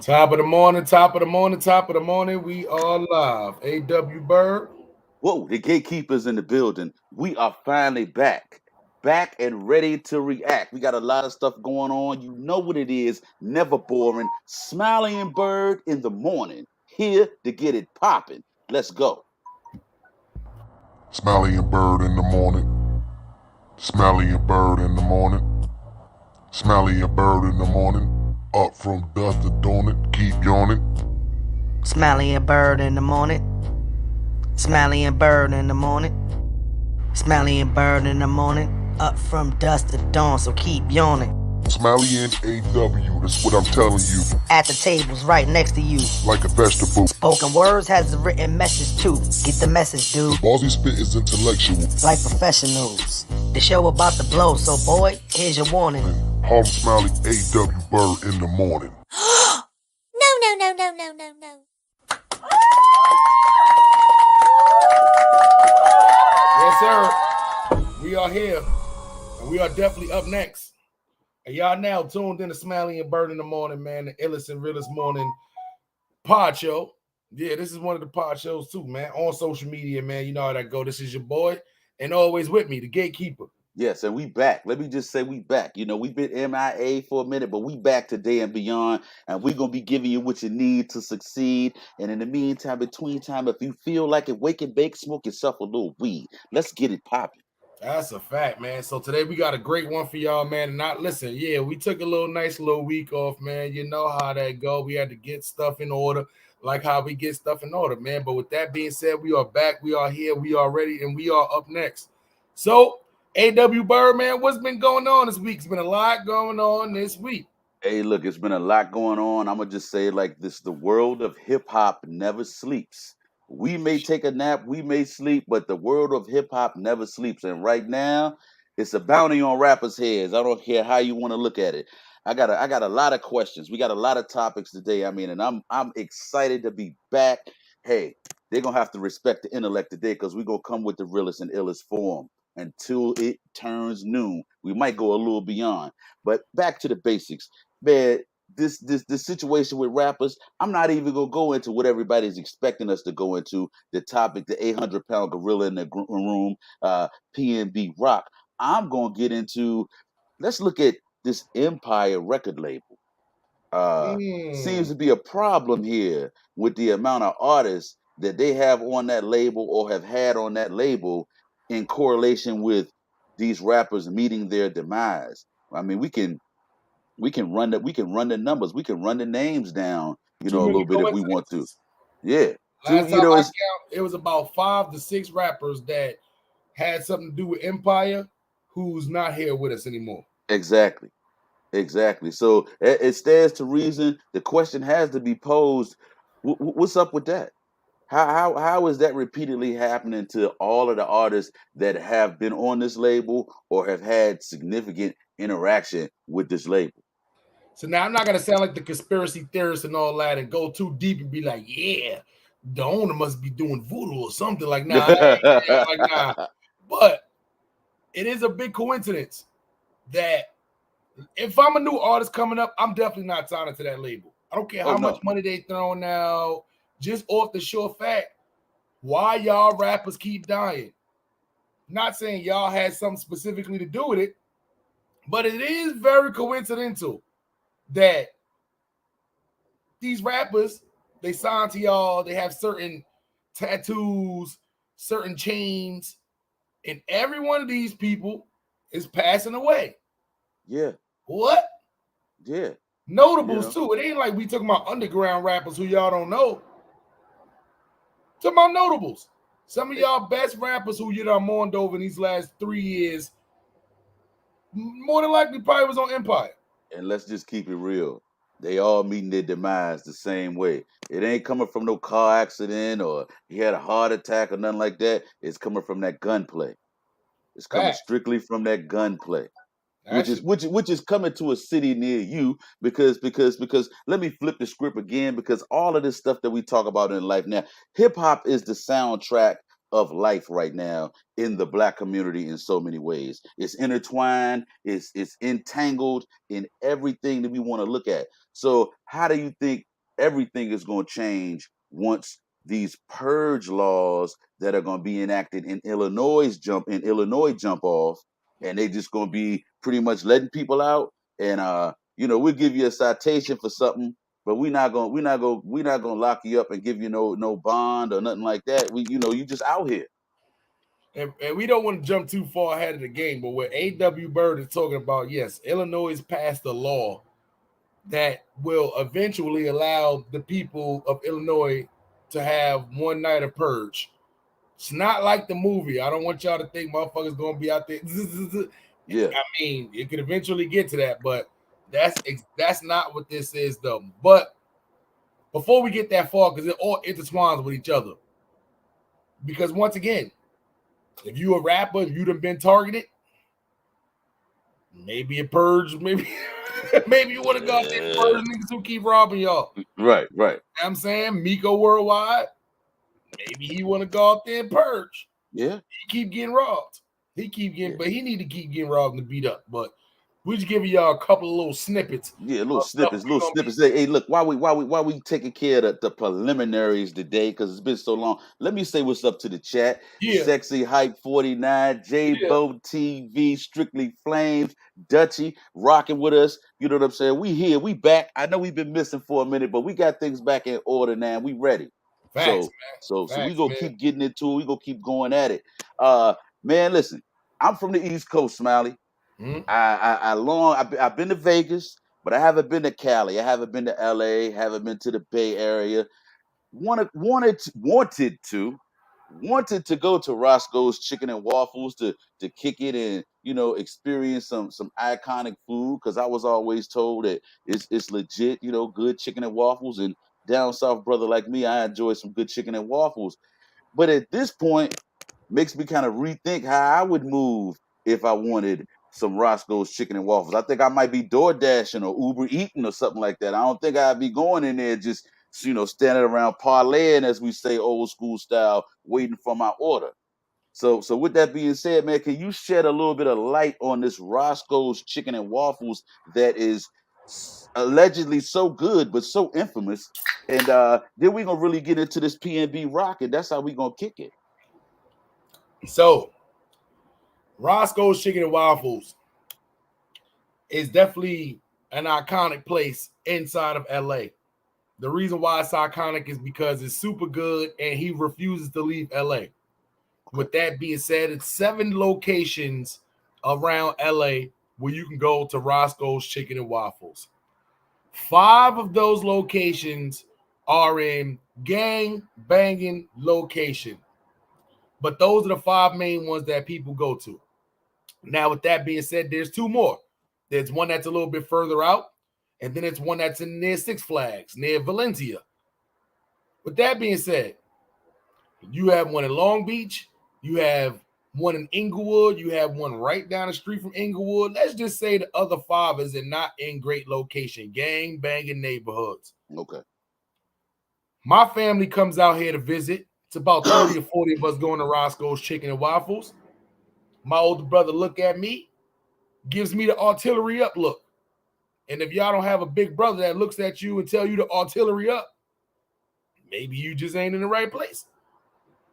Top of the morning, top of the morning, top of the morning. We are live. A.W. Byrd. Whoa, the gatekeepers in the building. We are finally back. Back and ready to react. We got a lot of stuff going on. You know what it is. Never boring. Smiley and Bird in the morning. Here to get it popping. Let's go. Smiley and Bird in the morning. Smiley and Bird in the morning. Smiley and Bird in the morning. Up from dusk to dawn it, keep yawning. Smiley and Byrd in the morning. Smiley and Byrd in the morning. Smiley and Byrd in the morning. Up from dusk to dawn, so keep yawning. Smiley and AW, that's what I'm telling you. At the tables right next to you. Like a vegetable. Spoken words has a written message too. Get the message, dude. The balls he spit is intellectual. Like professionals. The show about to blow, so boy, here's your warning. Harlem Smiley, AW Bird in the morning. No. Yes, sir. We are here. And we are definitely up next. And y'all now tuned in to Smiley and Byrd in the morning, man. The illest and realest morning pod show. Yeah, this is one of the pod shows too, man. On social media, man. You know how that go. This is your boy. And always with me, the gatekeeper. Yes, and we back. Let me just say we back. You know, we've been MIA for a minute, but we back today and beyond. And we're gonna be giving you what you need to succeed. And in the meantime, between time, if you feel like it, wake and bake, smoke yourself a little weed. Let's get it popping. That's a fact, man. So today we got a great one for y'all, man. And not listen, yeah, we took a nice little week off, man. You know how that go. We had to get stuff in order, like how we get stuff in order, man. But with that being said, we are back, we are here, we are ready, and we are up next. So, A.W. Byrd, man, what's been going on this week? It's been a lot going on this week. Hey, look, it's been a lot going on. I'm gonna just say it like this: the world of hip hop never sleeps. We may take a nap, we may sleep, but the world of hip hop never sleeps. And right now, it's a bounty on rappers' heads. I don't care how you want to look at it. I got a lot of questions. We got a lot of topics today. I mean, and I'm excited to be back. Hey, they're gonna have to respect the intellect today because we're gonna come with the realest and illest form until it turns noon. We might go a little beyond. But back to the basics, man. This situation with rappers, I'm not even gonna go into what everybody's expecting us to go into. The topic, the 800-pound gorilla in the room, PNB Rock. I'm gonna get into. Let's look at this Empire record label. Seems Mm. to be a problem here with the amount of artists that they have on that label or have had on that label in correlation with these rappers meeting their demise. I mean, we can run the numbers, we can run the names down, Too a many little bit if we want to. coincidences. Yeah. Too, Last time I it's count, it was about 5 to 6 rappers that had something to do with Empire who's not here with us anymore. exactly. Exactly. So it stands to reason. The question has to be posed: what's up with that? How is that repeatedly happening to all of the artists that have been on this label or have had significant interaction with this label? So now I'm not gonna sound like the conspiracy theorist and all that and go too deep and be like, yeah, the owner must be doing voodoo or something. Like, nah, I ain't saying like nah. But it is a big coincidence that if I'm a new artist coming up, I'm definitely not signing to that label. I don't care Oh how much no. money they throwing out, just off the sure fact, why y'all rappers keep dying. Not saying y'all had something specifically to do with it, but it is very coincidental that these rappers, they sign to y'all, they have certain tattoos, certain chains, and every one of these people is passing away. Yeah. What? Yeah. You Notables know. too. It ain't like we talking about underground rappers who y'all don't know. Talking about notables. Some of y'all best rappers who you done mourned over in these last 3 years, more than likely probably was on Empire. And let's just keep it real. They all meeting their demise the same way. It ain't coming from no car accident or he had a heart attack or nothing like that. It's coming from that gunplay. It's coming Facts. strictly from that gunplay, which is Actually, which is coming to a city near you because let me flip the script again because all of this stuff that we talk about in life now, hip hop is the soundtrack of life right now in the black community in so many ways. It's intertwined, it's entangled in everything that we want to look at. So how do you think everything is going to change once these purge laws that are going to be enacted in Illinois jump off, and they just going to be pretty much letting people out, and we'll give you a citation for something, but we're not gonna lock you up and give you no bond or nothing like that. You just out here. And we don't want to jump too far ahead of the game, but what A.W. Byrd is talking about, yes, Illinois has passed a law that will eventually allow the people of Illinois to have one night of purge. It's not like the movie. I don't want y'all to think motherfuckers going to be out there. Yeah. I mean, it could eventually get to that, but that's not what this is, though. But before we get that far, because it all intertwines with each other. Because once again, if you a rapper, if you done been targeted, maybe a purge, maybe you want to go out there and purge niggas who keep robbing y'all. Right. You know what I'm saying? Miko Worldwide, maybe he want to go out there and purge. Yeah. He keep getting robbed. But he need to keep getting robbed and beat up. But we're just giving y'all a couple of little snippets. Yeah, little snippets. Hey, look, while we taking care of the preliminaries today, because it's been so long, let me say what's up to the chat. Yeah. Sexy Hype 49, J-Bo TV, Strictly Flames, Dutchy, rocking with us. You know what I'm saying? We here, we back. I know we've been missing for a minute, but we got things back in order now. We ready. Facts, so man. we gonna keep getting into it. We gonna keep going at it. Man, listen, I'm from the East Coast, Smiley. Mm-hmm. I've been to Vegas, but I haven't been to Cali. I haven't been to LA. Haven't been to the Bay Area. Wanted to go to Roscoe's Chicken and Waffles to kick it and experience some iconic food, because I was always told that it's legit, good chicken and waffles. And down south brother like me, I enjoy some good chicken and waffles. But at this point, makes me kind of rethink how I would move if I wanted some Roscoe's Chicken and Waffles. I think I might be door dashing or Uber eating or something like that. I don't think I'd be going in there just standing around parlaying, as we say, old school style, waiting for my order. So with that being said, man, can you shed a little bit of light on this Roscoe's Chicken and Waffles that is allegedly so good but so infamous? And then we're gonna really get into this PNB Rock, and that's how we're gonna kick it. So, Roscoe's Chicken and Waffles is definitely an iconic place inside of LA. The reason why it's iconic is because it's super good and he refuses to leave LA. With that being said, it's 7 locations around LA where you can go to Roscoe's Chicken and Waffles. 5 of those locations are in gang banging location. But those are the 5 main ones that people go to. Now, with that being said, there's 2 more. There's one that's a little bit further out, and then it's one that's near Six Flags, near Valencia. With that being said, you have one in Long Beach, you have one in Inglewood, you have one right down the street from Inglewood. Let's just say the other 5 is not in great location, gang banging neighborhoods. Okay. My family comes out here to visit. It's about 30 or 40 of us going to Roscoe's Chicken and Waffles. My older brother look at me, gives me the artillery up look. And if y'all don't have a big brother that looks at you and tell you to artillery up, maybe you just ain't in the right place.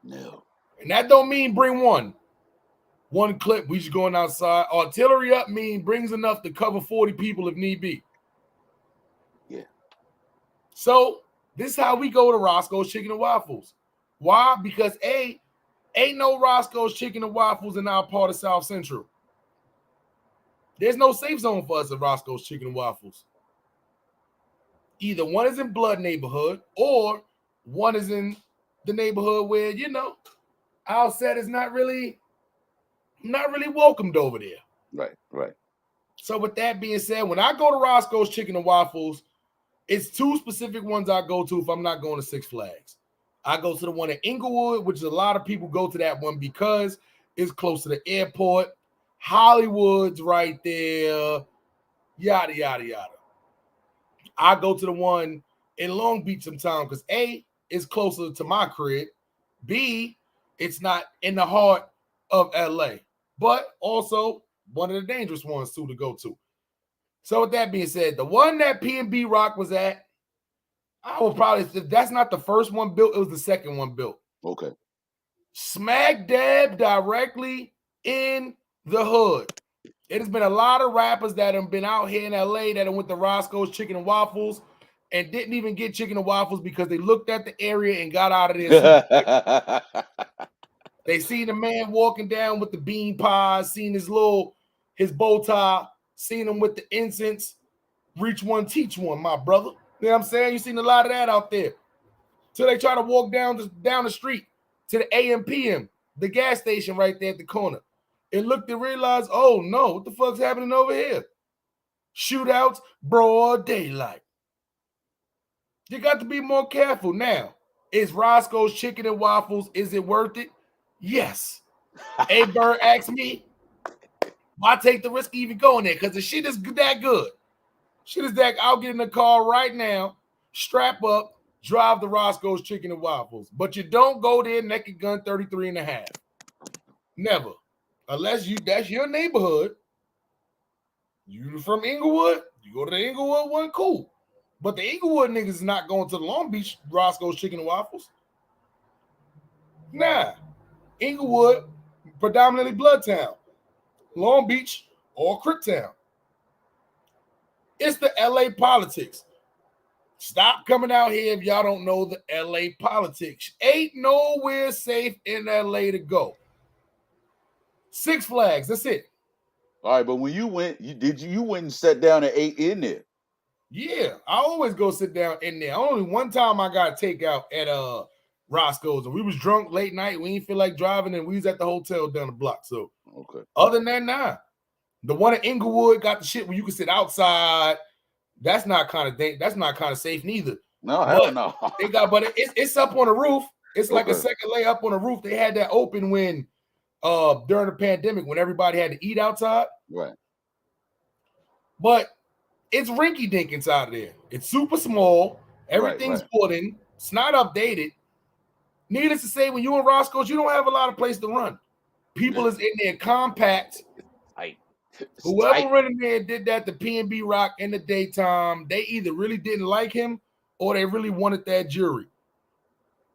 No. And that don't mean bring one clip. We just going outside. Artillery up mean brings enough to cover 40 people if need be. Yeah. So this is how we go to Roscoe's Chicken and Waffles. Why? Because ain't no Roscoe's Chicken and Waffles in our part of South Central. There's no safe zone for us at Roscoe's Chicken and Waffles. Either one is in Blood neighborhood or one is in the neighborhood where, our set is not really welcomed over there. Right. So with that being said, when I go to Roscoe's Chicken and Waffles, it's 2 specific ones I go to if I'm not going to Six Flags. I go to the one in Inglewood, which is a lot of people go to that one because it's close to the airport. Hollywood's right there. Yada, yada, yada. I go to the one in Long Beach sometimes because A, it's closer to my crib. B, it's not in the heart of LA. But also one of the dangerous ones too to go to. So with that being said, the one that PNB Rock was at, I would probably, if that's not the first one built, it was the second one built. Okay. Smack dab directly in the hood. It has been a lot of rappers that have been out here in LA that went to Roscoe's Chicken and Waffles and didn't even get chicken and waffles because they looked at the area and got out of there. They seen the man walking down with the bean pies, seen his bow tie, seen him with the incense. Reach one, teach one, my brother. You know what I'm saying? You seen a lot of that out there. Till they try to walk down the street to the AM/PM, the gas station right there at the corner, and looked and realized, oh no, what the fuck's happening over here? Shootouts, broad daylight. You got to be more careful now. Is Roscoe's Chicken and Waffles, is it worth it? Yes. A Byrd asked me, why take the risk of even going there? Because the shit is that good. Shit is that, I'll get in the car right now, strap up, drive the Roscoe's Chicken and Waffles. But you don't go there naked gun 33 and a half. Never. Unless that's your neighborhood. You from Inglewood, you go to the Inglewood one, cool. But the Inglewood niggas is not going to the Long Beach Roscoe's Chicken and Waffles. Nah. Inglewood, predominantly Bloodtown. Long Beach, or Crip Town. It's the LA politics. Stop coming out here if y'all don't know the LA politics. Ain't nowhere safe in LA to go. Six Flags, that's it. All right, but when you went, you went and sat down and ate in there? Yeah, I always go sit down in there. Only one time I got takeout at Roscoe's, and we was drunk late night. We didn't feel like driving, and we was at the hotel down the block. So, okay. Other than that, nah. The one in Inglewood got the shit where you can sit outside. That's not kind of safe neither. No, hell no. They got, but it's up on the roof. It's like a second lay up on the roof. They had that open when during the pandemic when everybody had to eat outside. Right. But it's rinky dink inside of there. It's super small. Everything's wooden. It's not updated. Needless to say, when you in Roscoe's, you don't have a lot of place to run. People is in there compact. Tight. Whoever ran in there did that to PNB Rock in the daytime, they either really didn't like him or they really wanted that jury.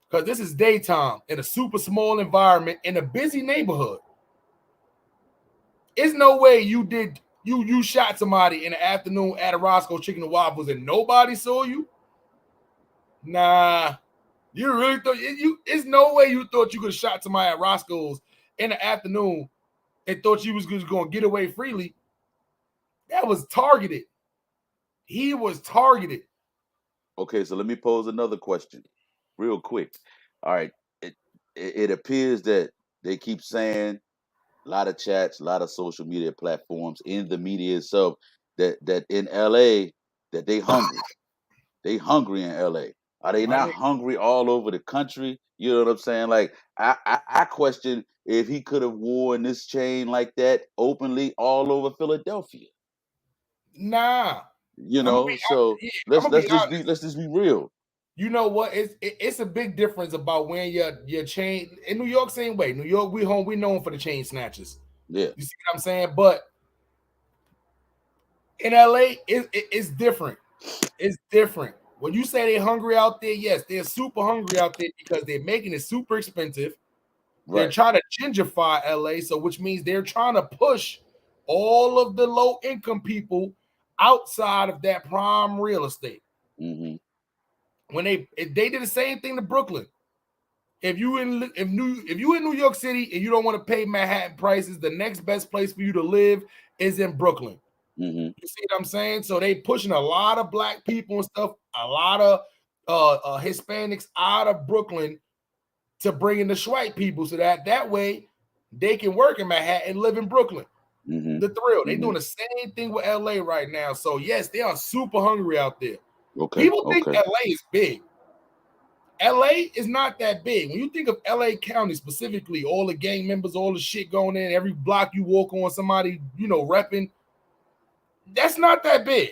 Because this is daytime in a super small environment in a busy neighborhood. There's no way you shot somebody in the afternoon at a Roscoe's Chicken and Waffles and nobody saw you. Nah, you really thought there's no way you thought you could have shot somebody at Roscoe's in the afternoon and thought you was just going to get away freely. That was targeted. He was targeted. Okay, so let me pose another question real quick. All right, it appears that they keep saying a lot of chats, a lot of social media platforms, in the media itself, that in LA, that they hungry. They hungry in LA. Are they not hungry all over the country? You know what I'm saying? Like, I question if he could have worn this chain like that openly all over Philadelphia. Nah. You know, let's just be real. You know what? It's a big difference about wearing your chain in New York. Same way, New York, we known for the chain snatchers. Yeah, you see what I'm saying? But in LA, it's different. It's different. When you say they're hungry out there, yes, they're super hungry out there because they're making it super expensive. Right. They're trying to gentrify LA, so which means they're trying to push all of the low income people outside of that prime real estate. Mm-hmm. When they did the same thing to Brooklyn. If you in New York City and you don't want to pay Manhattan prices, the next best place for you to live is in Brooklyn. Mm-hmm. You see what I'm saying? So they pushing a lot of black people and stuff, a lot of Hispanics out of Brooklyn to bring in the white people, so that way they can work in Manhattan and live in Brooklyn. Mm-hmm. The thrill. They're doing the same thing with LA right now. So yes, they are super hungry out there. Okay. People think LA is big. LA is not that big. When you think of LA County specifically, all the gang members, all the shit going in, every block you walk on, somebody, repping, that's not that big.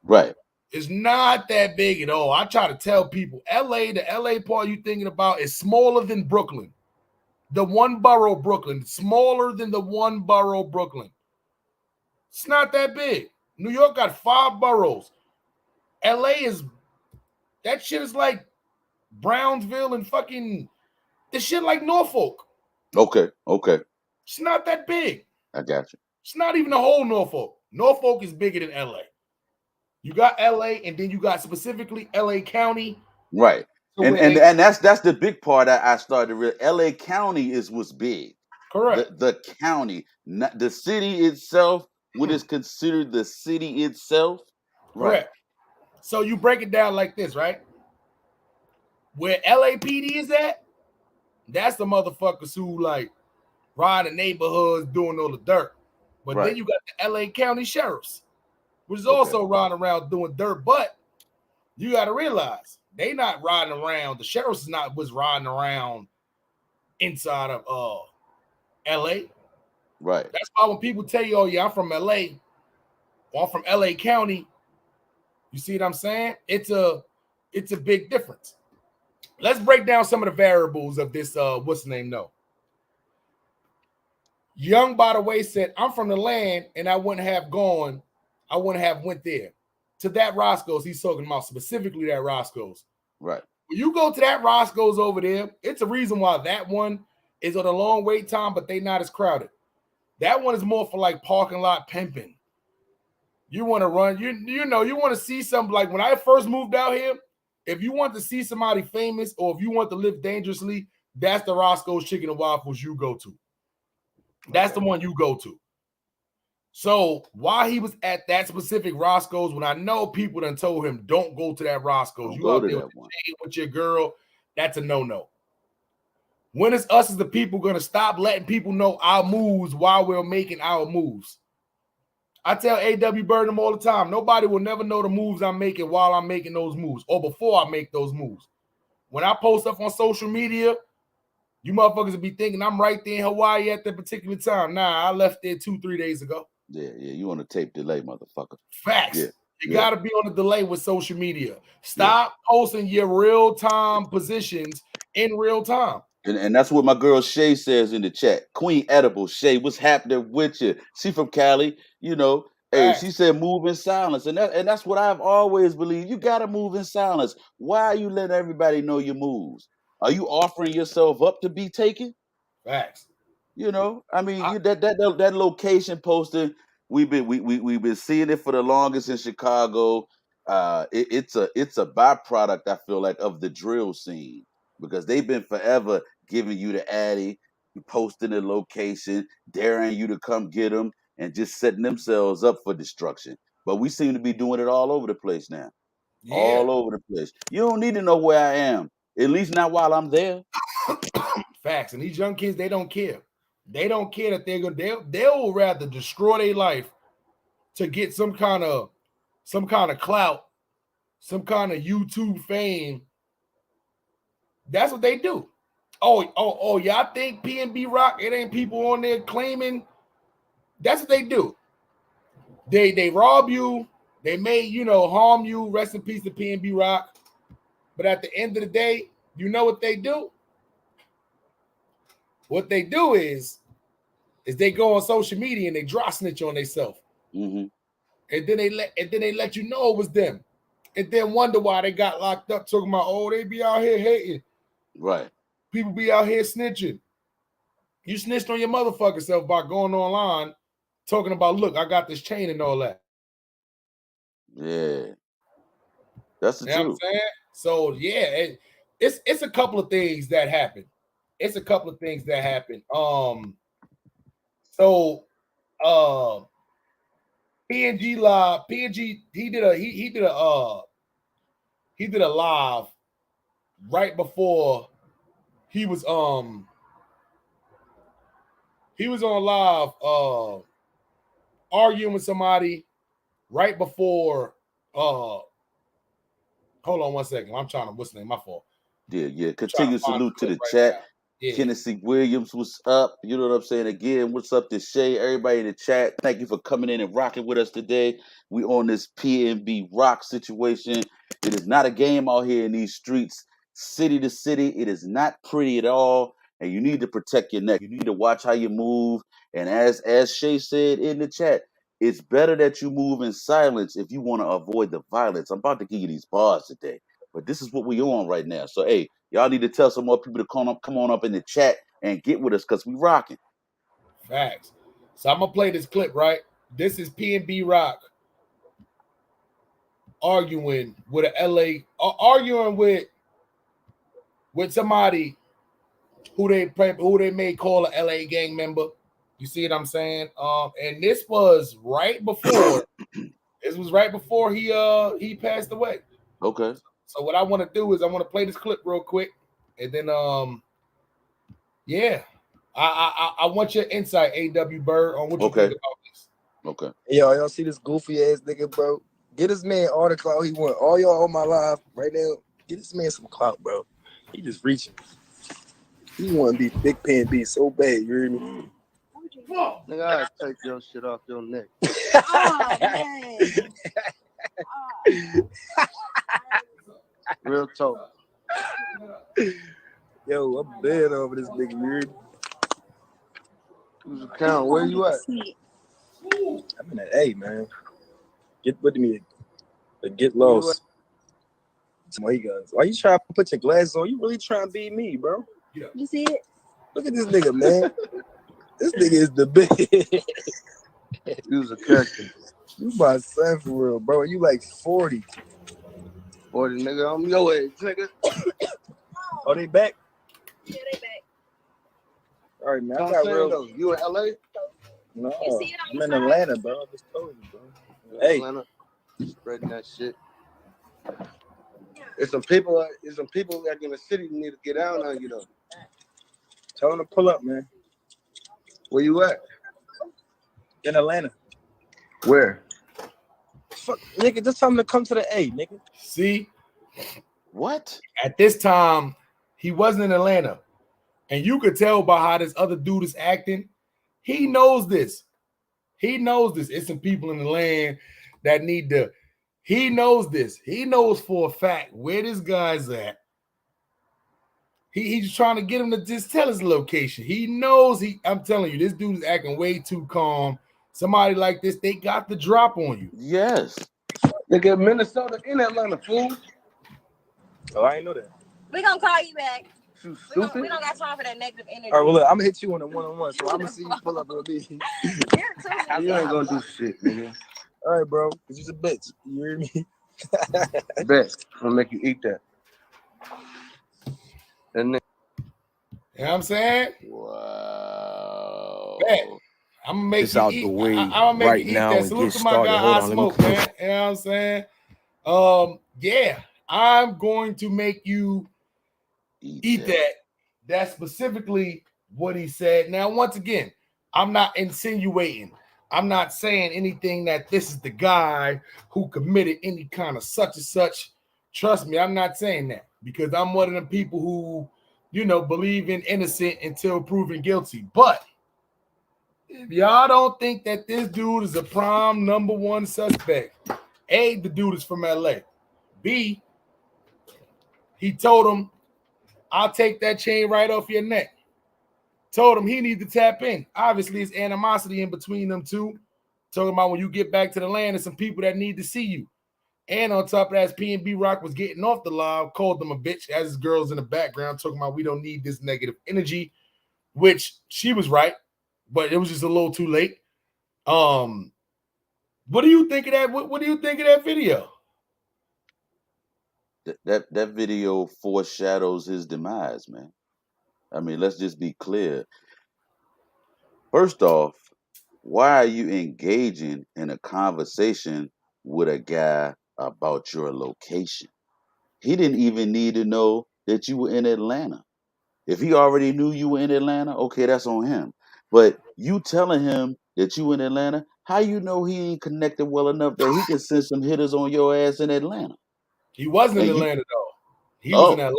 Right. It's not that big at all. I try to tell people, the LA part you thinking about is smaller than Brooklyn. The one borough Brooklyn, smaller than the one borough Brooklyn. It's not that big. New York got 5 boroughs. LA is That shit is like Brownsville and fucking this shit like Norfolk. Okay. It's not that big. I got you. It's not even the whole Norfolk. Norfolk is bigger than LA. You got LA, and then you got specifically LA County. Right. And that's the big part I started to realize. LA County is what's big. Correct. The county, not the city itself, what is considered the city itself. Right. Correct. So you break it down like this, right? Where LAPD is at, that's the motherfuckers who like ride the neighborhoods doing all the dirt. But then you got the LA County sheriffs, which is also riding around doing dirt. But you got to realize they not riding around. The sheriffs was riding around inside of LA. Right. That's why when people tell you, "Oh yeah, I'm from LA," or "I'm from LA County," you see what I'm saying? It's a big difference. Let's break down some of the variables of this. What's the name? No. Young, by the way, said, "I'm from the land, and I wouldn't have went there." To that Roscoe's, he's talking about specifically that Roscoe's. Right. When you go to that Roscoe's over there, it's a reason why that one is on a long wait time, but they not as crowded. That one is more for like parking lot pimping. You want to run, you know, you want to see something like when I first moved out here. If you want to see somebody famous or if you want to live dangerously, that's the Roscoe's Chicken and Waffles you go to. That's the one you go to. So while he was at that specific Roscoe's, when I know people done told him, don't go to that Roscoe's. You out there with your girl, that's a no-no. When is us as the people going to stop letting people know our moves while we're making our moves? I tell A.W. Byrd all the time, nobody will never know the moves I'm making while I'm making those moves or before I make those moves. When I post stuff on social media, you motherfuckers will be thinking I'm right there in Hawaii at that particular time. Nah, I left there 2-3 days ago. Yeah, you on a tape delay, motherfucker. Facts. Yeah. You got to be on a delay with social media. Stop posting your real-time positions in real time. And that's what my girl Shay says in the chat. Queen Edible, Shay, what's happening with you? She from Cali, you know. Hey, she said move in silence. And that's what I've always believed. You got to move in silence. Why are you letting everybody know your moves? Are you offering yourself up to be taken? Facts. You know, I mean, that location posting, we've been seeing it for the longest in Chicago. It's a byproduct, I feel like, of the drill scene because they've been forever giving you the addy, posting the location, daring you to come get them, and just setting themselves up for destruction. But we seem to be doing it all over the place now. Yeah. All over the place. You don't need to know where I am, at least not while I'm there. Facts. And these young kids, they don't care. They don't care that they'll rather destroy their life to get some kind of clout, some kind of YouTube fame. That's what they do. Oh, y'all think PNB Rock, it ain't people on there claiming. That's what they do. They rob you, they may, harm you. Rest in peace to PNB Rock. But at the end of the day, you know what they do? What they do is they go on social media and they dry snitch on themselves. Mm-hmm. And then they let you know it was them. And then wonder why they got locked up talking about, they be out here hating. Right. People be out here snitching. You snitched on your motherfucking self by going online talking about, look, I got this chain and all that. Yeah. That's the truth. What I'm saying? So yeah, it's a couple of things that happen. It's a couple of things that happen. PNG live. PNG he did a live right before he was on live arguing with somebody right before hold on one second. I'm trying to what's the name? My fault. Yeah. Continue salute to the chat. Yeah. Kennedy Williams, what's up? You know what I'm saying? Again, what's up to Shay? Everybody in the chat, thank you for coming in and rocking with us today. We on this PNB Rock situation. It is not a game out here in these streets, city to city. It is not pretty at all, and you need to protect your neck. You need to watch how you move. And as Shay said in the chat, it's better that you move in silence if you want to avoid the violence. I'm about to give you these bars today. But this is what we on right now. So hey, y'all need to tell some more people to come on up in the chat and get with us because we rocking. Facts. So I'm gonna play this clip, right? This is PNB Rock arguing with arguing with somebody who they may call a LA gang member. You see what I'm saying? And this was right before he passed away. Okay. So what I want to do is I want to play this clip real quick, and then yeah, I want your insight, A.W. Byrd, on what you think about this. Okay. Yo, y'all see this goofy ass nigga, bro? Get this man all the clout he want. All y'all on my live right now. Get this man some clout, bro. He just reaching. He want to be Big PNB so bad. You hear me? Nigga, I take your shit off your neck. Oh, man. Real talk. Yo, I'm bad over this nigga. You hear me? Who's the count? Where you at? I'm in that A, man. Get with me. Get lost. Some guns. Why you trying to put your glasses on? You really trying to be me, bro? You see it? Look at this nigga, man. This nigga is the big. You was a character. You my son for real, bro. You like 40. 40, nigga. I'm your age, nigga. Oh, they back? Yeah, they back. All right, man. I'm I got saying, real. though, you in LA? No, You see it on I'm the in side? Atlanta, bro. I just told you, bro. Hey. Atlanta. Spreading that shit. There's some people like in the city who need to get down on you, though. Tell him to pull up, man. Where you at? In Atlanta. Where? Fuck, nigga, just tell him to come to the A, nigga. See, what? At this time, he wasn't in Atlanta, and you could tell by how this other dude is acting. He knows this. He knows this. It's some people in the land that need to. He knows this. He knows for a fact where this guy's at. He's trying to get him to just tell his location. He knows I'm telling you, this dude is acting way too calm. Somebody like this, they got the drop on you. Yes. Nigga, Minnesota in Atlanta, fool. Oh, I ain't know that. We gonna call you back. You We stupid. don't got time for that negative energy. All right, well, look, I'm gonna hit you on a one-on-one, so I'm gonna see you pull up on me. You ain't gonna do shit, nigga. All right, bro, because you're a bitch. You hear me? Bet. I'm gonna make you eat that. And then, You know what I'm saying? Wow. Bet. I'm gonna make This you out eat. the way I'm gonna make right you eat now that. and Salute get to my started. guy, Hold I on, let me Smoke, pull. man. You know what I'm saying? Yeah, I'm going to make you eat that. That's specifically what he said. Now, once again, I'm not insinuating. I'm not saying anything that this is the guy who committed any kind of such and such. Trust me, I'm not saying that because I'm one of the people who, believe in innocent until proven guilty. But if y'all don't think that this dude is a prime number one suspect, A, the dude is from LA. B, he told him, I'll take that chain right off your neck. Told him he need to tap in. Obviously, it's animosity in between them two. Talking about when you get back to the land, there's some people that need to see you. And on top of that, PNB Rock was getting off the live, called them a bitch, as his girls in the background talking about we don't need this negative energy, which she was right, but it was just a little too late. What do you think of that? What do you think of that video? That video foreshadows his demise, man. I mean, let's just be clear. First off, why are you engaging in a conversation with a guy about your location? He didn't even need to know that you were in Atlanta. If he already knew you were in Atlanta, okay, that's on him. But you telling him that you in Atlanta, how you know he ain't connected well enough that he can send some hitters on your ass in Atlanta? He wasn't in And Atlanta, though. He was in LA.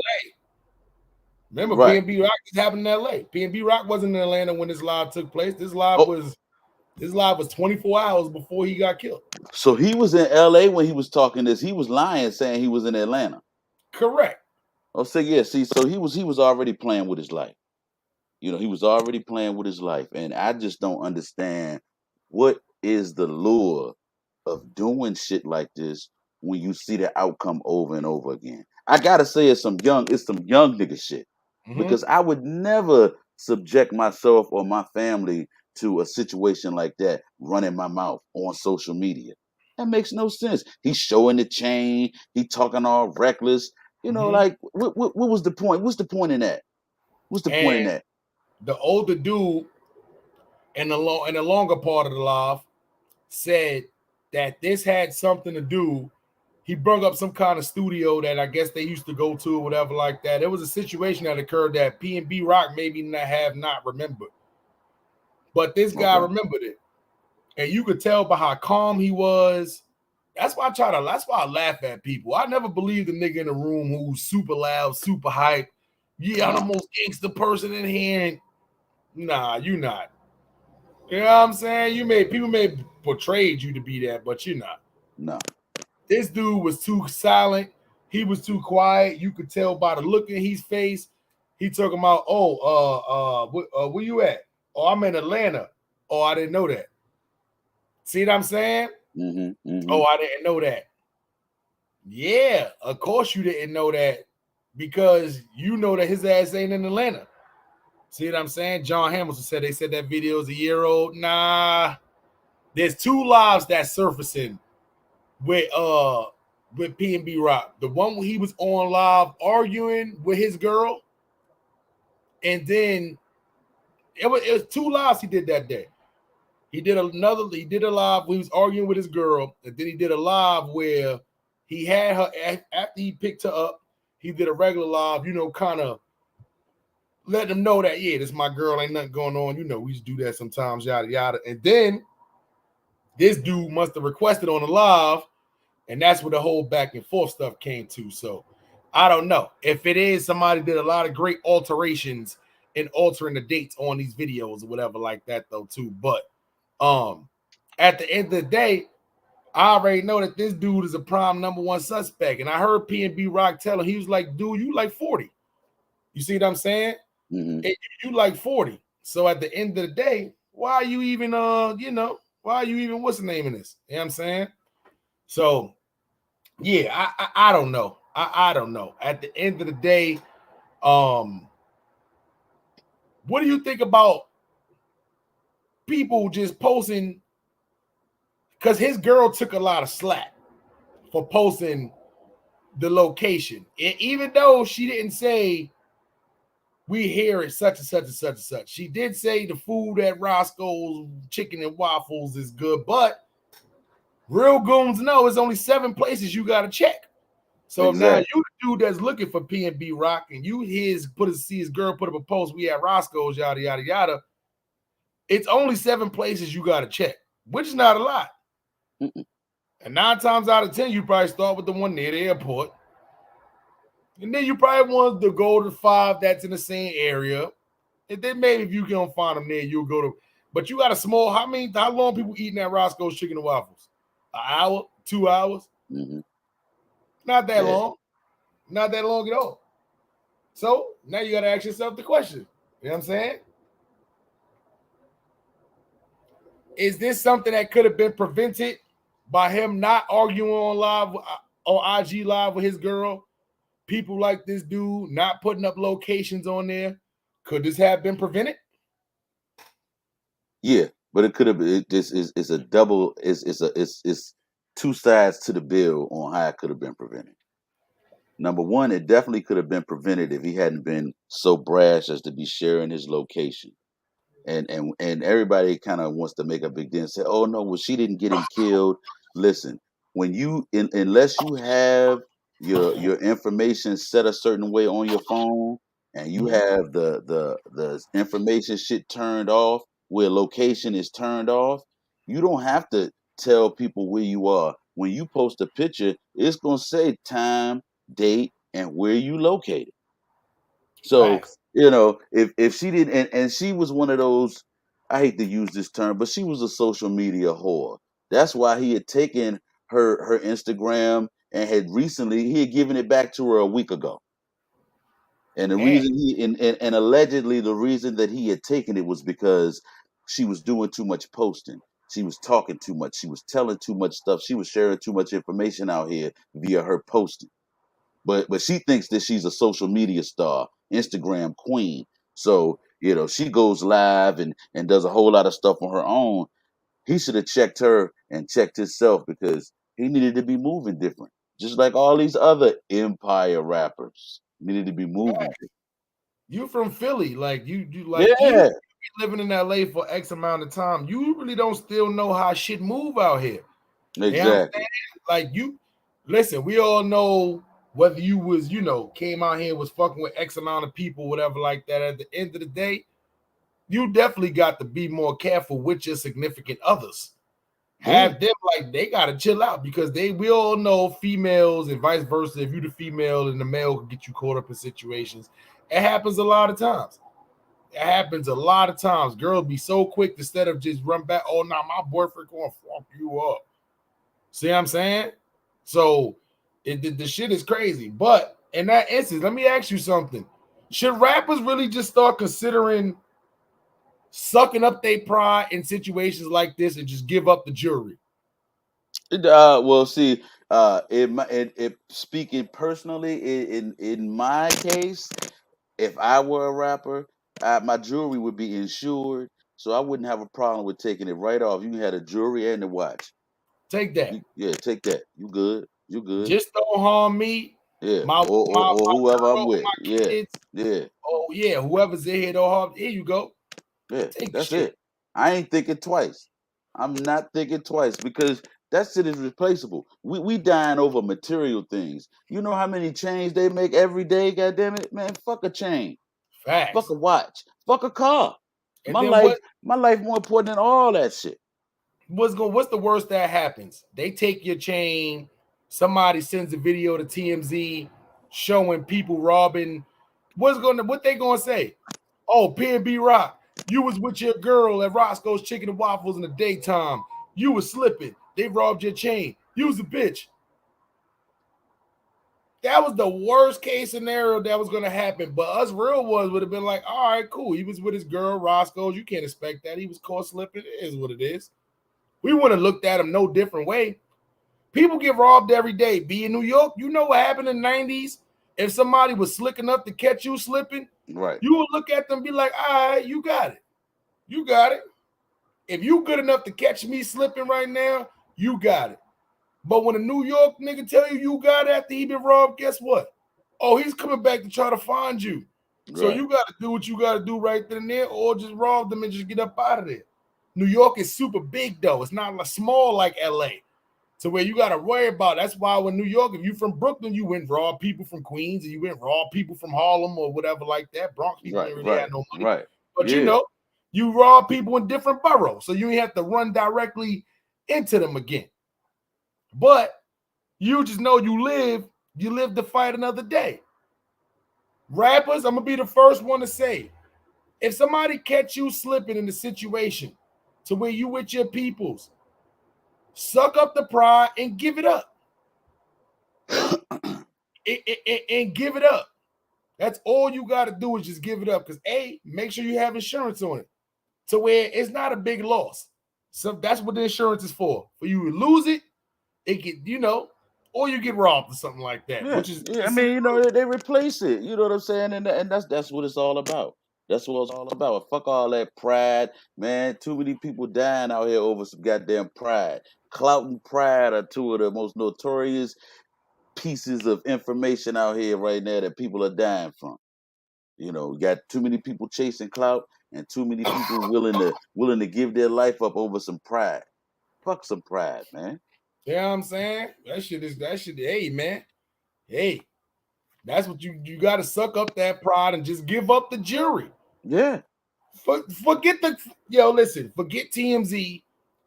Remember, right. PNB Rock just happened in LA. PNB Rock wasn't in Atlanta when this live took place. This live was 24 hours before he got killed. So he was in LA when he was talking this. He was lying, saying he was in Atlanta. Correct. Oh, so yeah, see, so he was already playing with his life. He was already playing with his life. And I just don't understand what is the lure of doing shit like this when you see the outcome over and over again. I gotta say it's some young nigga shit. Mhm. Because I would never subject myself or my family to a situation like that, running my mouth on social media. That makes no sense. He's showing the chain, he talking all reckless. You know, Mhm. like what was the point? What's the point in that? What's the point in And that? the older dude in the longer part of the live said that this had something to do. He brought up some kind of studio that I guess they used to go to or whatever like that. It was a situation that occurred that PNB Rock maybe not remembered, but this guy Okay. remembered it, and you could tell by how calm he was. That's why I laugh at people. I never believed a nigga in the room who's super loud, super hype. Yeah, I'm the Nah, most gangster person in here. And nah, you not. You know what I'm saying? People may portrayed you to be that, but you're not. nah. This dude was too silent. He was too quiet. You could tell by the look in his face. He talking about, where you at? Oh, I'm in Atlanta. Oh, I didn't know that. See what I'm saying? Mm-hmm. Mm-hmm. Oh, I didn't know that. Yeah, of course you didn't know that because you know that his ass ain't in Atlanta. See what I'm saying? John Hamilton said they said that video is a year old. Nah, there's two lives that's surfacing with PNB Rock. The one where he was on live arguing with his girl, and then it was two lives he did that day. He did a live where he was arguing with his girl, and then he did a live where he had her after he picked her up. He did a regular live, kind of let them know that yeah, this is my girl, ain't nothing going on. We just do that sometimes, yada yada. And then this dude must have requested on the live, and that's where the whole back and forth stuff came to. So I don't know if it is somebody did a lot of great alterations in altering the dates on these videos or whatever like that though too. But at the end of the day, I already know that this dude is a prime number one suspect. And I heard PNB Rock tell him, he was like, dude, you like 40. You see what I'm saying? Mm-hmm. You like 40. So at the end of the day, why are you even why are you even what's the name of this? You know what I'm saying? So yeah, I don't know. I don't know. At the end of the day, what do you think about people just posting? Because his girl took a lot of slack for posting the location, even though she didn't say we here at such and such and such and such. She did say the food at Roscoe's Chicken and Waffles is good, but real goons know it's only 7 places you got to check. So if now Exactly. you the dude that's looking for PNB Rock and you see his girl put up a post, we at Roscoe's, yada yada yada. It's only 7 places you got to check, which is not a lot. Mm-mm. And 9 times out of 10, you probably start with the one near the airport. And then you probably want to go to 5 that's in the same area. And then maybe if you can't find them there, you'll go to. But you got a small. How long people eating at Roscoe's Chicken and Waffles? An hour, 2 hours? Mm-hmm. Not that Yeah. long. Not that long at all. So now you got to ask yourself the question. You know what I'm saying? Is this something that could have been prevented by him not arguing on IG Live with his girl? People like this dude not putting up locations on there. Could this have been prevented? Yeah, but it could have been. This is it's a double. It's two sides to the bill on how it could have been prevented. Number one, it definitely could have been prevented if he hadn't been so brash as to be sharing his location. And everybody kind of wants to make a big deal and say, "Oh no, well she didn't get him killed." Listen, unless you have your information set a certain way on your phone, and you have the information shit turned off, where location is turned off, you don't have to tell people where you are. When you post a picture, it's gonna say time, date, and where you located. So, Facts. if she didn't, and she was one of those, I hate to use this term, but she was a social media whore. That's why he had taken her Instagram and he had given it back to her a week ago. And the Damn. reason and allegedly the reason that he had taken it was because she was doing too much posting. She was talking too much. She was telling too much stuff. She was sharing too much information out here via her posting. but she thinks that she's a social media star, Instagram queen. So she goes live and does a whole lot of stuff on her own. He should have checked her and checked himself because he needed to be moving different, just like all these other empire rappers needed to be moving different. You from Philly, like you Yeah, living in LA for X amount of time. You really don't still know how shit move out here. You know what I'm exactly. saying? Like you listen, we all know whether you was, came out here was fucking with X amount of people, whatever like that. At the end of the day, you definitely got to be more careful with your significant others. Yeah, Have them like they gotta chill out because we all know females and vice versa. If you the female and the male can get you caught up in situations, it happens a lot of times. It happens a lot of times. Girls be so quick instead of just run back. Oh, nah, my boyfriend gonna fuck you up. See what I'm saying? So the shit is crazy. But in that instance, let me ask you something. Should rappers really just start considering sucking up their pride in situations like this and just give up the jury? well, see, speaking personally, in my case, if I were a rapper, my jewelry would be insured, so I wouldn't have a problem with taking it right off. You can have the jewelry and the watch. Take that. Yeah, take that. You good? You good? Just don't harm me, Yeah, my or whoever I'm girl, with. my Yeah, kids. yeah, Oh yeah, whoever's in here don't harm. Here you go. yeah. Take the That's shit. it. I ain't thinking twice. I'm not thinking twice because that shit is replaceable. We dying over material things. You know how many chains they make every day? God damn it, man! Fuck a chain. Fuck Facts. a watch. Fuck a car. And My then life, my life more important than all that shit. what's the worst that happens? They take your chain. Somebody sends a video to TMZ showing people robbing. What they gonna say? Oh, PNB Rock, you was with your girl at Roscoe's Chicken and Waffles in the daytime. You was slipping. They robbed your chain. You was a bitch. That was the worst case scenario that was going to happen. But us real ones would have been like, all right, cool. He was with his girl, Roscoe's. You can't expect that. He was caught slipping. It is what it is. We wouldn't have looked at him no different way. People get robbed every day. Be in New York, you know what happened in the 90s? If somebody was slick enough to catch you slipping, Right. you would look at them and be like, all right, you got it. You got it. If you good enough to catch me slipping right now, you got it. But when a New York nigga tell you got it after he been robbed, guess what? Oh, he's coming back to try to find you. So Right. you got to do what you got to do right then and there, or just rob them and just get up out of there. New York is super big though. It's not like small like LA. So where you got to worry about. That's why when New York, if you from Brooklyn, you went rob people from Queens, and you went rob people from Harlem or whatever like that. Bronx people Right. didn't really Right. have no money. Right. But Yeah. you rob people in different boroughs, so you ain't have to run directly into them again. But you just know you live to fight another day. Rappers, I'm gonna be the first one to say, if somebody catch you slipping in the situation to where you with your peoples, suck up the pride and give it up. And give it up. That's all you got to do is just give it up. Because make sure you have insurance on it to where it's not a big loss. So that's what the insurance is for. For you to lose it, it get, or you get robbed or something like that, Yeah, which is yeah. I mean, they replace it. You know what I'm saying? And that's what it's all about. That's what it's all about. Fuck all that pride, man. Too many people dying out here over some goddamn pride. Clout and pride are two of the most notorious pieces of information out here right now that people are dying from. You got too many people chasing clout and too many people willing to give their life up over some pride. Fuck some pride, man. You know what I'm saying? That shit, hey man. Hey, that's what you gotta suck up that pride and just give up the jury. Yeah. Forget listen, forget TMZ,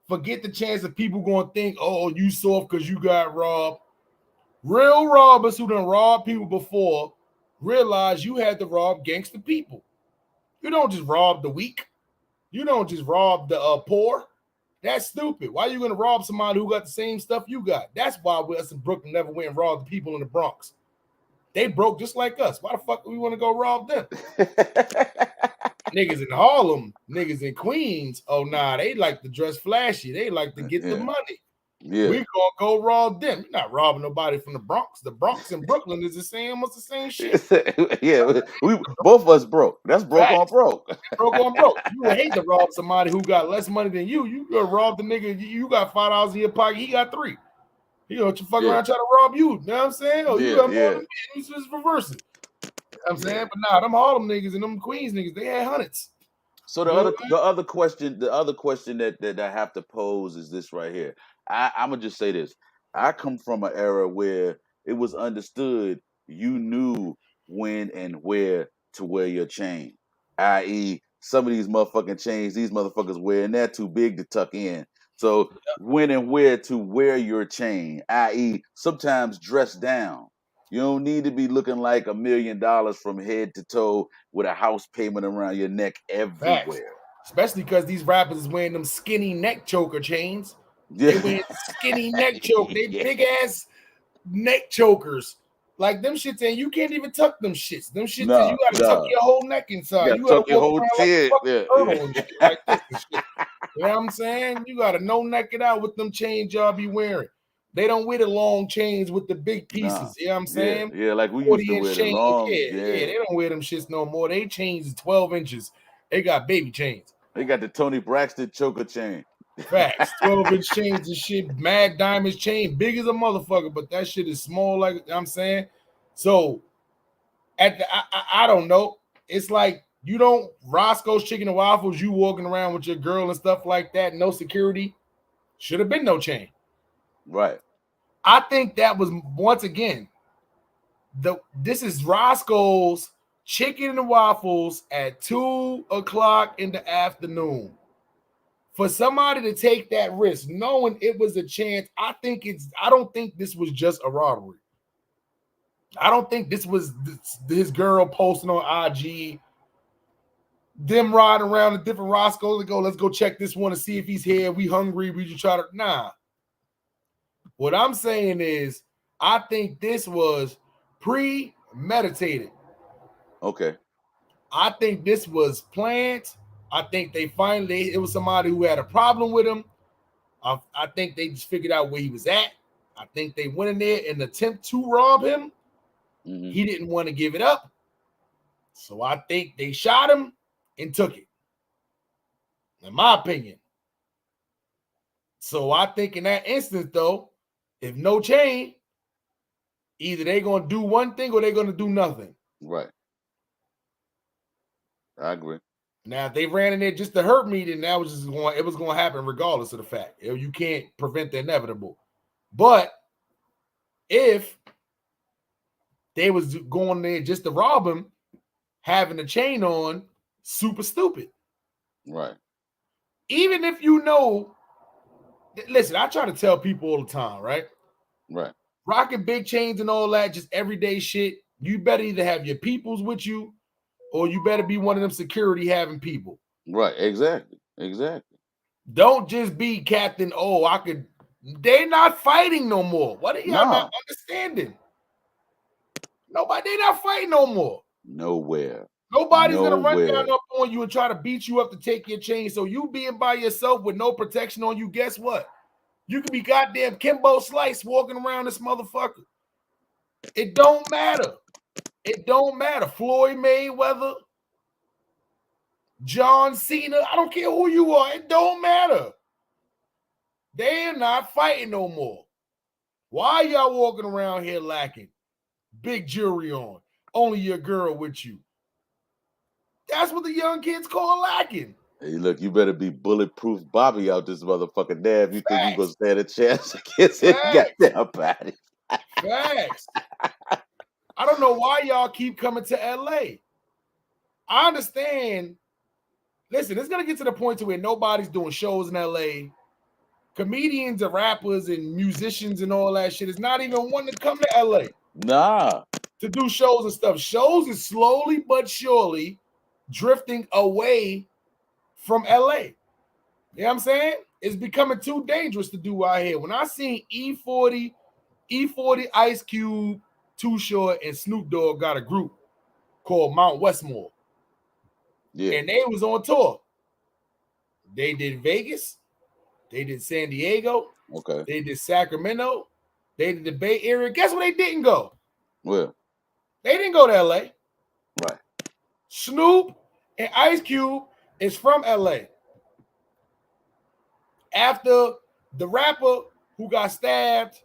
forget the chance of people gonna think, oh, you soft because you got robbed. Real robbers who done robbed people before realize you had to rob gangster people. You don't just rob the weak. You don't just rob the poor. That's stupid. Why are you going to rob somebody who got the same stuff you got? That's why us in Brooklyn never went and robbed the people in the Bronx. They broke just like us. Why the fuck do we want to go rob them? Niggas in Harlem, niggas in Queens, oh nah, they like to dress flashy. They like to get the money. Yeah. We gonna go rob them. You're not robbing nobody from the Bronx. The Bronx and Brooklyn is almost the same shit. Yeah, we both of us broke. That's broke on Facts. broke. Broke on broke. You would hate to rob somebody who got less money than you. You gonna rob the nigga. You got $5 in your pocket. He got $3. He gonna fuck Yeah. around try to rob you. You know what I'm saying? Oh, you Yeah, got more yeah. than me. It's just reverse it. You know what I'm saying? Yeah. But nah, them Harlem niggas and them Queens niggas, they had hundreds. So You know what the other question that I have to pose is this right here. I'm gonna just say this. I come from an era where it was understood you knew when and where to wear your chain. I.e., some of these motherfucking chains these motherfuckers wearing, they're too big to tuck in. So when and where to wear your chain, i.e., sometimes dress down. You don't need to be looking like $1 million from head to toe with a house payment around your neck Facts. everywhere. Especially because these rappers is wearing them skinny neck choker chains. Yeah. They wearing skinny neck choker. They Yeah. big ass neck chokers. Like them shits, and you can't even tuck them shits. Them shits, Nah, you gotta tuck your whole neck inside. You You gotta gotta tuck your walk whole around like a chin. fucking Yeah, turtle and shit like this and shit. You know what I'm saying? You gotta no neck it out with them chains y'all be wearing. They don't wear the long chains with the big pieces. Nah. You know what I'm saying? Yeah, like we used to 40-inch wear the chains. long. Yeah, they don't wear them shits no more. They chains is 12 inches. They got baby chains. They got the Tony Braxton choker chain. Facts. 12-inch chains and shit. Mad diamonds chain, big as a motherfucker, but that shit is small, like, you know what I'm saying? So at the I don't know. It's like you don't Roscoe's Chicken and Waffles, you walking around with your girl and stuff like that, no security. Should have been no chain. Right. I think that was once again this is Roscoe's Chicken and Waffles at 2:00 in the afternoon. For somebody to take that risk, knowing it was a chance, I don't think this was just a robbery. I don't think this was his girl posting on IG, them riding around the different Roscoe's and go, let's go check this one and see if he's here. We hungry. We just try to, nah. What I'm saying is, I think this was premeditated. Okay. I think this was planned. I think it was somebody who had a problem with him. I think they just figured out where he was at. I think they went in there in an attempt to rob him. Mm-hmm. He didn't want to give it up. So I think they shot him and took it. In my opinion. So I think in that instance, though, if no chain, either they're going to do one thing or they're going to do nothing. Right. I agree. Now, if they ran in there just to hurt me, then it was going to happen regardless of the fact. You can't prevent the inevitable. But if they was going there just to rob him, having a chain on, super stupid. Right. Even if you know, listen, I try to tell people all the time, right? Right. Rocking big chains and all that, just everyday shit. You better either have your peoples with you or you better be one of them security having people. Right. Exactly. Don't just be captain. Oh, they're not fighting no more. What are y'all not understanding? They're not fighting no more. Nowhere. Nobody's gonna run down up on you and try to beat you up to take your chain. So you being by yourself with no protection on you, guess what? You could be goddamn Kimbo Slice walking around this motherfucker. It don't matter. It don't matter. Floyd Mayweather, John Cena, I don't care who you are. It don't matter. They're not fighting no more. Why y'all walking around here lacking? Big jewelry on. Only your girl with you. That's what the young kids call lacking. Hey, look, you better be bulletproof Bobby out this motherfucking damn. You think you gonna stand a chance against his goddamn body? Facts. I don't know why y'all keep coming to LA. I understand. Listen, it's gonna get to the point to where nobody's doing shows in LA. Comedians and rappers and musicians and all that shit is not even wanting to come to LA. Nah. To do shows and stuff. Shows is slowly but surely drifting away from LA. You know what I'm saying? It's becoming too dangerous to do out here. When I seen E40, Ice Cube, Too Short, and Snoop Dogg got a group called Mount Westmore. Yeah. And they was on tour. They did Vegas. They did San Diego. Okay. They did Sacramento. They did the Bay Area. Guess where they didn't go? Well, They didn't go to LA. right. Snoop and Ice Cube is from LA. After the rapper who got stabbed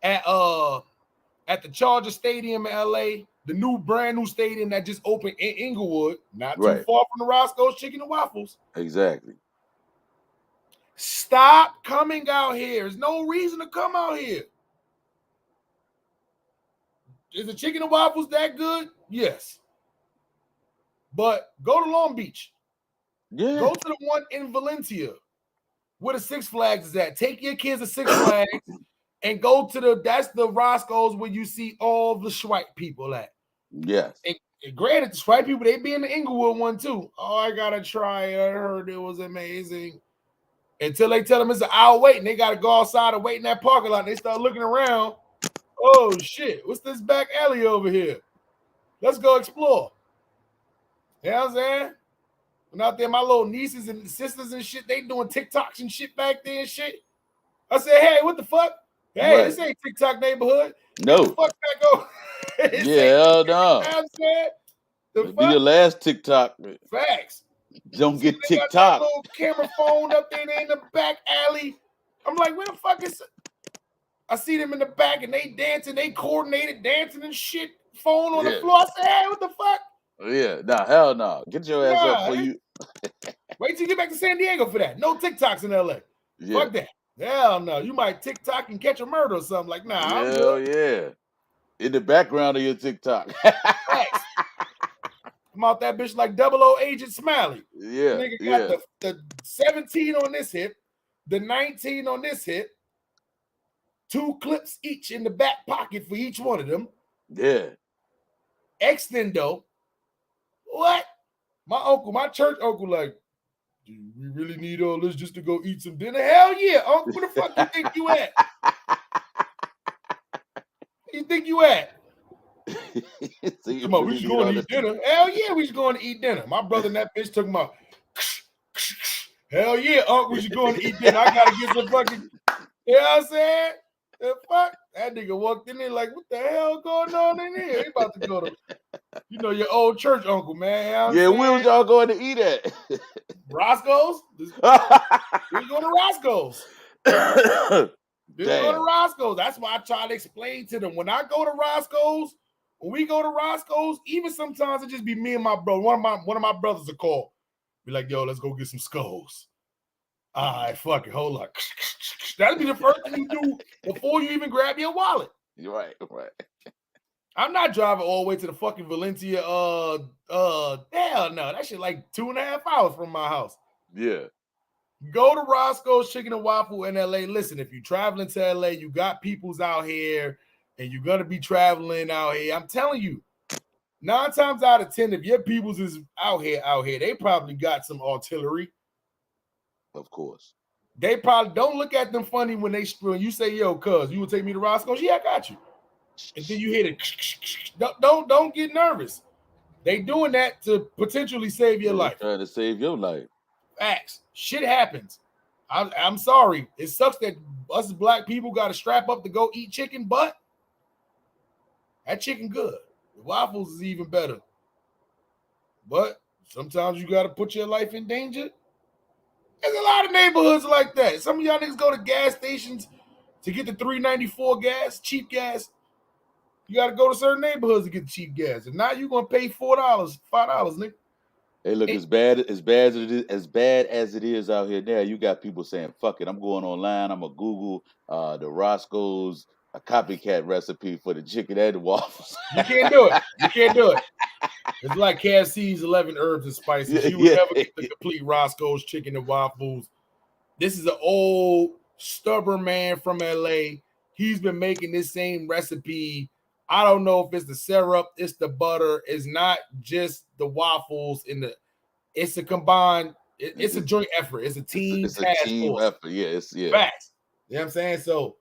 at the Charger Stadium in LA, the brand new stadium that just opened in Inglewood, not too Right. far from the Roscoe's Chicken and Waffles. Exactly. Stop coming out here. There's no reason to come out here. Is the Chicken and Waffles that good? Yes. But go to Long Beach. Yeah. Go to the one in Valencia where the Six Flags is at. Take your kids to Six Flags and go to that's the Roscoe's where you see all the Swipe people at. Yes. And granted, the Swipe people, they be in the Inglewood one too. Oh, I gotta try it. I heard it was amazing. Until they tell them it's an hour wait and they gotta go outside and wait in that parking lot. And they start looking around. Oh shit, what's this back alley over here? Let's go explore. You know what I'm saying? When out there, my little nieces and sisters and shit, they doing TikToks and shit back there and shit. I said, hey, what the fuck? Hey, This ain't TikTok neighborhood. No. Get the fuck back over. Yeah, hell no. You know what I'm saying? It'll be your last TikTok. Facts. Don't get They got TikTok. that little camera phone up there in the back alley. I'm like, where the fuck is it? I see them in the back and they dancing, they coordinated dancing and shit. Phone on the floor. I said, hey, what the fuck? Yeah, nah, hell no. Get your ass up for you. Wait till you get back to San Diego for that. No TikToks in LA. Yeah. Fuck that. Hell no. You might TikTok and catch a murder or something. Like, nah, I'm Hell good. yeah. In the background of your TikTok. Facts. I'm out that bitch like 00 Agent Smiley. Yeah. Nigga got the 17 on this hip, the 19 on this hip, 2 clips each in the back pocket for each one of them. Yeah. Extendo. What? My church uncle, like, do we really need all this just to go eat some dinner? Hell yeah, uncle. Where the fuck you think you at? You think you at? Come on, we just going to eat dinner. Hell yeah, we just going to eat dinner. My brother and that bitch talking about, hell yeah, uncle, we just going to eat dinner. I gotta get some fucking, you know what I'm saying? The fuck? That nigga walked in there like, what the hell going on in here? He about to go to, your old church uncle, man. Yeah, where was y'all going to eat at? Roscoe's? We go to Roscoe's. We go to Roscoe's. That's why I try to explain to them. When I go to Roscoe's, when we go to Roscoe's, even sometimes it just be me and my brother. One of my brothers will call. Be like, yo, let's go get some skulls. All right, fuck it. Hold on. That'll be the first thing you do before you even grab your wallet. Right. I'm not driving all the way to the fucking Valencia. Hell no. That shit like 2.5 hours from my house. Yeah. Go to Roscoe's Chicken and Waffle in LA. Listen, if you're traveling to LA, you got peoples out here and you're going to be traveling out here. I'm telling you, 9 times out of 10, if your peoples is out here, they probably got some artillery. Of course. They probably don't look at them funny when you say, yo, cuz, you will take me to Roscoe's? Yeah, I got you. And then you hit it. Don't get nervous. They doing that to potentially save your life. Trying to save your life. Facts. Shit happens. I'm sorry. It sucks that us black people got to strap up to go eat chicken, but that chicken good. The waffles is even better. But sometimes you got to put your life in danger. There's a lot of neighborhoods like that. Some of y'all niggas go to gas stations to get the $3.94 gas, cheap gas. You got to go to certain neighborhoods to get cheap gas. And now you're going to pay $4, $5, nigga. Hey, look, as bad as it is out here now, you got people saying, fuck it, I'm going online, I'm going to Google the Roscoe's a copycat recipe for the chicken and the waffles. You can't do it. It's like KFC's 11 herbs and spices. You would never get the complete Roscoe's chicken and waffles. This is an old, stubborn man from LA. He's been making this same recipe. I don't know if it's the syrup, it's the butter. It's not just the waffles it's a combined, it's a joint effort. It's a team It's a team force. effort. Yeah. Facts. You know what I'm saying? So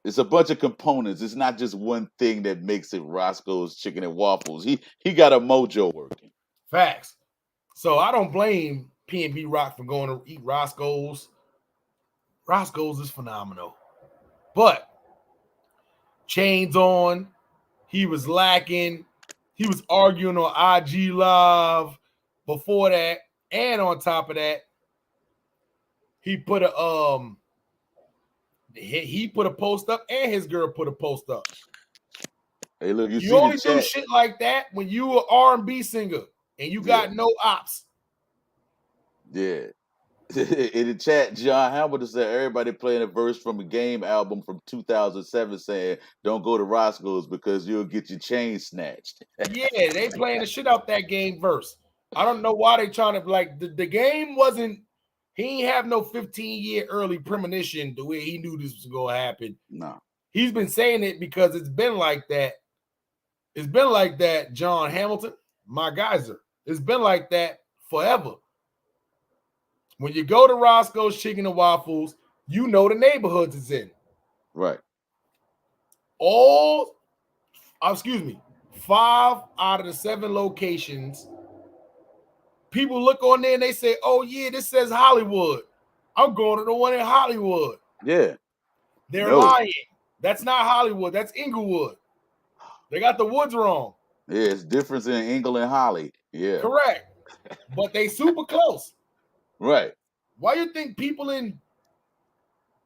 it's a bunch of components. It's not just one thing that makes it Roscoe's chicken and waffles. He got a mojo working. Facts. So I don't blame PNB Rock for going to eat Roscoe's. Roscoe's is phenomenal. But chains on, he was lacking. He was arguing on IG Live before that. And on top of that, he put a post up and his girl put a post up. Hey, look, you You see the only do chat. shit like that when you an R&B singer and you got no ops. Yeah. In the chat, John Hamilton said everybody playing a verse from a Game album from 2007 saying, don't go to Roscoe's because you'll get your chain snatched. Yeah, they playing the shit out that Game verse. I don't know why they trying to, like, the Game wasn't, he ain't have no 15-year early premonition the way he knew this was going to happen. No. He's been saying it because it's been like that. It's been like that, John Hamilton, my geyser. It's been like that forever. When you go to Roscoe's Chicken and Waffles, you know the neighborhoods it's in. Right. 5 out of the 7 locations, people look on there and they say, oh, yeah, this says Hollywood. I'm going to the one in Hollywood. Yeah. They're lying. That's not Hollywood. That's Inglewood. They got the woods wrong. Yeah, it's difference in Ingle and Holly. Yeah. Correct. But they super close. Right. Why you think people in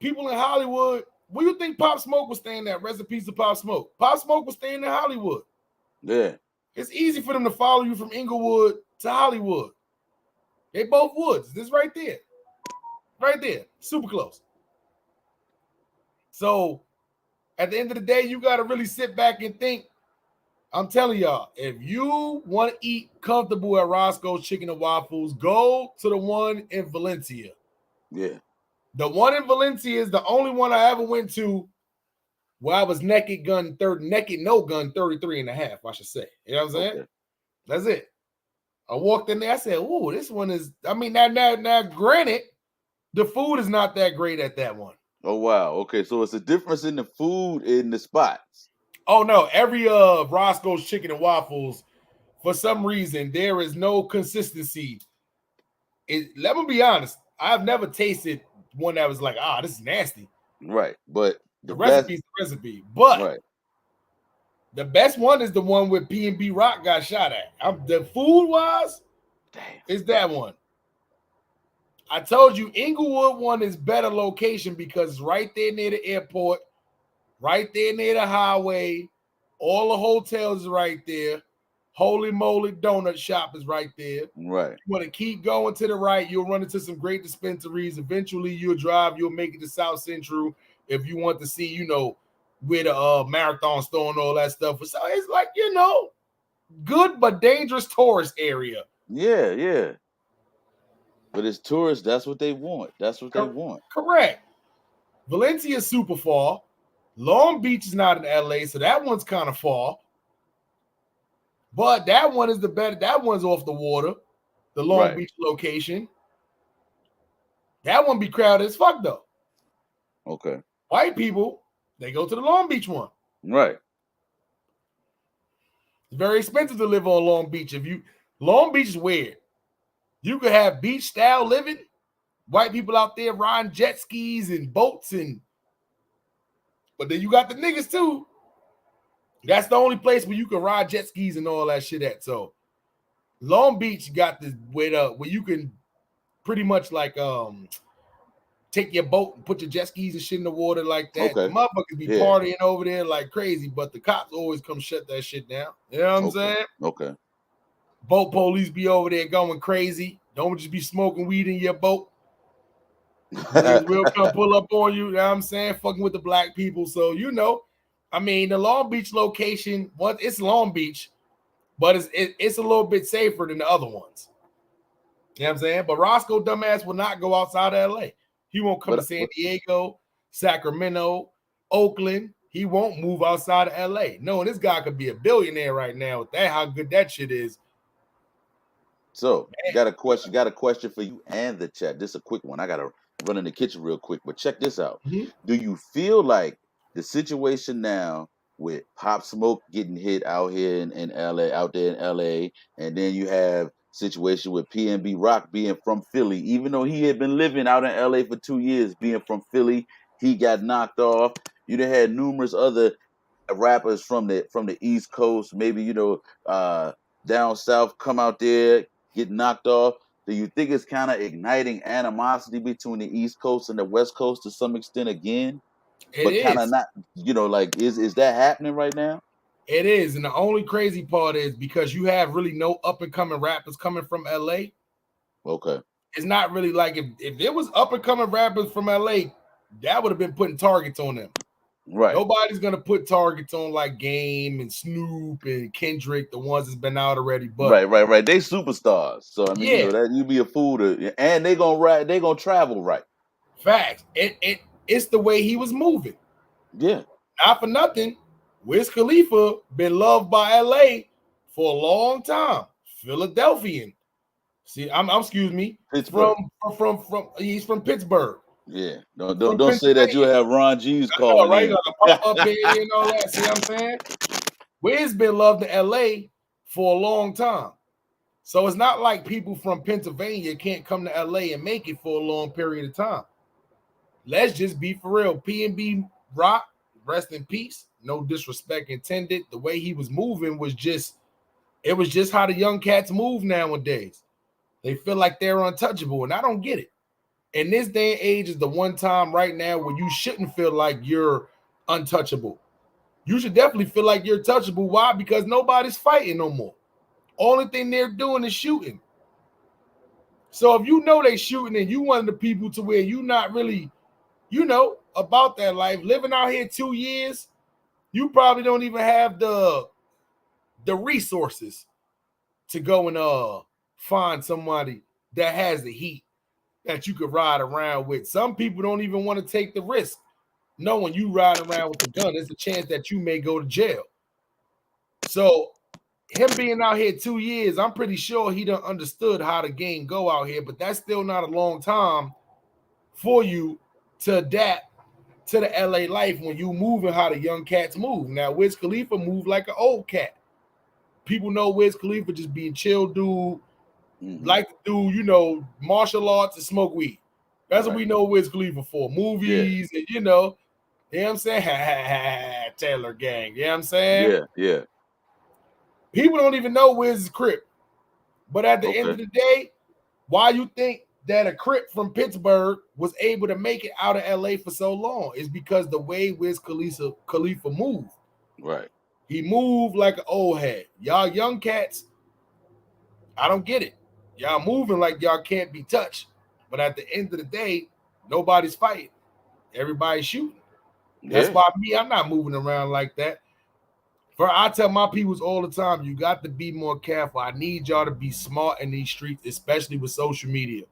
Hollywood, where you think Pop Smoke was staying at? Recipes of Pop Smoke. Pop Smoke was staying in Hollywood. Yeah. It's easy for them to follow you from Inglewood to Hollywood. They both woods. This right there. Right there. Super close. So at the end of the day, you got to really sit back and think. I'm telling y'all, if you want to eat comfortable at Roscoe's Chicken and Waffles, go to the one in Valencia. Yeah. The one in Valencia is the only one I ever went to where I was naked no gun 33 and a half, I should say. You know what I'm saying? Okay. That's it. I walked in there, I said, "Ooh, this one is," I mean, now granted, the food is not that great at that one. Oh, wow. Okay, so it's a difference in the food in the spots. Oh, no. Every Roscoe's Chicken and Waffles, for some reason, there is no consistency. Let me be honest. I've never tasted one that was like, this is nasty. Right. But the recipe's the recipe. But the best one is the one where PNB Rock got shot at. The food-wise, is that one. I told you, Inglewood one is better location because it's right there near the airport, right there near the highway. All the hotels is right there. Holy Moly Donut Shop is right there. Right. You want to keep going to the right, you'll run into some great dispensaries. Eventually, you'll make it to South Central if you want to see, where the Marathon store and all that stuff. So it's like, good but dangerous tourist area. Yeah, yeah. But as tourists, that's what they want. That's what they want. Correct. Valencia is super far. Long Beach is not in LA, so that one's kind of far. But that one is the better. That one's off the water. The Long Beach location. That one be crowded as fuck, though. Okay. White people, they go to the Long Beach one. Right. It's very expensive to live on Long Beach. Long Beach is weird. You could have beach style living, white people out there riding jet skis and boats, but then you got the niggas too. That's the only place where you can ride jet skis and all that shit at. So Long Beach got this where you can pretty much like take your boat and put your jet skis and shit in the water like that. Okay. The motherfuckers be partying over there like crazy, but the cops always come shut that shit down. You know what I'm saying? Okay. Boat police be over there going crazy. Don't just be smoking weed in your boat. Niggas will come pull up on you. You know what I'm saying? Fucking with the black people. So, I mean, the Long Beach location, it's Long Beach, but it's a little bit safer than the other ones. You know what I'm saying? But Roscoe dumbass will not go outside of LA. He won't come to San Diego, Sacramento, Oakland. He won't move outside of LA. No, this guy could be a billionaire right now with that, how good that shit is. So, got a question for you and the chat. This is a quick one. I got to run in the kitchen real quick, but check this out. Mm-hmm. Do you feel like the situation now with Pop Smoke getting hit out there in LA, and then you have situation with PNB Rock being from Philly. Even though he had been living out in LA for 2 years, being from Philly, he got knocked off. You done had numerous other rappers from the East Coast, maybe down south, come out there, get knocked off. Do you think it's kind of igniting animosity between the East Coast and the West Coast to some extent again? It But kind of is. not, is that happening right now? It is. And the only crazy part is because you have really no up and coming rappers coming from LA. Okay. It's not really like if there was up and coming rappers from LA, that would have been putting targets on them. Right. Nobody's gonna put targets on like Game and Snoop and Kendrick, the ones that's been out already. But Right. They superstars. So I mean, yeah, that you be a fool to, and they gonna ride, they gonna travel right. facts. It's the way he was moving. Yeah. Not for nothing, Wiz Khalifa been loved by LA for a long time. Philadelphian. See, I'm excuse me, Pittsburgh. from he's from Pittsburgh. Yeah. From Don't say that you'll Pennsylvania. have Ron G's I know, calling right? in. Gonna pop up here and all that. See what I'm saying? Wiz been loved in LA for a long time. So it's not like people from Pennsylvania can't come to LA and make it for a long period of time. Let's just be for real. PNB Rock, rest in peace. No disrespect intended. The way he was moving was just how the young cats move nowadays. They feel like they're untouchable, and I don't get it. In this day and age is the one time right now where you shouldn't feel like you're untouchable. You should definitely feel like you're touchable. Why? Because nobody's fighting no more. Only thing they're doing is shooting. So if you know they shooting and you one of the people to where you not really, about that life, living out here 2 years, you probably don't even have the resources to go and find somebody that has the heat that you could ride around with. Some people don't even want to take the risk. Knowing you ride around with the gun, there's a chance that you may go to jail. So him being out here 2 years, I'm pretty sure he done understood how the game go out here, but that's still not a long time for you to adapt to the LA life when you moving how the young cats move. Now, Wiz Khalifa moved like an old cat. People know Wiz Khalifa just being chill dude, like to do, martial arts and smoke weed. That's what we know Wiz Khalifa for. Movies and, you know what I'm saying? Taylor gang. You know what I'm saying? Yeah. People don't even know Wiz's Crip. But at the end of the day, why you think that a Crip from Pittsburgh was able to make it out of LA for so long is because the way Wiz Khalifa moved. Right. He moved like an old head. Y'all young cats, I don't get it. Y'all moving like y'all can't be touched. But at the end of the day, nobody's fighting. Everybody's shooting. That's why I'm not moving around like that. I tell my peoples all the time, you got to be more careful. I need y'all to be smart in these streets, especially with social media.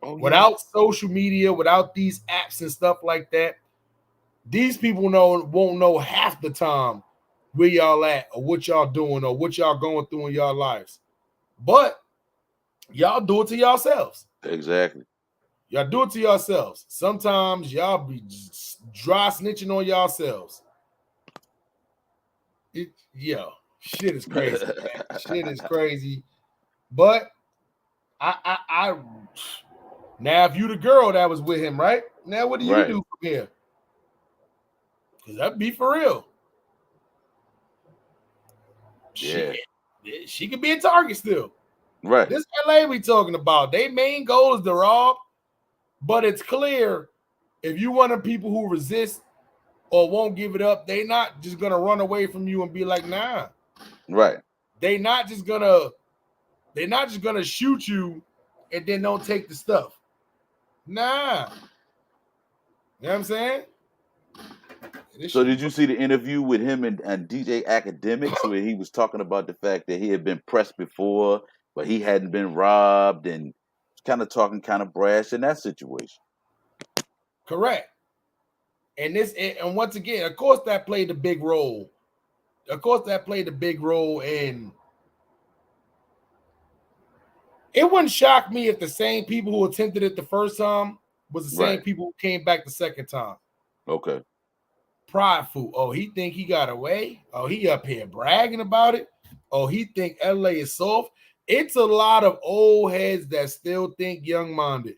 Without social media, without these apps and stuff like that, these people won't know half the time where y'all at or what y'all doing or what y'all going through in y'all lives. But y'all do it to yourselves. Exactly. Y'all do it to yourselves. Sometimes y'all be dry snitching on yourselves. Shit is crazy, man. Shit is crazy. But I now if you the girl that was with him, right? Now what do you do from here? Because that'd be for real. Yeah. She could be a target still. Right. This LA we talking about. Their main goal is to rob, but it's clear if you one of the people who resist or won't give it up, they not just gonna run away from you and be like, nah. Right. They not just gonna shoot you and then don't take the stuff. Nah. You know what I'm saying? So did you see the interview with him and DJ Academics where he was talking about the fact that he had been pressed before, but he hadn't been robbed and kind of talking kind of brash in that situation? Correct. And once again, of course, that played a big role. And it wouldn't shock me if the same people who attempted it the first time was the same people who came back the second time. Okay. Prideful. Oh, he think he got away. Oh, he up here bragging about it. Oh, he think LA is soft. it's a lot of old heads that still think young-minded.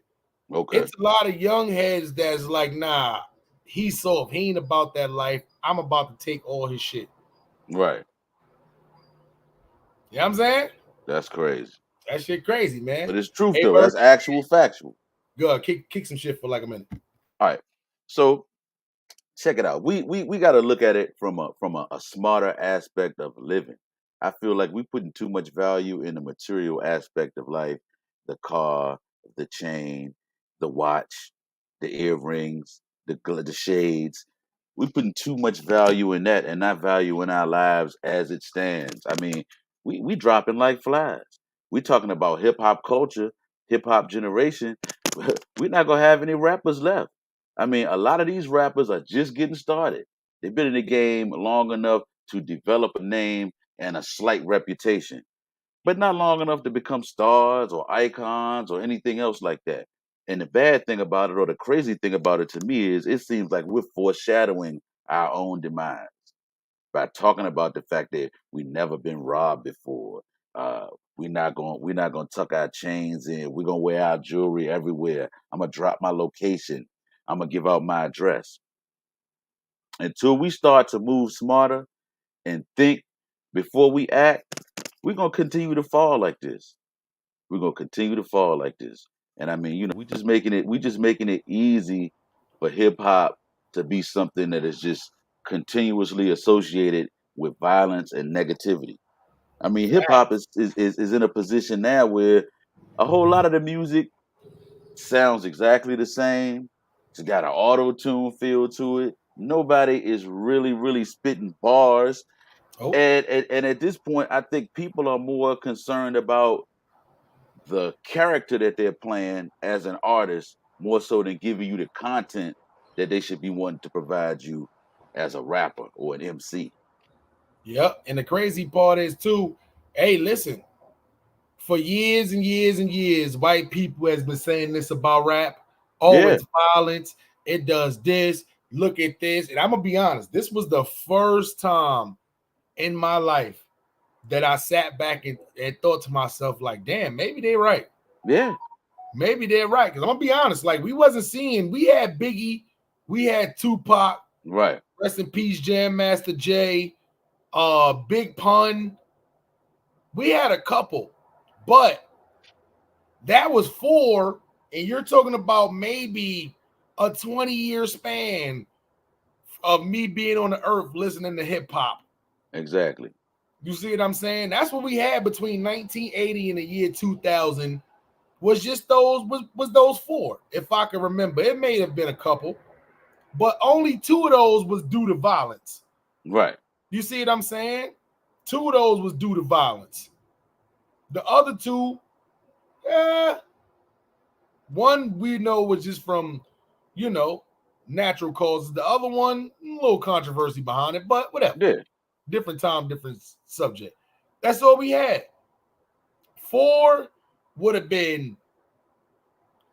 Okay. It's a lot of young heads that's like, nah, he's soft. He ain't about that life. I'm about to take all his shit. Right. You know what I'm saying? That's crazy. That shit crazy, man. But it's truth Hey, though. Byrd, That's actual factual. go kick some shit for like a minute. All right. So check it out. We got to look at it from a smarter aspect of living. I feel like we putting too much value in the material aspect of life, the car, the chain, the watch, the earrings, the shades. We putting too much value in that and not value in our lives as it stands. I mean, we dropping like flies. We talking about hip hop culture, hip hop generation. We're not gonna have any rappers left. I mean, a lot of these rappers are just getting started. They've been in the game long enough to develop a name and a slight reputation, but not long enough to become stars or icons or anything else like that. And the bad thing about it, or the crazy thing about it to me, is it seems like we're foreshadowing our own demise by talking about the fact that we never been robbed before. We're not gonna tuck our chains in. We're gonna wear our jewelry everywhere. I'm gonna drop my location. I'm gonna give out my address. Until we start to move smarter and think before we act, we're gonna continue to fall like this. We're gonna continue to fall like this. And I mean, we just making it easy for hip hop to be something that is just continuously associated with violence and negativity. I mean, hip hop is in a position now where a whole lot of the music sounds exactly the same. It's got an auto tune feel to it. Nobody is really spitting bars. Oh, And at this point, I think people are more concerned about the character that they're playing as an artist more so than giving you the content that they should be wanting to provide you as a rapper or an MC. yep. And the crazy part is too, hey, listen, for years and years and years, white people has been saying this about rap. Oh, Yeah, it's violence. It does this. Look at this. And I'm gonna be honest, this was the first time in my life that I sat back and thought to myself, like, damn, maybe they're right. yeah, Maybe they're right. Because I'm gonna be honest, like we wasn't seeing, we had Biggie, we had Tupac, right, rest in peace, Jam Master Jay, Big Pun. We had a couple, but that was four, and you're talking about maybe a 20-year span of me being on the earth listening to hip hop. exactly. You see what I'm saying? That's what we had between 1980 and the year 2000 was just those those four, if I can remember. It may have been a couple, but only two of those was due to violence. Right, You see what I'm saying? Two of those was due to violence. The other two, eh, one we know was just from, you know, natural causes. The other one, a little controversy behind it, but whatever. yeah, Different time, different subject. That's all we had. Four would have been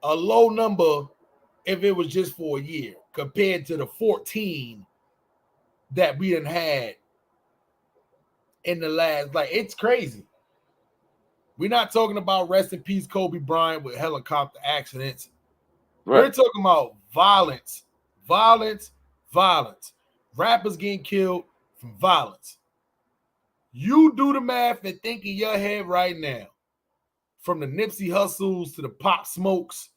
a low number if it was just for a year compared to the 14 that we done had in the last, like, it's crazy. We're not talking about rest in peace Kobe Bryant with helicopter accidents. We're right. talking about violence, violence, violence. Rappers getting killed from violence. You do the math and think in your head right now, from the Nipsey Hustles to the Pop Smokes.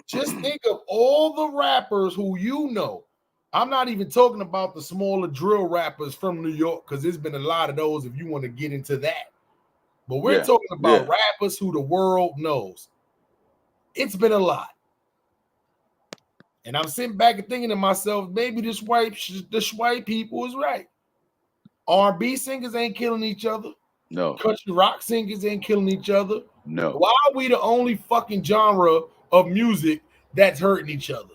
Just think of all the rappers who you know. I'm not even talking about the smaller drill rappers from New York, because there's been a lot of those if you want to get into that. But we're Yeah, talking about yeah. rappers who the world knows. It's been a lot. And I'm sitting back and thinking to myself, maybe this white people is right. R&B singers ain't killing each other. No, Country rock singers ain't killing each other. no. Why are we the only fucking genre of music that's hurting each other?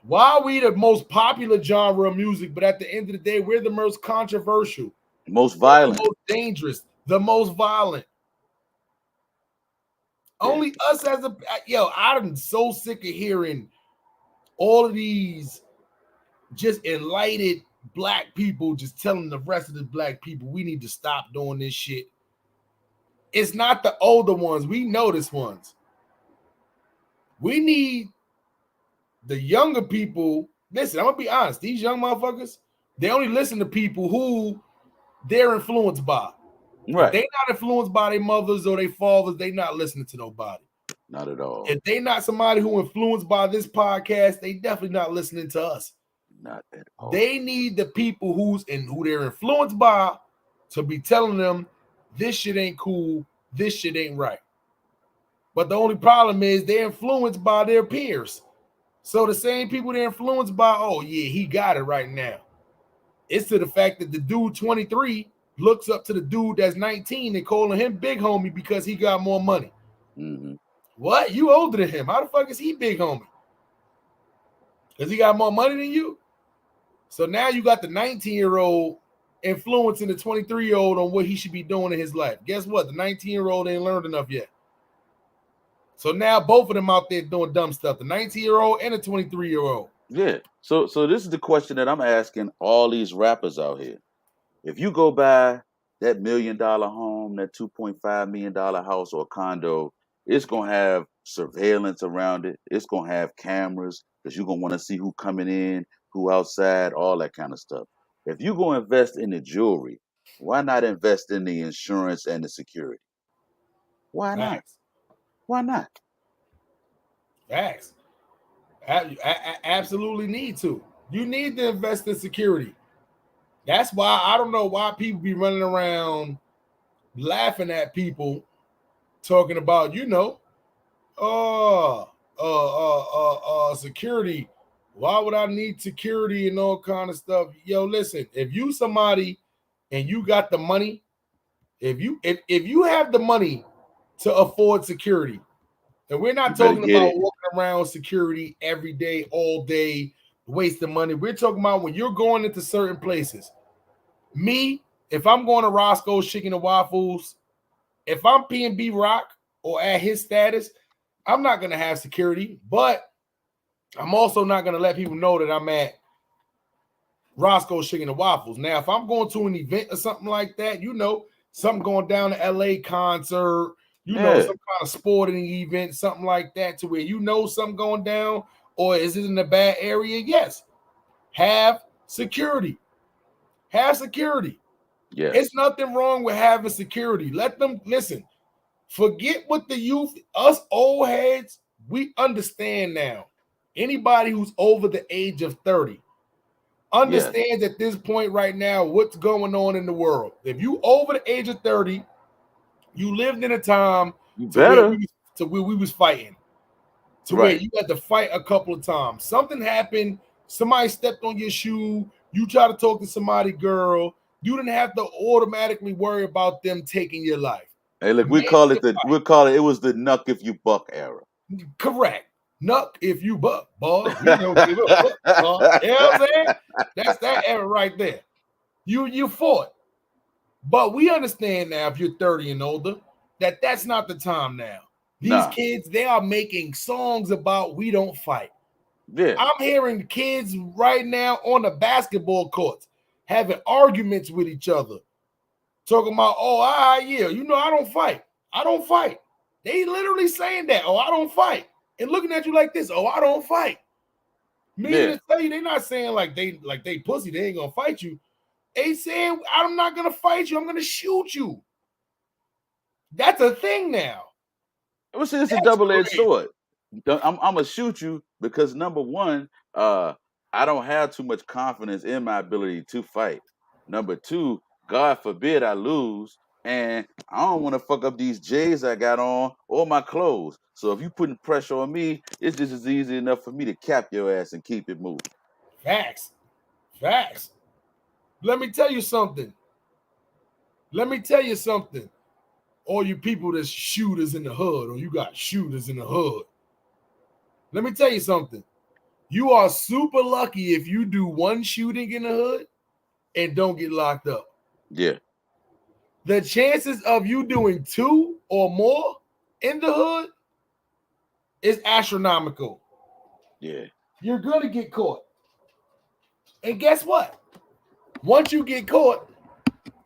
Why are we the most popular genre of music, but at the end of the day, we're the most controversial, Most we're the violent. most dangerous, the most violent? Yeah. Only us as a I'm so sick of hearing all of these just enlightened black people just telling the rest of the black people we need to stop doing this shit. It's not the older ones. We know this ones. We need the younger people. Listen, I'm gonna be honest. These young motherfuckers, they only listen to people who they're influenced by. Right. If they not influenced by their mothers or their fathers, they not listening to nobody. Not at all. If they not somebody who influenced by this podcast, they definitely not listening to us. Not at all. They need the people who they're influenced by to be telling them this shit ain't cool, this shit ain't right. But the only problem is they're influenced by their peers. So the same people they're influenced by, oh yeah, he got it right now. It's to the fact that the dude 23 looks up to the dude that's 19 and calling him big homie because he got more money. Mm-hmm. What? You older than him. How the fuck is he big homie? Because he got more money than you? So now you got the 19-year-old influencing the 23-year-old on what he should be doing in his life. Guess what? The 19-year-old ain't learned enough yet. So now both of them out there doing dumb stuff, the 19-year-old and the 23-year-old. Yeah. So this is the question that I'm asking all these rappers out here. If you go buy that $1 million home, that $2.5 million house or condo, it's going to have surveillance around it. It's going to have cameras because you're going to want to see who coming in, who outside, all that kind of stuff. If you go invest in the jewelry, why not invest in the insurance and the security? Why not? Facts. Why not? Facts. Absolutely need to. You need to invest in security. That's why I don't know why people be running around laughing at people talking about, security. Why would I need security and all kind of stuff? Yo, listen, if you somebody and you got the money, if you have the money to afford security, and we're not talking about walking around security every day, all day, wasting money. We're talking about when you're going into certain places. Me, if I'm going to Roscoe's Chicken and Waffles, if I'm PNB Rock or at his status, I'm not going to have security, but I'm also not going to let people know that I'm at Roscoe's Chicken and Waffles. Now, if I'm going to an event or something like that, something going down to LA concert, some kind of sporting event, something like that, to where something going down, or is it in a bad area? Yes. Have security. Have security. Yeah. It's nothing wrong with having security. Let them listen. Forget what the youth, us old heads, we understand now. Anybody who's over the age of 30 understands at this point right now what's going on in the world. If you over the age of 30, you lived in a time where we was fighting. Where you had to fight a couple of times. Something happened, somebody stepped on your shoe, you try to talk to somebody, girl, you didn't have to automatically worry about them taking your life. Hey, look, we call it it was the knuck if you buck era. Correct. Knuck if you buck, boy. We don't give a fuck, boy. You know what I'm saying? That's that era right there. You fought. But we understand now, if you're 30 and older, that's not the time now. These kids, they are making songs about we don't fight. Yeah. I'm hearing kids right now on the basketball courts having arguments with each other. Talking about, I don't fight. I don't fight. They literally saying that, I don't fight. And looking at you like this, I don't fight. Meaning to tell you, they're not saying like they pussy, they ain't gonna fight you. They saying, I'm not gonna fight you, I'm gonna shoot you. That's a thing now. It's a double-edged sword. I'm gonna shoot you because number one, I don't have too much confidence in my ability to fight. Number two, God forbid I lose, and I don't want to fuck up these J's I got on or my clothes. So if you putting pressure on me, it's just as easy enough for me to cap your ass and keep it moving. Facts. Let me tell you something. All you people that's shooters in the hood, or you got shooters in the hood. Let me tell you something. You are super lucky if you do one shooting in the hood and don't get locked up. Yeah. The chances of you doing two or more in the hood is astronomical. Yeah. You're going to get caught. And guess what? Once you get caught,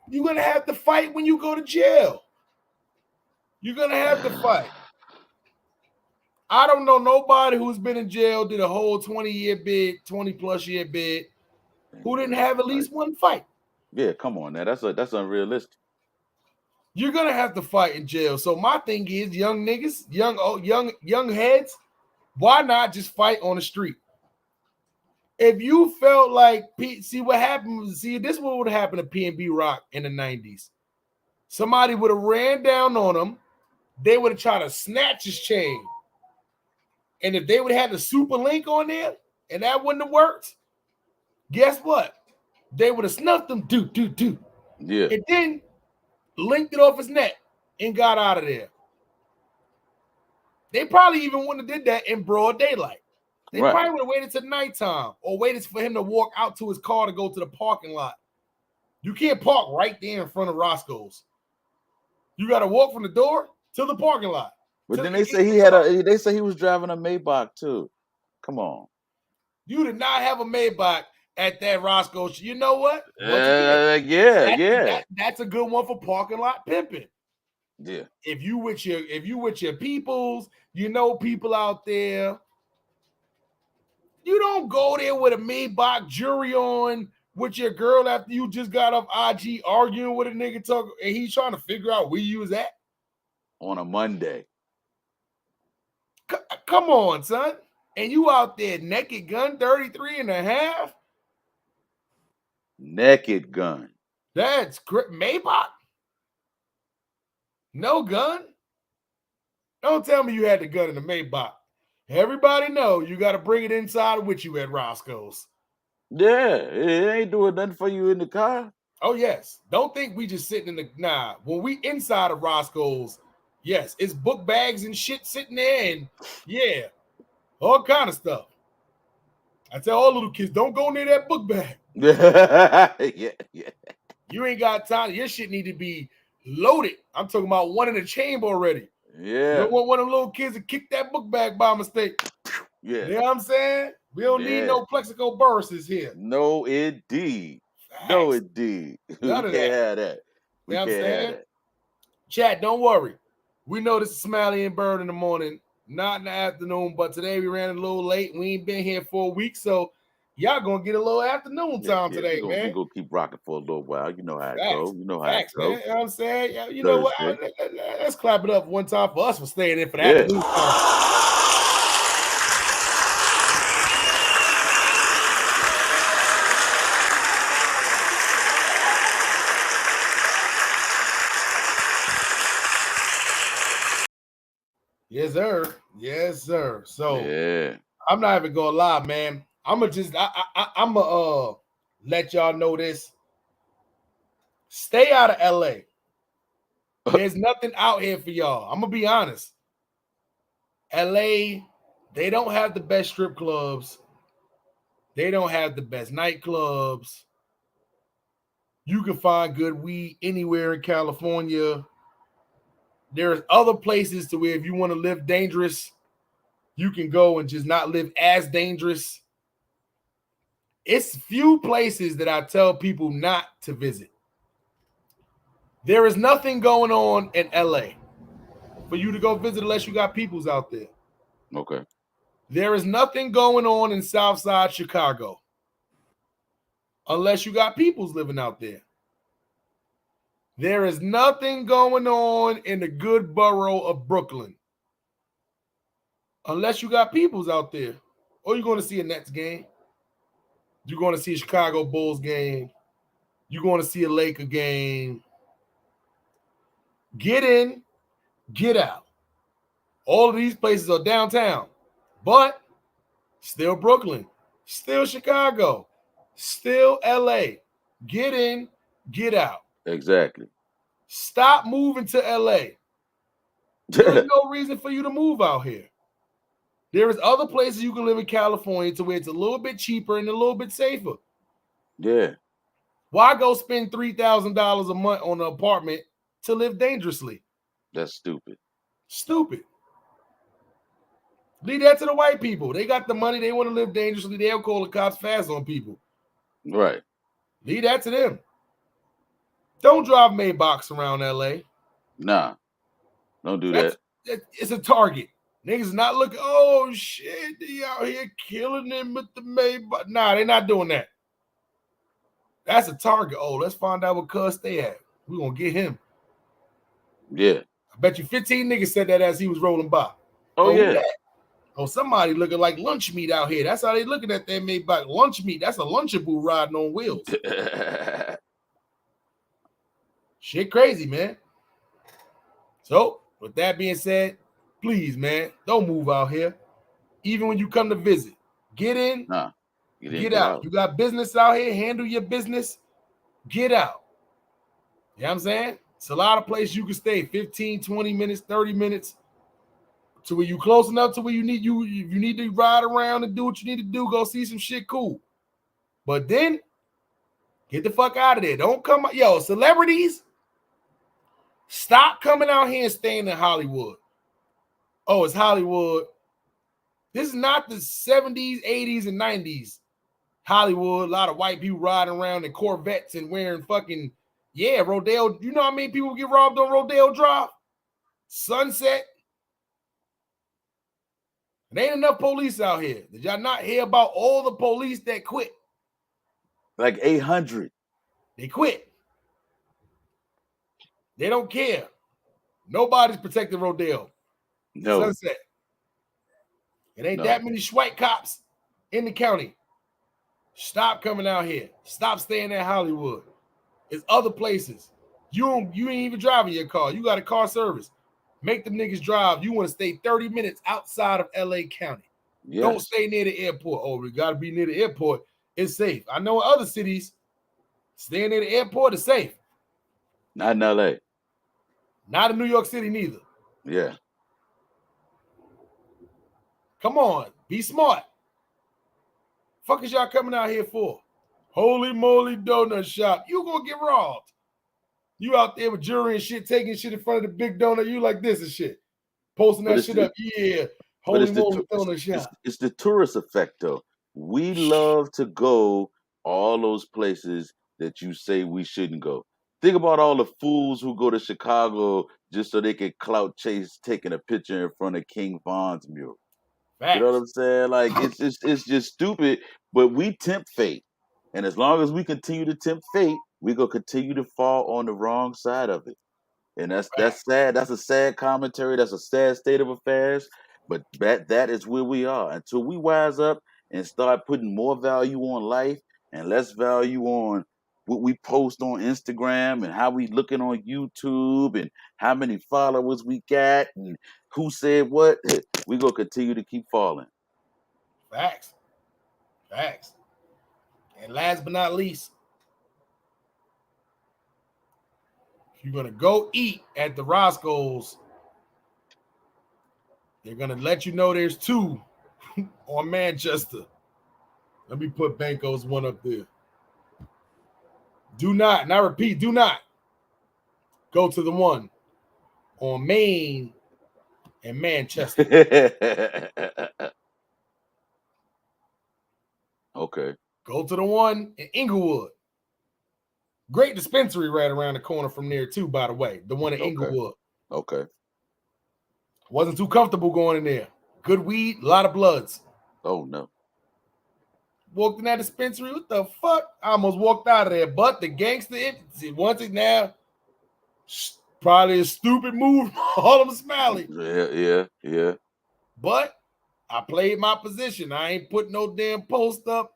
you're going to have to fight when you go to jail. You're gonna have to fight. I don't know nobody who's been in jail, did a whole 20-year bid, 20+ year bid, who didn't have at least one fight. Yeah, come on now. That's unrealistic. You're gonna have to fight in jail. So my thing is, young niggas, young heads, why not just fight on the street? If you felt like, see what happened, see this what would have happened to PNB Rock in the 90s. Somebody would have ran down on him. They would have tried to snatch his chain. And if they would have had the super link on there and that wouldn't have worked, guess what? They would have snuffed him, do. Yeah. And then linked it off his neck and got out of there. They probably even wouldn't have did that in broad daylight. They probably would have waited till nighttime or waited for him to walk out to his car to go to the parking lot. You can't park right there in front of Roscoe's. You got to walk from the door to the parking lot. But then they say he was driving a Maybach too. Come on. You did not have a Maybach at that Roscoe's. You know what? That's a good one for parking lot pimping. Yeah. If you with your peoples, you know people out there. You don't go there with a Maybach jury on with your girl after you just got off IG arguing with a nigga talking, and he's trying to figure out where you was at on a Monday. Come on, son. And you out there naked gun 33 and a half? Naked gun. That's Maybach? No gun? Don't tell me you had the gun in the Maybach. Everybody know you got to bring it inside with you at Roscoe's. Yeah, it ain't doing nothing for you in the car. Oh, yes. Don't think we just sitting in the... Nah, when we inside of Roscoe's, yes, it's book bags and shit sitting there and, yeah, all kind of stuff. I tell all little kids, don't go near that book bag. Yeah. You ain't got time. Your shit need to be loaded. I'm talking about one in the chamber already. Yeah. You don't want one of them little kids to kick that book bag by mistake. Yeah. You know what I'm saying? We don't need no plexico bursts here. No, indeed. Facts. No, indeed. None we of can't that. have that. We You know can't have that. Chat, don't worry. We know this is Smiley and Byrd in the morning, not in the afternoon, but today we ran a little late. We ain't been here for a week, so y'all gonna get a little afternoon time today, man. We're gonna keep rocking for a little while. You know how it goes. You know how Facts, it goes. Man. You know what I'm saying? Yeah, you know what? Let's clap it up one time for us for staying in for the afternoon time. Yes, sir. Yes, sir. So I'm not even gonna lie, man. I'm gonna let y'all know this. Stay out of LA. There's nothing out here for y'all. I'm gonna be honest. LA, they don't have the best strip clubs. They don't have the best nightclubs. You can find good weed anywhere in California. There's other places to where if you want to live dangerous, you can go and just not live as dangerous. It's few places that I tell people not to visit. There is nothing going on in LA for you to go visit unless you got peoples out there. Okay. There is nothing going on in Southside Chicago unless you got peoples living out there. There is nothing going on in the good borough of Brooklyn unless you got peoples out there. Or you're going to see a Nets game. You're going to see a Chicago Bulls game. You're going to see a Laker game. Get in, get out. All of these places are downtown, but still Brooklyn, still Chicago, still LA. Get in, get out. Exactly. Stop moving to LA. There's no reason for you to move out here. There is other places you can live in California to where it's a little bit cheaper and a little bit safer. Yeah. Why go spend $3,000 a month on an apartment to live dangerously? That's stupid. Stupid. Leave that to the white people. They got the money. They want to live dangerously. They'll call the cops fast on people. Right. Leave that to them. Don't drive Maybachs around LA. Nah. Don't do that. It's a target. Niggas not looking, oh shit, they out here killing them with the Maybach. Nah, they not doing that. That's a target. Oh, let's find out what cuz stay at. We gonna get him. Yeah. I bet you 15 niggas said that as he was rolling by. Oh yeah. That? Oh, somebody looking like lunch meat out here. That's how they looking at that Maybach. Lunch meat. That's a Lunchable riding on wheels. Shit crazy, man. So, with that being said, please, man, don't move out here. Even when you come to visit, get in, get out. You got business out here, handle your business, get out. You know what I'm saying? It's a lot of places you can stay 15, 20 minutes, 30 minutes to where you close enough to where you need to ride around and do what you need to do, go see some shit, cool. But then get the fuck out of there. Don't come, yo, celebrities, stop coming out here and staying in Hollywood. Oh, it's Hollywood. This is not the 70s, 80s, and 90s. Hollywood, a lot of white people riding around in Corvettes and wearing fucking, Rodeo. You know how many people get robbed on Rodeo Drive? Sunset. There ain't enough police out here. Did y'all not hear about all the police that quit? Like 800. They quit. They don't care. Nobody's protecting Rodeo. No. Sunset. It ain't that many white cops in the county. Stop coming out here. Stop staying in Hollywood. It's other places. You ain't even driving your car. You got a car service. Make them niggas drive. You want to stay 30 minutes outside of LA County. Yes. Don't stay near the airport. Oh, we got to be near the airport. It's safe. I know in other cities, staying near the airport is safe. Not in LA. Not in New York City neither. Yeah. Come on. Be smart. Fuck is y'all coming out here for? Holy moly donut shop. You gonna get robbed. You out there with jewelry and shit, taking shit in front of the big donut. You like this and shit. Posting that shit up. Yeah. Holy moly donut shop. It's the tourist effect, though. We love to go all those places that you say we shouldn't go. Think about all the fools who go to Chicago just so they can clout chase taking a picture in front of King Von's mural. Facts. You know what I'm saying? Like, it's just stupid, but we tempt fate. And as long as we continue to tempt fate, we're going to continue to fall on the wrong side of it. And that's sad. That's a sad commentary. That's a sad state of affairs. But that is where we are. Until we wise up and start putting more value on life and less value on what we post on Instagram and how we looking on YouTube and how many followers we got and who said what, we're going to continue to keep falling. Facts. Facts. And last but not least, if you're going to go eat at the Roscoe's, they're going to let you know there's two on Manchester. Let me put Banco's one up there. Do not, and I repeat, do not go to the one on Main and Manchester. Okay. Go to the one in Inglewood. Great dispensary right around the corner from there, too, by the way. The one in Inglewood. Okay. Wasn't too comfortable going in there. Good weed, a lot of bloods. Oh, no. Walked in that dispensary. What the fuck? I almost walked out of there. But the gangster, once it now, probably a stupid move from all of them Smiley. Yeah. But I played my position. I ain't put no damn post up.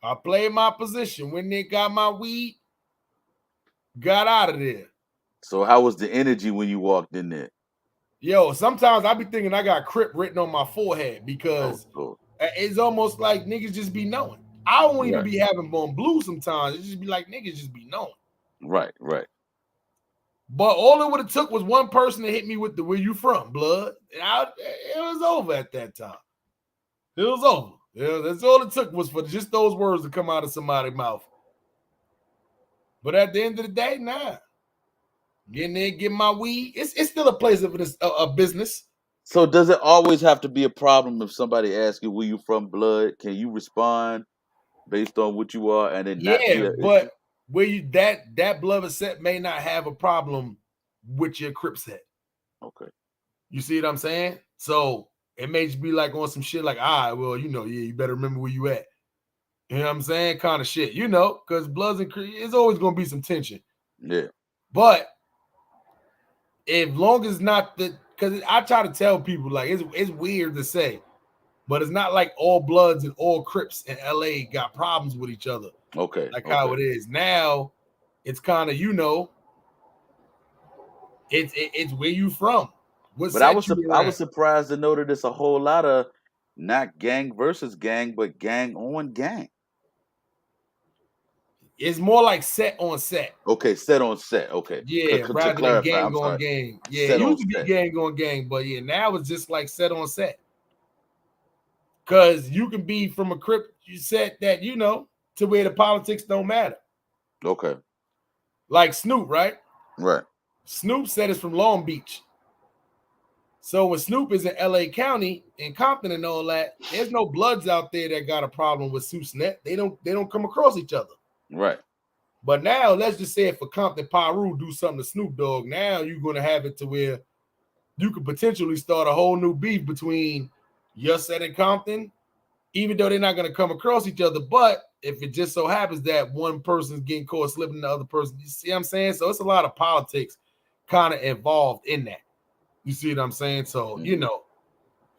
I played my position. When they got my weed, got out of there. So how was the energy when you walked in there? Yo, sometimes I be thinking I got Crip written on my forehead because it's almost like niggas just be knowing. I don't even be having on blue sometimes. It just be like niggas just be knowing. Right. But all it would have took was one person to hit me with the "Where you from, blood?" And it was over at that time. It was over. That's all it took was for just those words to come out of somebody's mouth. But at the end of the day, nah. Getting there, getting my weed. It's still a place of a business. So does it always have to be a problem if somebody asks you where you from, blood? Can you respond based on what you are and then not be but where you that blood set may not have a problem with your Crip set. Okay. You see what I'm saying? So it may just be like on some shit like, all right, well, you better remember where you at. You know what I'm saying? Kind of shit, because Bloods and Crips, it's always going to be some tension. Yeah. But as long as not because I try to tell people, like, it's weird to say, but it's not like all Bloods and all Crips in LA got problems with each other. Okay. Like how it is now, it's kind of, it's where you from. But I was surprised to know that it's a whole lot of not gang versus gang, but gang on gang. It's more like set on set. Okay, set on set. Okay. Yeah, rather than gang on gang. Yeah, it used to be gang on gang, but yeah, now it's just like set on set. Because you can be from a Crip set that, to where the politics don't matter. Okay. Like Snoop, right? Right. Snoop said it's from Long Beach. So when Snoop is in LA County, in Compton and all that, there's no Bloods out there that got a problem with Snoop's net. They don't come across each other. Right. But now, let's just say if a Compton Piru do something to Snoop Dogg, now you're going to have it to where you could potentially start a whole new beef between your set and Compton, even though they're not going to come across each other. But if it just so happens that one person's getting caught slipping the other person, you see what I'm saying? So it's a lot of politics kind of involved in that. You see what I'm saying? So,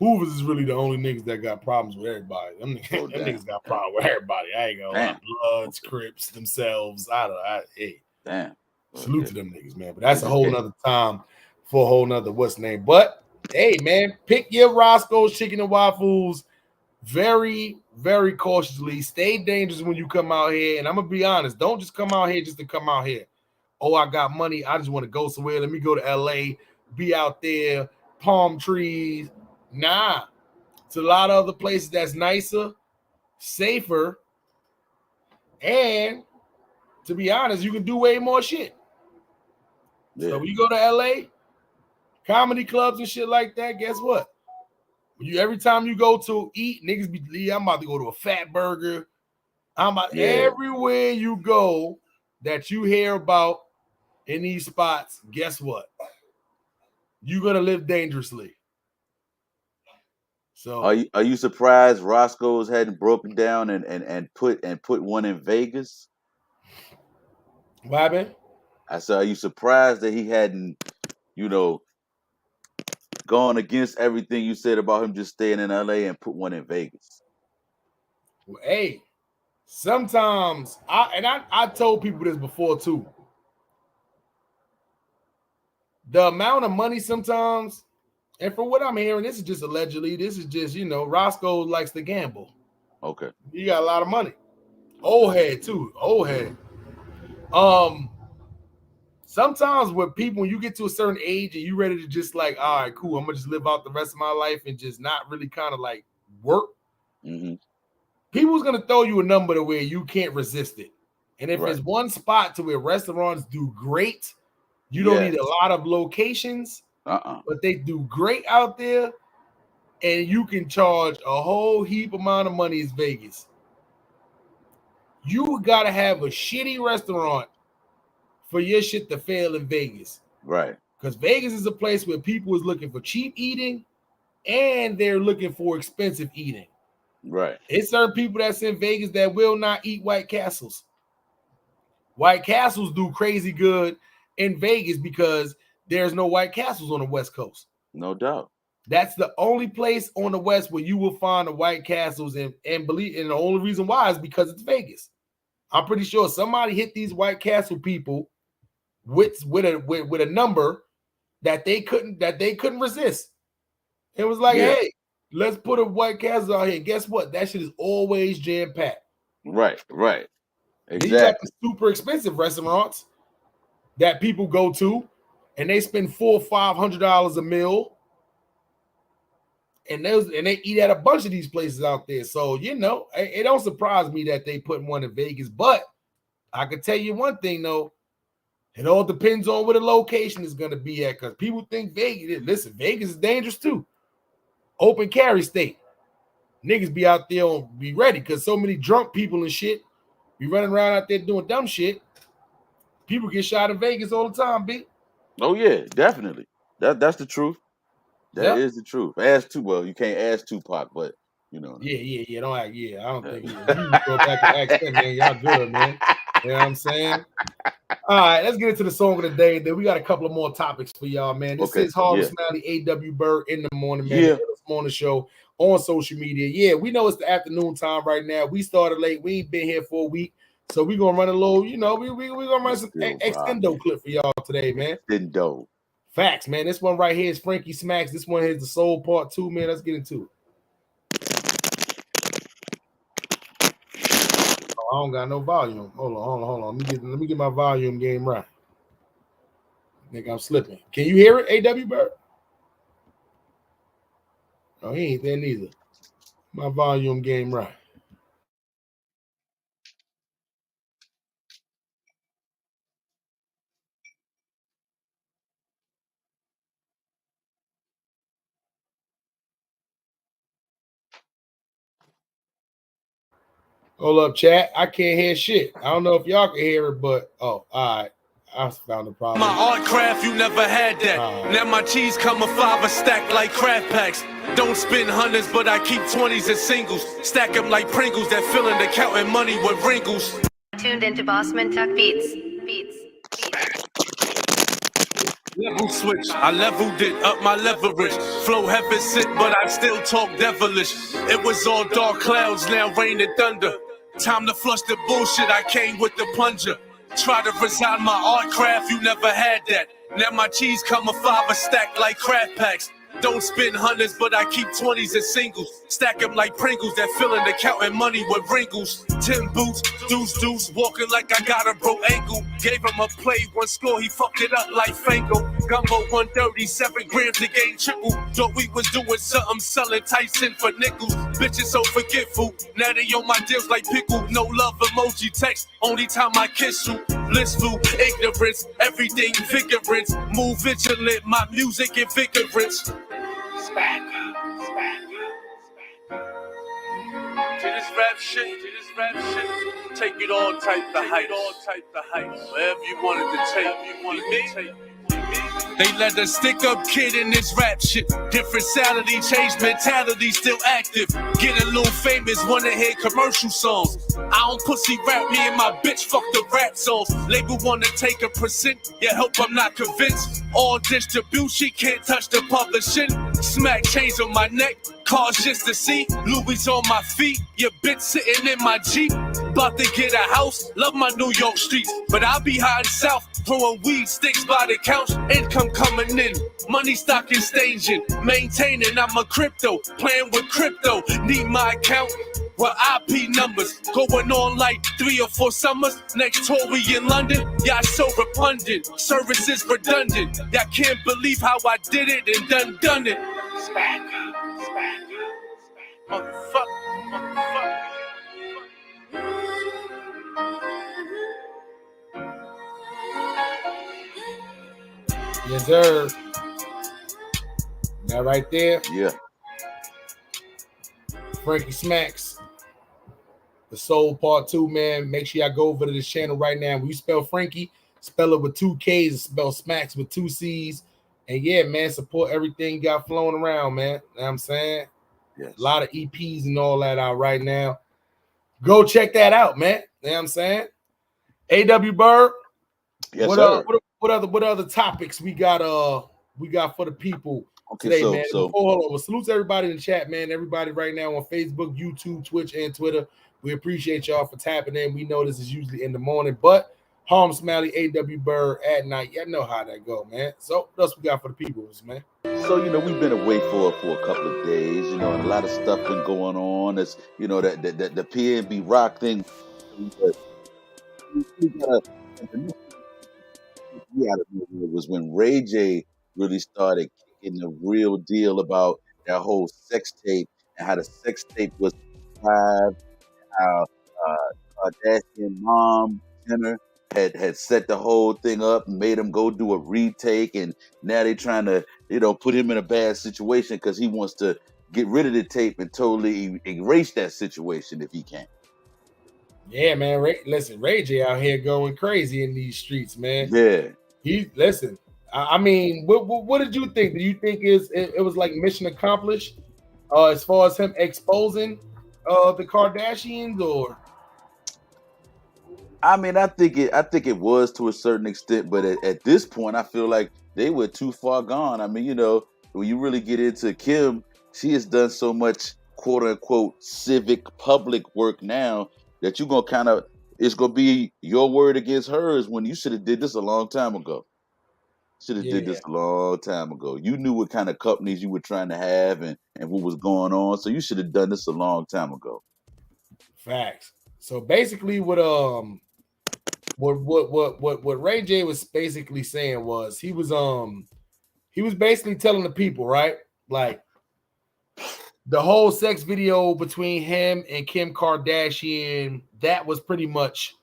Hoovers is really the only niggas that got problems with everybody. Them niggas got problems with everybody. I ain't gonna lie. Bloods, Crips, themselves. Hey. Damn. Salute to them niggas, man. But that's a whole nother time for a whole nother what's name. But hey, man, pick your Roscoe's Chicken and Waffles very, very cautiously. Stay dangerous when you come out here. And I'm gonna be honest, don't just come out here just to come out here. Oh, I got money. I just want to go somewhere. Let me go to LA, be out there, palm trees. Nah, it's a lot of other places that's nicer, safer, and to be honest, you can do way more shit. Yeah. So when you go to LA, comedy clubs and shit like that, guess what? Every time you go to eat, niggas be, I'm about to go to a Fat Burger. Everywhere you go that you hear about in these spots, guess what? You're gonna live dangerously. So are you surprised Roscoe's hadn't broken down and put one in Vegas? What happened? I said, are you surprised that he hadn't, gone against everything you said about him just staying in LA and put one in Vegas? Well, hey, sometimes I told people this before too. The amount of money sometimes. And from what I'm hearing, this is just allegedly. This is just, Roscoe likes to gamble. Okay. He got a lot of money. Old head, too. Old head. Sometimes with people, when you get to a certain age and you're ready to just like, all right, cool, I'm going to just live out the rest of my life and just not really kind of like work. Mm-hmm. People's going to throw you a number to where you can't resist it. And if it's one spot to where restaurants do great, you don't need a lot of locations. But they do great out there, and you can charge a whole heap amount of money as Vegas. You gotta have a shitty restaurant for your shit to fail in Vegas. Right. Because Vegas is a place where people is looking for cheap eating and they're looking for expensive eating. Right. It's certain people that's in Vegas that will not eat White Castles. White Castles do crazy good in Vegas because there's no White Castles on the West Coast. No doubt. That's the only place on the West where you will find the White Castles and the only reason why is because it's Vegas. I'm pretty sure somebody hit these White Castle people with a number that they couldn't resist. It was like, hey, let's put a White Castle out here. Guess what? That shit is always jam-packed. Right. Exactly. Then you got the super expensive restaurants that people go to. And they spend $400 or $500 a meal, and they eat at a bunch of these places out there. So it don't surprise me that they put one in Vegas. But I can tell you one thing though, it all depends on where the location is going to be at. Because people think Vegas. Listen, Vegas is dangerous too. Open carry state. Niggas be out there and be ready because so many drunk people and shit be running around out there doing dumb shit. People get shot in Vegas all the time, B. Oh yeah, definitely. That's the truth. That is the truth. Well, you can't ask Tupac, but you know. Yeah. Don't act. Yeah, I don't think. Yeah. You go back and ask them, man. Y'all good, man. You know what I'm saying? All right, let's get into the song of the day. Then we got a couple of more topics for y'all, man. This is Harlem Smiley, A.W. Byrd in the morning, man. The morning show on social media. Yeah, we know it's the afternoon time right now. We started late. We ain't been here for a week. So we're gonna run a little, we gonna run some extendo clip for y'all today, man. Extendo. Facts, man. This one right here is Frankie Smacks. This one here is the Soul Part 2, man. Let's get into it. Oh, I don't got no volume. Hold on. Let me get my volume game right. I think I'm slipping. Can you hear it, A.W. Byrd? Oh, he ain't there neither. My volume game right. Hold up, chat. I can't hear shit. I don't know if y'all can hear it, but all right. I found the problem. My art craft, you never had that. Now my cheese come a 5 a stack like craft packs. Don't spend hundreds, but I keep 20s and singles. Stack them like Pringles that fill in the counting money with wrinkles. Tuned into Bossman Tuck Beats. Level switch, I leveled it up my leverage. Flow heaven sit, but I still talk devilish. It was all dark clouds, now rain and thunder. Time to flush the bullshit, I came with the plunger. Try to resign my art craft, you never had that. Now my cheese come a 5 a stack like craft packs. Don't spend hundreds, but I keep 20s and singles. Stack them like Pringles that fill in the counting money with wrinkles. 10 boots, deuce, walking like I got a broke ankle. Gave him a play, 1 score, he fucked it up like Fango. Gumbo 137 grams to gain triple. Thought we was doing something, selling Tyson for nickels. Bitches so forgetful, now they on my deals like pickle. No love emoji text, only time I kiss you. Blissful, ignorance, everything vigorance. Move vigilant, my music invigorance. To this rap shit, take it all type the heights. Wherever you wanted to take, They let a stick-up kid in this rap shit. Different salary, changed mentality, still active. Get a little famous, wanna hear commercial songs. I don't pussy rap, me and my bitch fuck the rap songs. Label wanna take a %, yeah, hope I'm not convinced. All distribution, can't touch the publishing. Smack chains on my neck, cars just to see. Louis on my feet, your bitch sitting in my Jeep. About to get a house, love my New York streets. But I'll be high in South, throwing weed sticks by the couch. Income coming in, money stocking staging. Maintaining, I'm a crypto, playing with crypto. Need my account with IP numbers. Going on like 3 or 4 summers. Next tour we in London, y'all so repugnant. Service is redundant, y'all can't believe how I did it and done it. Motherfucker. Yes, sir. That right there. Yeah. Frankie Smacks. The Soul Part 2, man. Make sure y'all go over to this channel right now. When you spell Frankie, spell it with 2 K's, spell Smacks with 2 C's. And yeah, man, support everything you got flowing around, man. You know what I'm saying? Yes. A lot of EPs and all that out right now. Go check that out, man. You know what I'm saying? A.W. Byrd. Yes, sir. What other topics we got for the people today, man? Hold on. Well, salute to everybody in the chat, man. Everybody right now on Facebook, YouTube, Twitch, and Twitter. We appreciate y'all for tapping in. We know this is usually in the morning, but Harlem Smiley, A.W. Byrd at night. Y'all know how that go, man. So what else we got for the people, man? So, we've been away for a couple of days, and a lot of stuff been going on. It's, the PNB Rock thing. It was when Ray J really started kicking the real deal about that whole sex tape and how the sex tape was live, how Kardashian mom, Jenner, had set the whole thing up and made him go do a retake, and now they're trying to, put him in a bad situation because he wants to get rid of the tape and totally erase that situation if he can. Yeah, man. Ray J out here going crazy in these streets, man. Yeah. Listen. I mean, what did you think? Do you think it was like mission accomplished as far as him exposing the Kardashians, or I mean, I think it was to a certain extent, but at this point, I feel like they were too far gone. I mean, when you really get into Kim, she has done so much quote unquote civic public work now that you're gonna kind of it's gonna be your word against hers when you should have did this a long time ago. Should have did yeah, this a long time ago. You knew what kind of companies you were trying to have and what was going on, so you should have done this a long time ago. facts? So basically, what Ray J was basically saying was he was basically telling the people, right, like the whole sex video between him and Kim Kardashian, that was pretty much,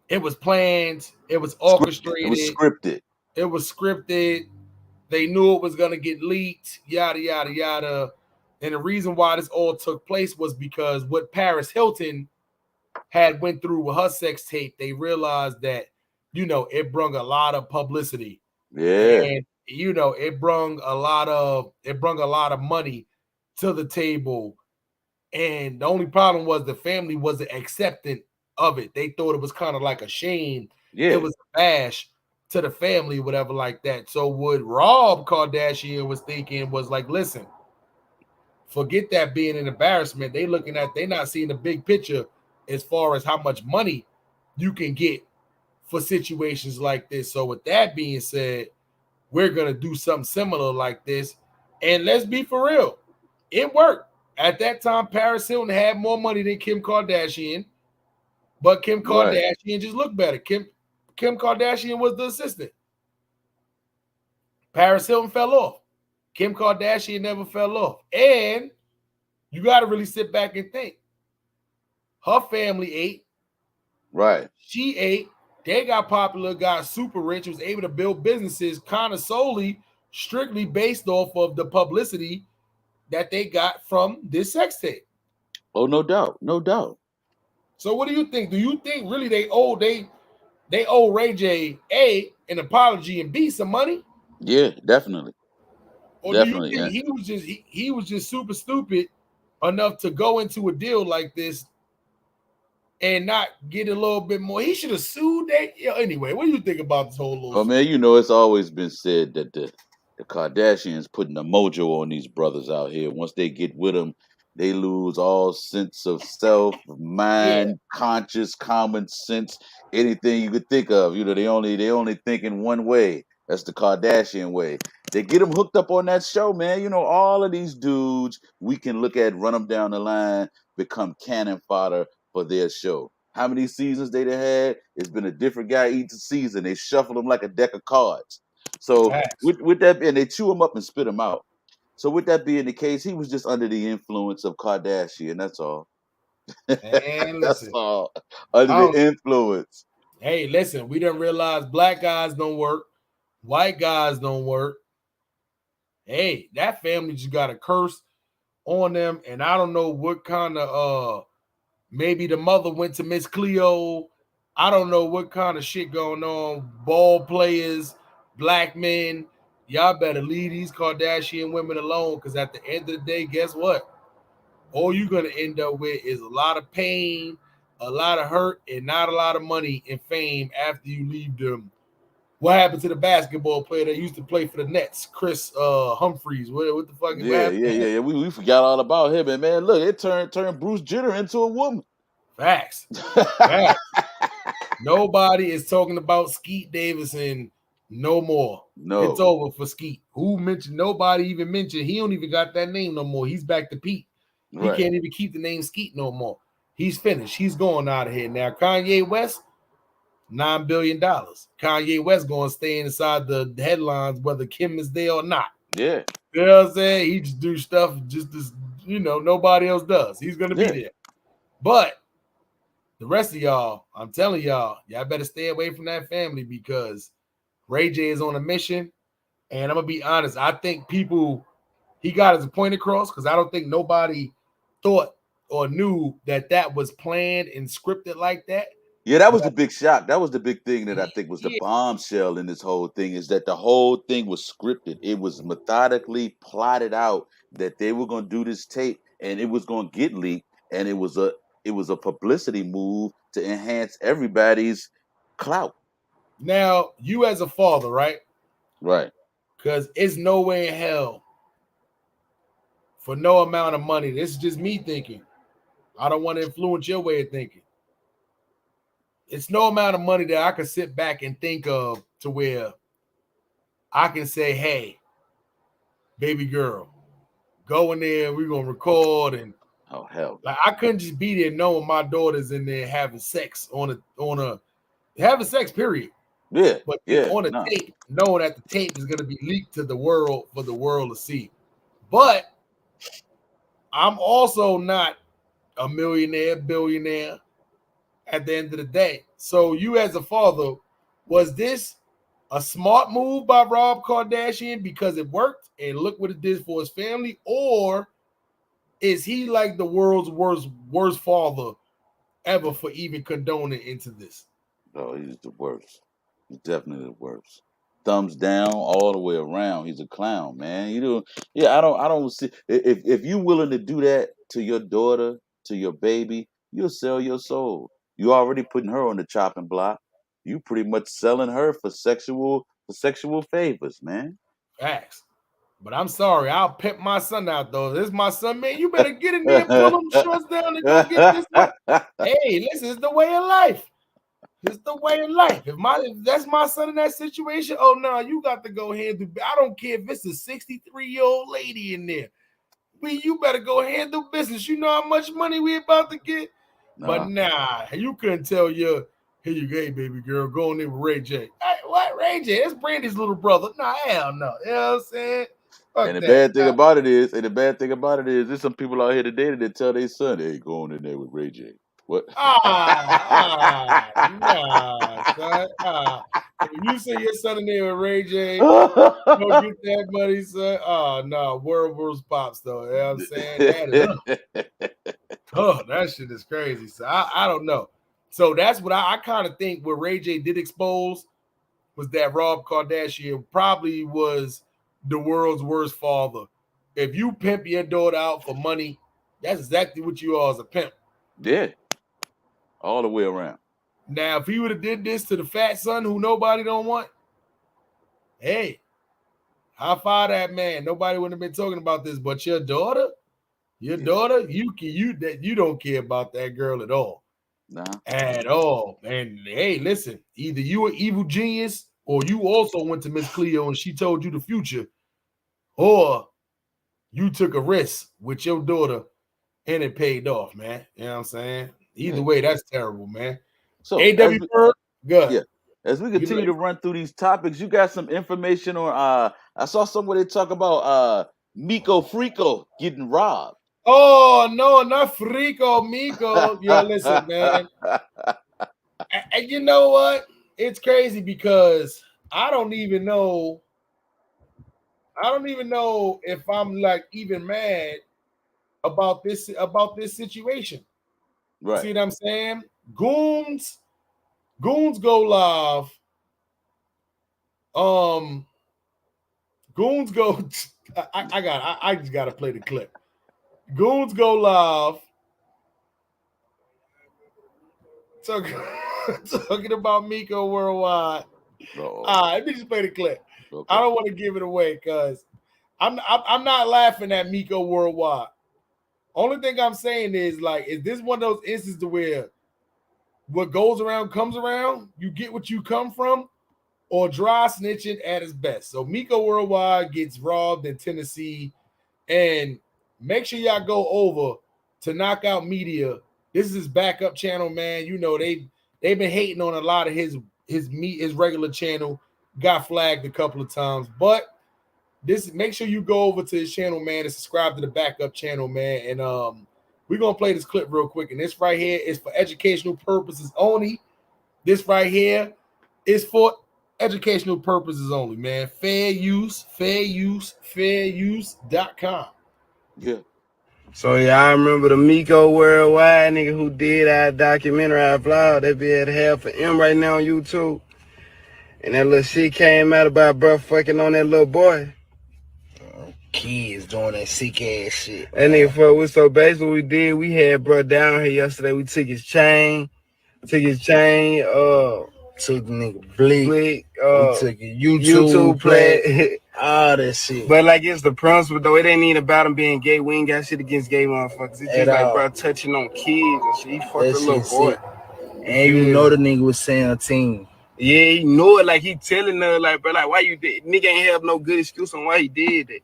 it was planned, it was Scripted. It was orchestrated, scripted. it was scripted. They knew it was gonna get leaked, yada yada yada. And the reason why this all took place was because what Paris Hilton had went through with her sex tape, they realized that, it brung a lot of publicity, Yeah, and it brung a lot of money to the table. And the only problem was the family wasn't accepting of it. They thought it was kind of like a shame. It yeah, was a bash to the family, whatever, like that. So what Rob Kardashian was thinking was like, listen, forget that being an embarrassment. They not seeing the big picture as far as how much money you can get for situations like this. So with that being said, we're gonna do something similar like this. And let's be for real, it worked. At that time, Paris Hilton had more money than Kim Kardashian, but Kim right. Kardashian just looked better. Kim Kardashian was the assistant. Paris Hilton fell off. Kim Kardashian never fell off. And you got to really sit back and think. Her family ate. Right. She ate. They got popular, got super rich, was able to build businesses kind of solely, strictly based off of the publicity that they got from this sex tape. Oh, no doubt. No doubt. So what do you think? Do you think really they owe Ray J an apology and B some money? Yeah, definitely. Or do you Definitely. think Yeah. he was just super stupid enough to go into a deal like this and not get a little bit more? He should have sued that. Yeah, anyway, what do you think about this whole little Well, man, it's always been said that the Kardashians putting a mojo on these brothers out here. Once they get with them, they lose all sense of self, yeah, mind, conscious, common sense, anything you could think of. They only think in one way. That's the Kardashian way. They get them hooked up on that show, man. All of these dudes we can look at, run them down the line, become cannon fodder for their show. How many seasons they done had? It's been a different guy each season. They shuffle them like a deck of cards. So facts. with that, and they chew them up and spit them out. So with that being the case, he was just under the influence of Kardashian. That's all. And That's listen, all. Under I the don't. influence. Hey, listen, we didn't realize black guys don't work, white guys don't work. Hey, that family just got a curse on them, and I don't know what kind of maybe the mother went to Miss Cleo. I don't know what kind of shit going on. Ball players, black men, y'all better leave these Kardashian women alone, because at the end of the day, guess what? All you're gonna end up with is a lot of pain, a lot of hurt, and not a lot of money and fame after you leave them. What happened to the basketball player that used to play for the Nets, Chris Humphreys? What the fuck? What Yeah, happened yeah, to yeah, him? yeah. We forgot all about him, and man, look, it turned Bruce Jenner into a woman. Facts. Facts. Nobody is talking about Skeet Davison no more. It's No. over for Skeet. Who mentioned? Nobody even mentioned. He don't even got that name no more. He's back to Pete. He Right. can't even keep the name Skeet no more. He's finished. He's going out of here now. Kanye West, $9 billion. Kanye West going to stay inside the headlines whether Kim is there or not. Yeah. You know what I'm saying? He just do stuff just as nobody else does. He's going to be Yeah. there. But the rest of y'all, I'm telling y'all better stay away from that family, because Ray J is on a mission. And I'm gonna be honest, I think he got his point across, because I don't think nobody thought or knew that was planned and scripted like that. Yeah, that was the big shock. That was the big thing that I think was the Yeah. bombshell in this whole thing is that the whole thing was scripted. It was methodically plotted out that they were going to do this tape and it was going to get leaked, and it was a publicity move to enhance everybody's clout. Now, you as a father, right? Right. Because it's no way in hell for no amount of money. This is just me thinking. I don't want to influence your way of thinking. It's no amount of money that I can sit back and think of to where I can say, hey, baby girl, go in there, we're gonna record, and Oh hell. like I couldn't just be there knowing my daughter's in there having sex on a having sex, period. Yeah. But then Yeah. on a No. tape, knowing that the tape is gonna be leaked to the world for the world to see. But I'm also not a millionaire, billionaire at the end of the day. So you as a father, was this a smart move by Rob Kardashian because it worked and look what it did for his family? Or is he like the world's worst father ever for even condoning into this? Oh, he's the worst. He's definitely the worst. Thumbs down all the way around. He's a clown, man. You know, yeah. I don't see if you willing to do that to your daughter, to your baby, you'll sell your soul. You already putting her on the chopping block. You pretty much selling her for sexual favors, man. Facts. But I'm sorry, I'll pimp my son out though. This is my son, man. You better get in there and pull them shorts down and go get this one. Hey, listen, it's the way of life. It's the way of life. If that's my son in that situation, oh no, you got to go handle. I don't care if it's a 63-year-old lady in there. You better go handle business. You know how much money we about to get. But nah, you couldn't tell your here you go, hey, baby girl, go in there with Ray J. Hey, what Ray J? That's Brandy's little brother. Nah, hell no. You know what I'm saying? Fuck And the that. bad thing about it is, there's some people out here today that tell their son, "Hey, go on in there with Ray J." What? Nah, son. If you say your son in there with Ray J, go get that money, son. Oh no, world rules pops though. You know what I'm saying? That is that shit is crazy. So I don't know. So that's what I kind of think what Ray J did expose was that Rob Kardashian probably was the world's worst father. If you pimp your daughter out for money, that's exactly what you are as a pimp. Yeah, all the way around. Now, if he would have did this to the fat son who nobody don't want, hey, high five that man. Nobody would have been talking about this, but your daughter, you don't care about that girl at all. Nah. At all. And hey, listen, either you an evil genius or you also went to Miss Cleo and she told you the future, or you took a risk with your daughter and it paid off, man. You know what I'm saying? Either way, that's terrible, man. So AW Byrd, good. yeah, as we continue to run through these topics, you got some information on I saw somewhere they talk about Miko Frico getting robbed. Oh no, not Frico, Miko. Yo, listen, man. And you know what? It's crazy because I don't even know if I'm like even mad about this situation. Right. See what I'm saying? Goons go live. Goons go. I just gotta play the clip. Goons go live. Talking about Miko Worldwide. Let me just play the clip. Okay. I don't want to give it away because I'm not laughing at Miko Worldwide. Only thing I'm saying is like, is this one of those instances where what goes around comes around? You get what you come from, or dry snitching at its best. So Miko Worldwide gets robbed in Tennessee, and make sure y'all go over to Knockout Media. This is his backup channel, man. You know they've been hating on a lot of his regular channel. Got flagged a couple of times, but make sure you go over to his channel, man, and subscribe to the backup channel, man. And we're gonna play this clip real quick. And this right here is for educational purposes only. This right here is for educational purposes only, man. Fair use, fairuse.com. Yeah. So y'all remember the Miko Worldwide nigga who did our documentary, our vlog? That be at half of M right now on YouTube. And that little shit came out about bro fucking on that little boy. Kids doing that sick ass shit. That nigga fuck with. So basically what we did, we had bro down here yesterday. We took his chain. Took the nigga Blick. We took his YouTube play. All that shit. But like it's the principle though. It ain't even about him being gay. We ain't got shit against gay motherfuckers. It's just like bro touching on kids and shit. He fucked a little boy. And you know the nigga was saying a team. Yeah, he knew it. Like he telling her like, bro, like why you did? Nigga ain't have no good excuse on why he did that.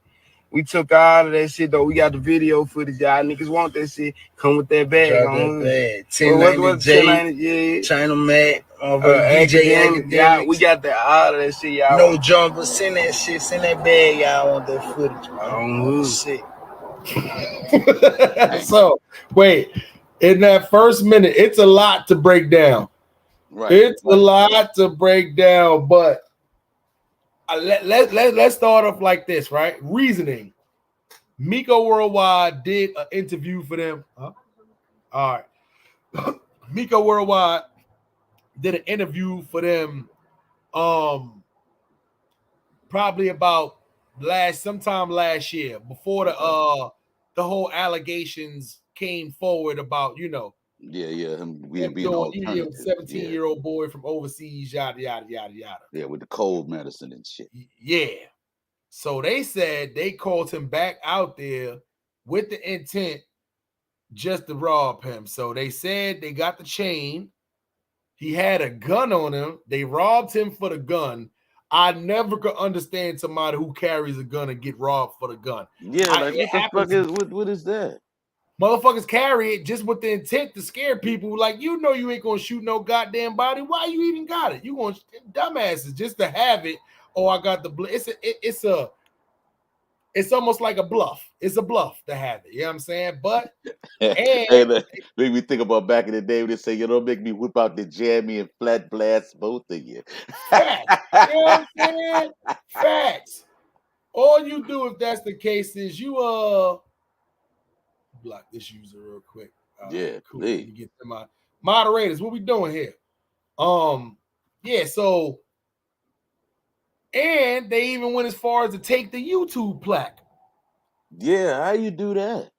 We took all of that shit though. We got the video footage. Y'all niggas want that shit. Come with that bag. Drop on. That bag. 1090 yeah. China Mac. DJ yeah, we got that all of that shit, y'all. No jumper. Send that shit. Send that bag. Y'all want that footage. Shit. So wait, in that first minute, it's a lot to break down. Right. It's a lot to break down, but let's start off like this, right? Reasoning. Miko Worldwide did an interview for them. Huh? All right. Miko Worldwide did an interview for them probably about sometime last year, before the whole allegations came forward about, him being alternative. 17-year-old boy from overseas, yada yada yada yada. Yeah, with the cold medicine and shit. Yeah. So they said they called him back out there with the intent just to rob him. So they said they got the chain. He had a gun on him. They robbed him for the gun. I never could understand somebody who carries a gun and get robbed for the gun. Yeah, like what the fuck what is that? Motherfuckers carry it just with the intent to scare people. Like, you ain't gonna shoot no goddamn body. Why you even got it? You gonna dumbasses just to have it. Oh, I got the it's almost like a bluff. It's a bluff to have it. You know what I'm saying? But make me think about back in the day when they say, don't make me whip out the jammy and flat blast both of you. Facts. You know what I'm saying? Facts. All you do if that's the case is you block this user real quick. Yeah, cool. Let me get to my moderators. What we doing here? So and they even went as far as to take the YouTube plaque. Yeah, how you do that?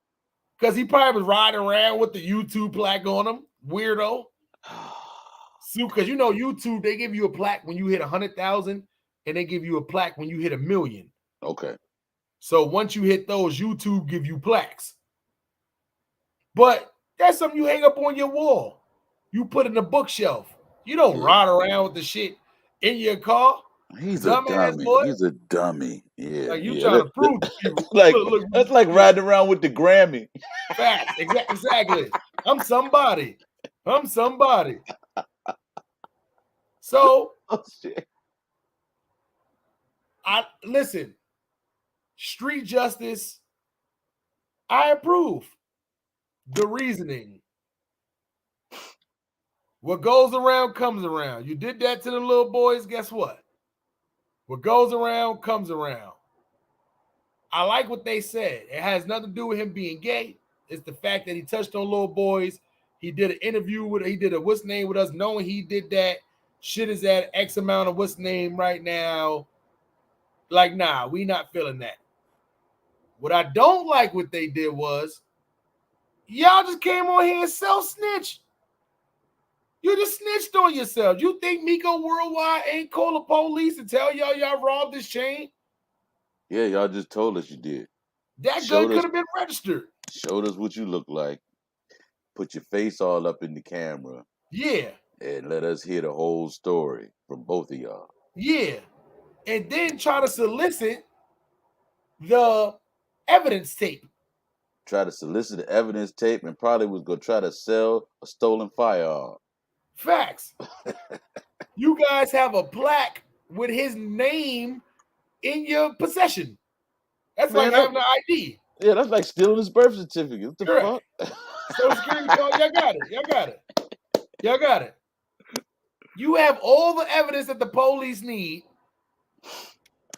Because he probably was riding around with the YouTube plaque on him. Weirdo. So, because YouTube, they give you a plaque when you hit 100,000, and they give you a plaque when you hit 1 million. Okay. So once you hit those, YouTube give you plaques. But that's something you hang up on your wall. You put in the bookshelf. You don't ride around with the shit in your car. He's a dummy. Boy. He's a dummy. Yeah. Like you trying to prove to people. Look, that's like riding around with the Grammy. Facts. Exactly. I'm somebody. So listen. Street justice. I approve. The reasoning. What goes around comes around. You did that to the little boys. Guess what? What goes around comes around. I like what they said. It has nothing to do with him being gay. It's the fact that he touched on little boys. He did an interview he did a what's name with us, knowing he did that. Shit is at X amount of what's name right now. Like, nah, we not feeling that. What I don't like what they did was, y'all just came on here and self-snitched. You just snitched on yourself. You think Miko Worldwide ain't call the police and tell y'all robbed this chain? Yeah, y'all just told us you did. That gun could have been registered. Showed us what you look like. Put your face all up in the camera. Yeah. And let us hear the whole story from both of y'all. Yeah. And then try to solicit the evidence tape. Try to solicit the evidence tape and probably was going to try to sell a stolen firearm. Facts. You guys have a plaque with his name in your possession. That's like having an ID. Yeah, that's like stealing his birth certificate. What the fuck? Social Security card, y'all got it. You have all the evidence that the police need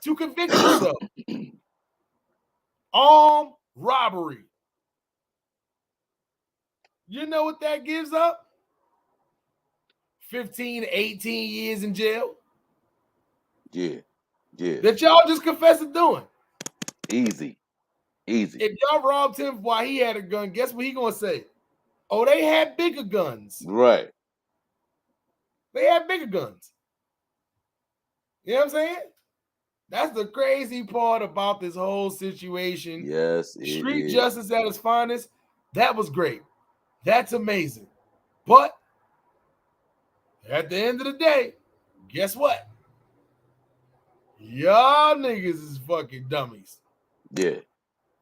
to convict yourself. Armed robbery. You know what that gives up? 15, 18 years in jail. Yeah. Yeah. That y'all just confessed to doing. Easy. Easy. If y'all robbed him while he had a gun, guess what he gonna say? Oh, they had bigger guns. Right. They had bigger guns. You know what I'm saying? That's the crazy part about this whole situation. Yes, it Street is. justice at its finest. That was great. That's amazing. But at the end of the day, guess what? Y'all niggas is fucking dummies. Yeah.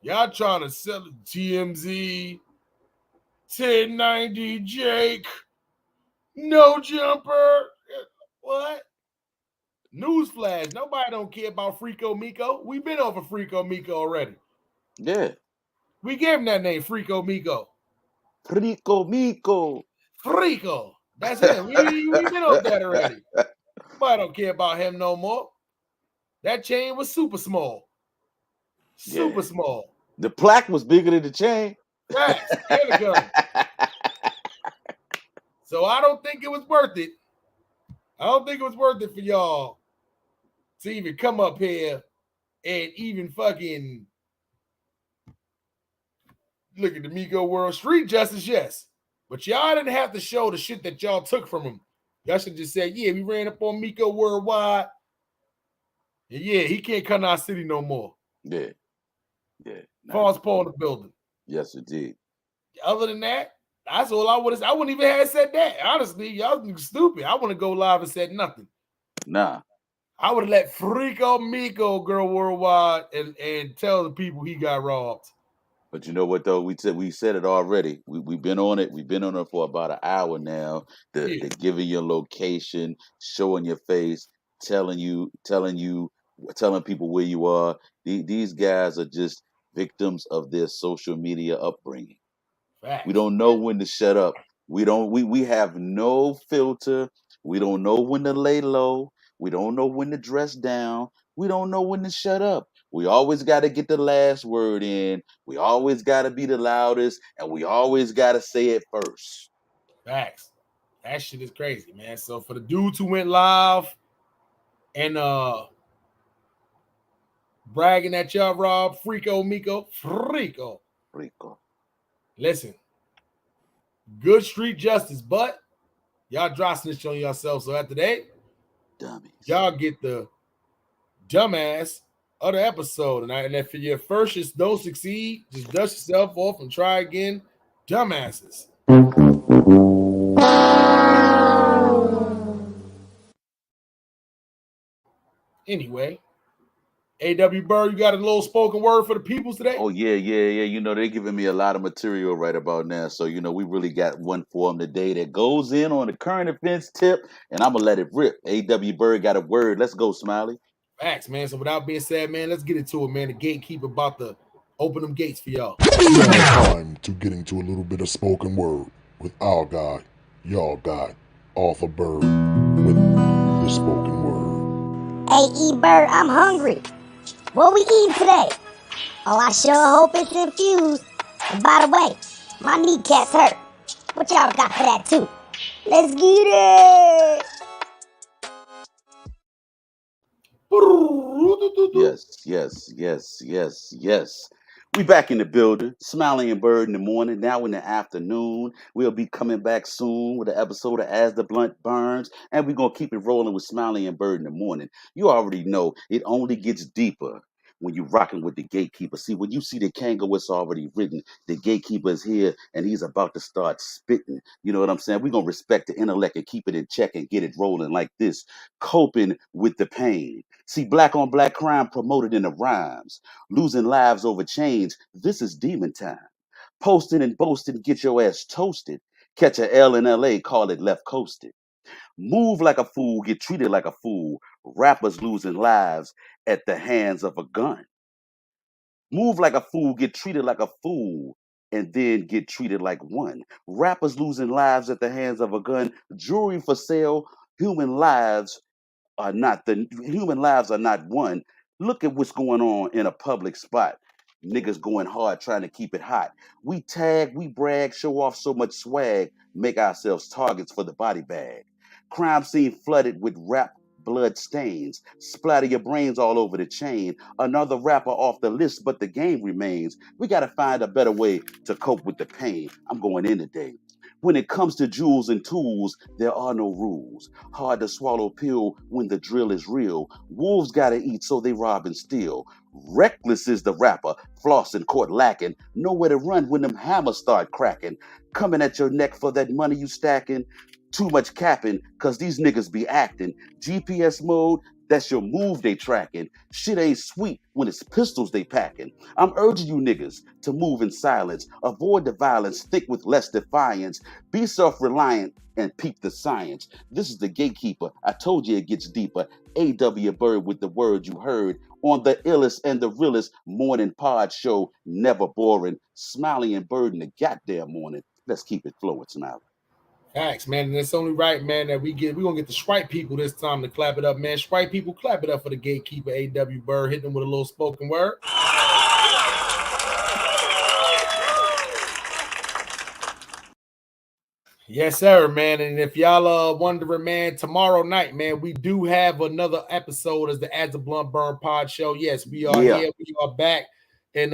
Y'all trying to sell it TMZ, 1090 Jake, no jumper. What? Newsflash. Nobody don't care about Freako Miko. We've been over Freako Miko already. Yeah. We gave him that name, Freako Miko. Frico Mico. Freako. That's him. We been over that already. Nobody don't care about him no more. That chain was super small. Super small. The plaque was bigger than the chain. Facts. And the gun. So I don't think it was worth it. I don't think it was worth it for y'all to even come up here and even fucking look at the Miko World. Street justice, yes. But y'all didn't have to show the shit that y'all took from him. Y'all should just say, yeah, we ran up on Miko Worldwide. And yeah, he can't come to our city no more. Yeah. Yeah. False Paul in the building. Yes, it did. Other than that, that's all I would have. I wouldn't even have said that. Honestly, y'all stupid. I want to go live and said nothing. Nah. I would have let Freako Miko go worldwide and tell the people he got robbed. But you know what though? We said it already. We've been on it. We've been on it for about an hour now. The giving your location, showing your face, telling people where you are. These guys are just victims of their social media upbringing. Facts. We don't know when to shut up. We have no filter. We don't know when to lay low. We don't know when to dress down. We don't know when to shut up. We always got to get the last word in. We always got to be the loudest, and we always got to say it first. Facts. That shit is crazy, man. So for the dudes who went live and bragging at y'all rob Freako Miko, Freako. Listen, good street justice, but y'all dry snitch on yourself. So after that, dummies, y'all get the dumbass of the episode. And if your first just don't succeed, just dust yourself off and try again. Dumbasses. Anyway, A.W. Byrd, you got a little spoken word for the peoples today? Oh, yeah. You know, they're giving me a lot of material right about now. So, you know, we really got one for them today that goes in on the current events tip, and I'm going to let it rip. A.W. Byrd got a word. Let's go, Smiley. Facts, man. So without being said, man, let's get into it, man. The gatekeeper about to open them gates for y'all. Time to get into a little bit of spoken word with our guy, y'all guy, Arthur Byrd, with the spoken word. Hey, E-Bird, I'm hungry. What we eating today? Oh, I sure hope it's infused. And by the way, my kneecaps hurt. What y'all got for that too? Let's get it! Yes. We back in the building. Smiley and Byrd in the morning. Now in the afternoon. We'll be coming back soon with an episode of As the Blunt Burns. And we're going to keep it rolling with Smiley and Byrd in the morning. You already know it only gets deeper when you're rocking with the gatekeeper. See, when you see the Kango, it's already written. The gatekeeper is here and he's about to start spitting. You know what I'm saying? We're going to respect the intellect and keep it in check and get it rolling like this. Coping with the pain. See, black on black crime promoted in the rhymes. Losing lives over change. This is demon time. Posting and boasting, get your ass toasted. Catch a L in LA, call it left coasted. Move like a fool, get treated like a fool. Rappers losing lives at the hands of a gun. Move like a fool, get treated like a fool, and then get treated like one. Rappers losing lives at the hands of a gun. Jewelry for sale. Human lives are not one. Look at what's going on in a public spot. Niggas going hard trying to keep it hot. We tag, we brag, show off so much swag, make ourselves targets for the body bag. Crime scene flooded with rap blood stains. Splatter your brains all over the chain. Another rapper off the list, but the game remains. We gotta find a better way to cope with the pain. I'm going in today. When it comes to jewels and tools, there are no rules. Hard to swallow pill when the drill is real. Wolves gotta eat, so they rob and steal. Reckless is the rapper, flossing, caught lacking. Nowhere to run when them hammers start cracking. Coming at your neck for that money you stacking. Too much capping, cause these niggas be acting. GPS mode, that's your move they tracking. Shit ain't sweet when it's pistols they packing. I'm urging you niggas to move in silence. Avoid the violence, think with less defiance. Be self-reliant and peep the science. This is the gatekeeper. I told you it gets deeper. A.W. Byrd with the word you heard. On the illest and the realest morning pod show. Never boring. Smiley and Byrd in the goddamn morning. Let's keep it flowing, Smiley. Facts, man, and it's only right, man, that we're gonna get the Sprite people this time to clap it up, man. Sprite people, clap it up for the gatekeeper, A.W. Byrd, hitting them with a little spoken word. Yes, sir, man. And if y'all wondering, man, tomorrow night, man, we do have another episode as the As a Blunt Burn Pod Show. Yes, we are here, we are back, and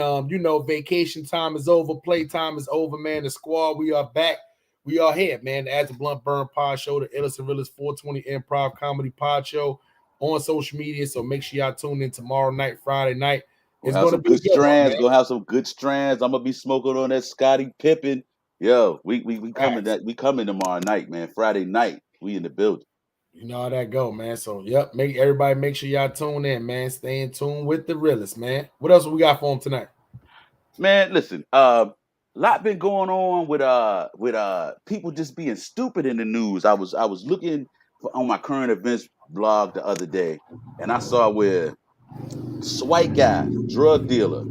vacation time is over, playtime is over, man. The squad, we are back. We are here, man. As a Blunt Burn Pod Show, the illest and realest 420 improv comedy pod show on social media. So make sure y'all tune in tomorrow night, Friday night. It's gonna be good strands. Gonna have some good strands. I'm gonna be smoking on that Scottie Pippen. Yo, we coming we coming tomorrow night, man. Friday night, we in the building. You know how that go, man. So yep, make sure y'all tune in, man. Stay in tune with the realest, man. What else we got for them tonight? Man, listen, lot been going on with people just being stupid in the news. I was looking on my current events blog the other day, and I saw where this white guy, drug dealer,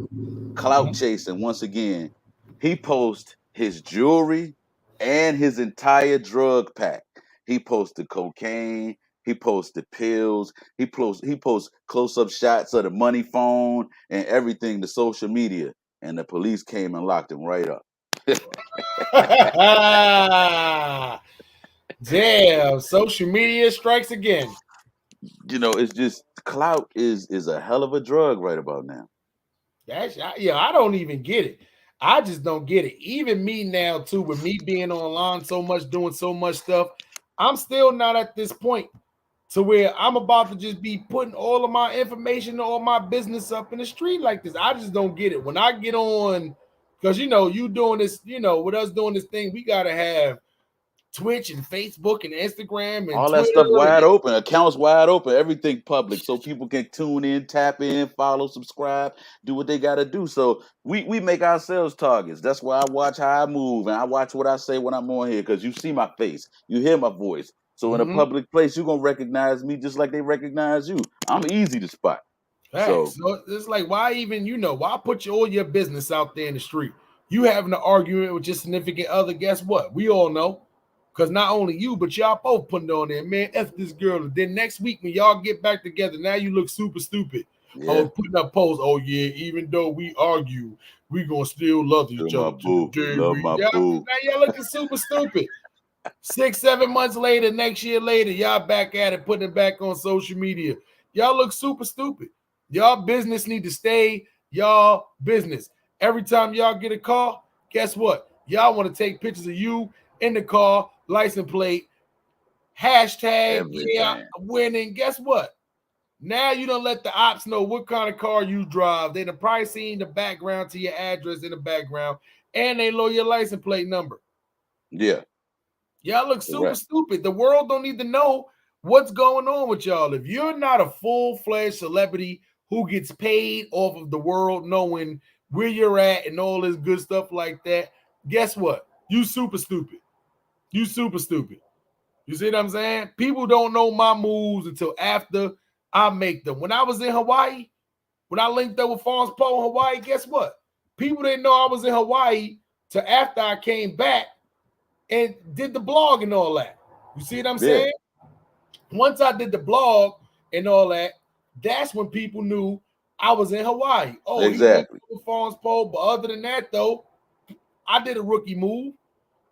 clout chasing once again. He posts his jewelry and his entire drug pack. He posted cocaine. He posted pills. He posts close-up shots of the money phone and everything to social media. And the police came and locked him right up. Damn, social media strikes again. You know, it's just clout is a hell of a drug right about now. I don't even get it. I just don't get it. Even me now, too, with me being online so much, doing so much stuff, I'm still not at this point to where I'm about to just be putting all of my information, all my business up in the street like this. I just don't get it. When I get on, because, you doing this, with us doing this thing, we got to have Twitch and Facebook and Instagram and all Twitter that stuff wide open, accounts wide open, everything public, so people can tune in, tap in, follow, subscribe, do what they got to do. So we make ourselves targets. That's why I watch how I move and I watch what I say when I'm on here, because you see my face, you hear my voice. So in a public place, you're gonna recognize me just like they recognize you. I'm easy to spot. So it's like, why even, why put all your business out there in the street? You having an argument with your significant other, guess what? We all know. Because not only you, but y'all both putting it on there, man, F this girl. Then next week when y'all get back together, now you look super stupid. Yeah. Oh, putting up posts. Oh, yeah, even though we argue, we going to still love each other. Love my boo. Now y'all looking super stupid. 6-7 months later, next year later, y'all back at it, putting it back on social media. Y'all look super stupid. Y'all business need to stay y'all business. Every time y'all get a call, guess what? Y'all want to take pictures of you in the car, license plate, hashtag, winning. Guess what? Now you don't let the ops know what kind of car you drive. They done probably seen the background to your address in the background, and they know your license plate number. Yeah. Y'all look super stupid. The world don't need to know what's going on with y'all. If you're not a full-fledged celebrity who gets paid off of the world knowing where you're at and all this good stuff like that, guess what? You super stupid. You super stupid. You see what I'm saying? People don't know my moves until after I make them. When I was in Hawaii, when I linked up with Fonz Poe in Hawaii, guess what? People didn't know I was in Hawaii till after I came back and did the blog and all that. You see what I'm saying? Once I did the blog and all that, that's when people knew I was in Hawaii. Oh, he went Exactly. to the Farms Pole. But other than that, though, I did a rookie move.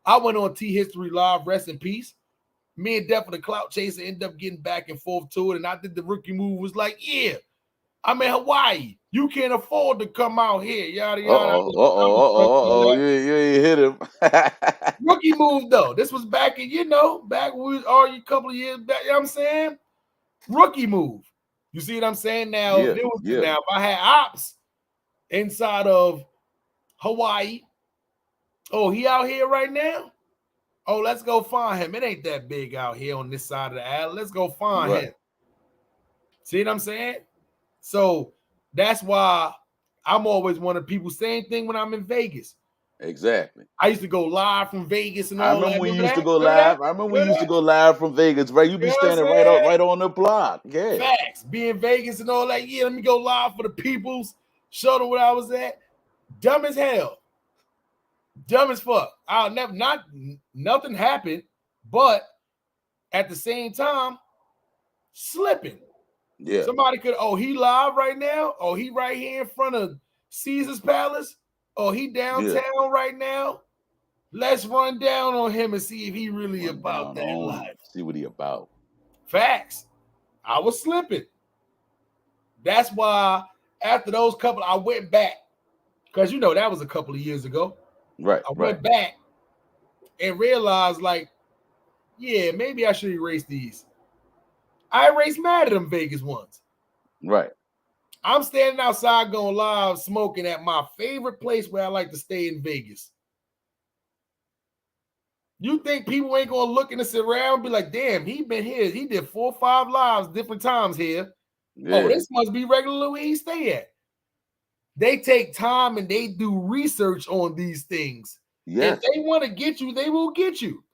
I went on T History Live, rest in peace. Me and Def of the Clout Chaser ended up getting back and forth to it. And I did the rookie move, was like, yeah, I'm in Hawaii. You can't afford to come out here. Yada, yada. You ain't hit him. Rookie move, though. This was back in, back when we was already a couple of years back. You know what I'm saying? Rookie move. You see what I'm saying? Now, Yeah, if I had ops inside of Hawaii, oh, he out here right now? Oh, let's go find him. It ain't that big out here on this side of the alley. Let's go find him. See what I'm saying? So that's why I'm always one of people. Same thing when I'm in Vegas. Exactly. I used to go live from Vegas and I all remember that. when you Remember used to that? go live. I remember when you used to go live from Vegas, right? You'd be standing right on the block. Yeah. Facts. Be in Vegas and all that. Yeah, let me go live for the peoples. Show them where I was at. Dumb as hell. Dumb as fuck. I'll never nothing happened, but at the same time, slipping. Yeah. Somebody could, he live right now. Oh, he right here in front of Caesar's Palace. Oh, he downtown right now. Let's run down on him and see if he really about that life. See what he about. Facts. I was slipping. That's why after those couple, I went back. Because that was a couple of years ago. Right. I went back and realized, yeah, maybe I should erase these. I erased mad at them Vegas ones. Right. I'm standing outside going live, smoking at my favorite place where I like to stay in Vegas. You think people ain't gonna look and sit around and be like, damn, he been here. He did 4 or 5 lives different times here. Yeah. Oh, this must be regularly where he stay at. They take time and they do research on these things. Yes. If they want to get you, they will get you.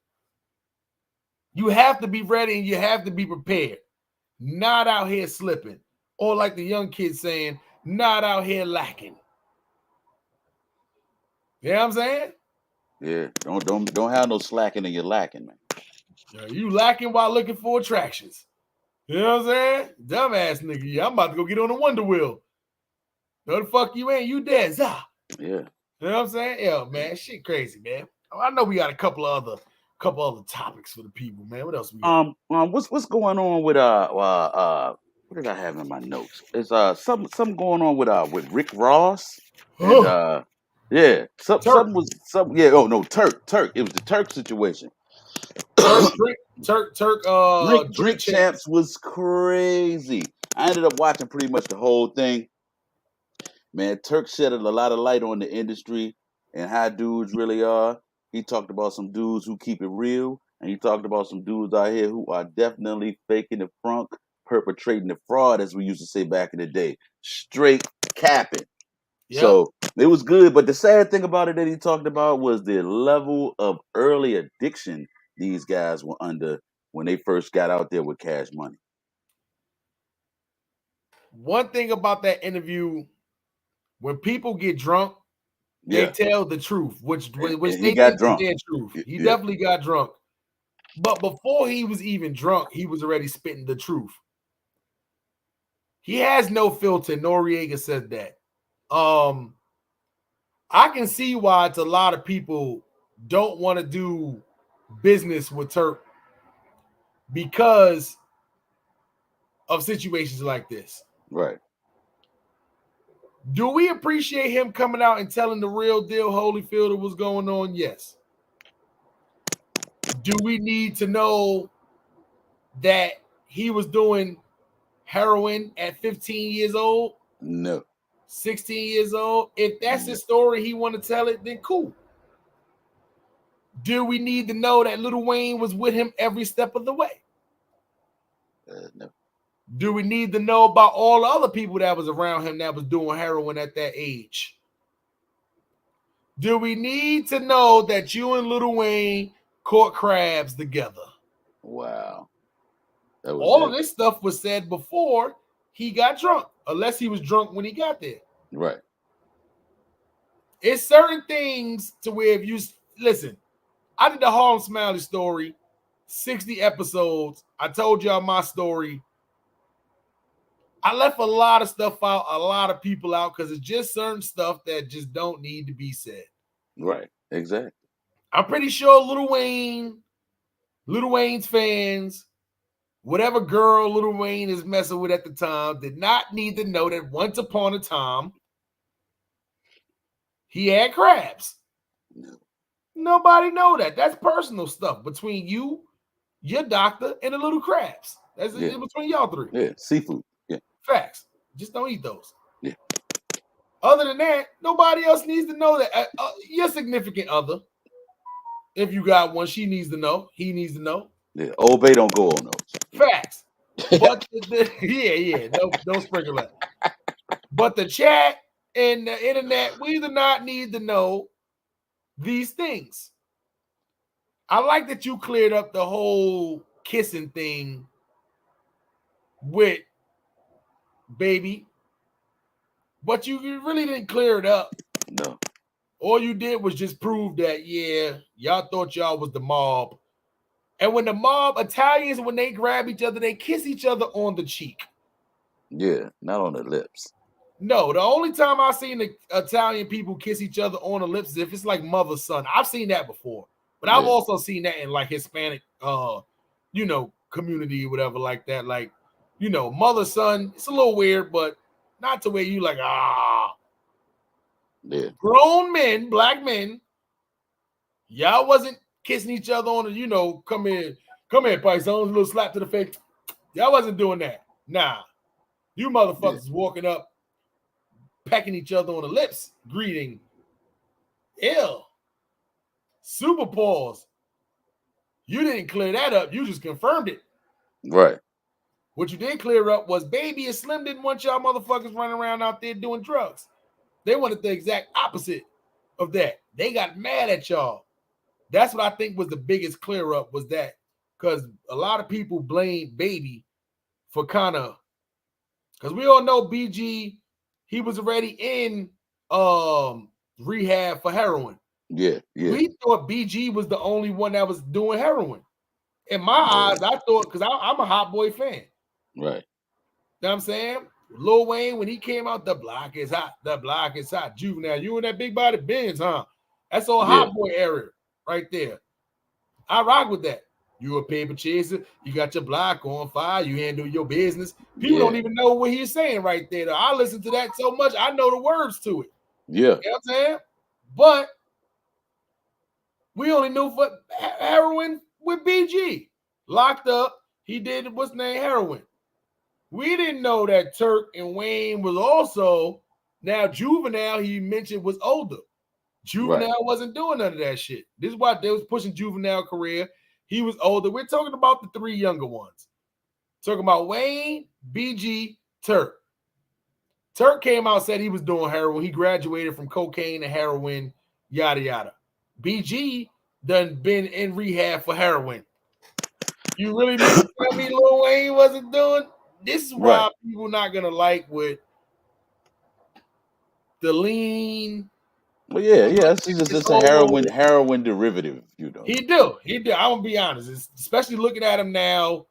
You have to be ready and you have to be prepared. Not out here slipping. Or like the young kids saying, not out here lacking. You know what I'm saying? Yeah. Don't have no slacking and you're lacking, man. You lacking while looking for attractions. You know what I'm saying? Dumbass nigga. Yeah, I'm about to go get on the Wonder Wheel. No, the fuck you ain't. You dead. Zah. Yeah. You know what I'm saying? Yeah, man. Shit crazy, man. I know we got a couple other topics for the people, man. What else we got? What's going on with what did I have in my notes? It's something going on with Rick Ross and yeah, something was Turk. It was the Turk situation. Turk Drink Champs was crazy. I ended up watching pretty much the whole thing. Man, Turk shed a lot of light on the industry and how dudes really are. He talked about some dudes who keep it real, and he talked about some dudes out here who are definitely faking the front, perpetrating the fraud, as we used to say back in the day. Straight capping. Yep. So it was good, but the sad thing about it that he talked about was the level of early addiction these guys were under when they first got out there with Cash Money. One thing about that interview, when people get drunk, they tell the truth, which they think is their truth. He definitely got drunk. But before he was even drunk, he was already spitting the truth. He has no filter. Noriega said that. I can see why it's a lot of people don't want to do business with Turk because of situations like this. Right. Do we appreciate him coming out and telling the real deal, Holyfield, of what's going on? Yes. Do we need to know that he was doing heroin at 15 years old? No. 16 years old? If that's his story, he want to tell it, then cool. Do we need to know that Lil Wayne was with him every step of the way? No. Do we need to know about all the other people that was around him that was doing heroin at that age? Do we need to know that you and Lil Wayne caught crabs together? Wow. All of this stuff was said before he got drunk, unless he was drunk when he got there. Right. It's certain things to where if you listen, I did the Harlem Smiley story, 60 episodes. I told y'all my story. I left a lot of stuff out, a lot of people out, because it's just certain stuff that just don't need to be said. Right. Exactly. I'm pretty sure Lil Wayne's fans, whatever girl Lil Wayne is messing with at the time, did not need to know that once upon a time he had crabs. No. Nobody know that. That's personal stuff between you, your doctor, and the little crabs. That's between y'all three. Yeah, seafood. Yeah. Facts. Just don't eat those. Yeah. Other than that, nobody else needs to know that. Your significant other, if you got one, she needs to know. He needs to know. Yeah. Old Bay don't go on those. Facts. But don't sprinkle that. But the chat and the internet, we do not need to know these things. I like that you cleared up the whole kissing thing with Baby, but you really didn't clear it up. No. All you did was just prove that, yeah, y'all thought y'all was the mob. And when the mob, Italians, when they grab each other, they kiss each other on the cheek. Yeah, not on the lips. No, the only time I've seen the Italian people kiss each other on the lips is if it's like mother son. I've seen that before, but I've also seen that in like Hispanic, community or whatever like that. Like, mother son. It's a little weird, but not to where you like Yeah. Grown men, black men, y'all wasn't kissing each other on the, come here, Paisan, a little slap to the face. Y'all wasn't doing that. Nah, you motherfuckers walking up, pecking each other on the lips, greeting. Ew. Super pause. You didn't clear that up. You just confirmed it. Right. What you did clear up was Baby and Slim didn't want y'all motherfuckers running around out there doing drugs. They wanted the exact opposite of that. They got mad at y'all. That's what I think was the biggest clear up, was that, because a lot of people blame Baby for because we all know BG, he was already in rehab for heroin. Yeah. We thought BG was the only one that was doing heroin. In my eyes, I thought, because I'm a Hot Boy fan. Right. You know what I'm saying? Lil Wayne, when he came out, the block is hot. The block is hot. Juvenile, you and that big body Benz, huh? That's all Hot Boy area right there. I rock with that. You a paper chaser. You got your block on fire. You handle your business. People don't even know what he's saying right there. Though. I listen to that so much, I know the words to it. Yeah. You know what I'm saying? But we only knew for heroin with BG. Locked up. He did what's name heroin. We didn't know that Turk and Wayne was also, now Juvenile, he mentioned, was older. Juvenile wasn't doing none of that shit. This is why they was pushing Juvenile career. He was older. We're talking about the three younger ones. Talking about Wayne, BG, Turk. Turk came out, said he was doing heroin. He graduated from cocaine to heroin, yada, yada. BG done been in rehab for heroin. You really mean to tell me Lil Wayne wasn't doing? This is why people not going to like with the lean. Well, yeah. It's just a heroin derivative, He do. I'm gonna be honest, especially looking at him now.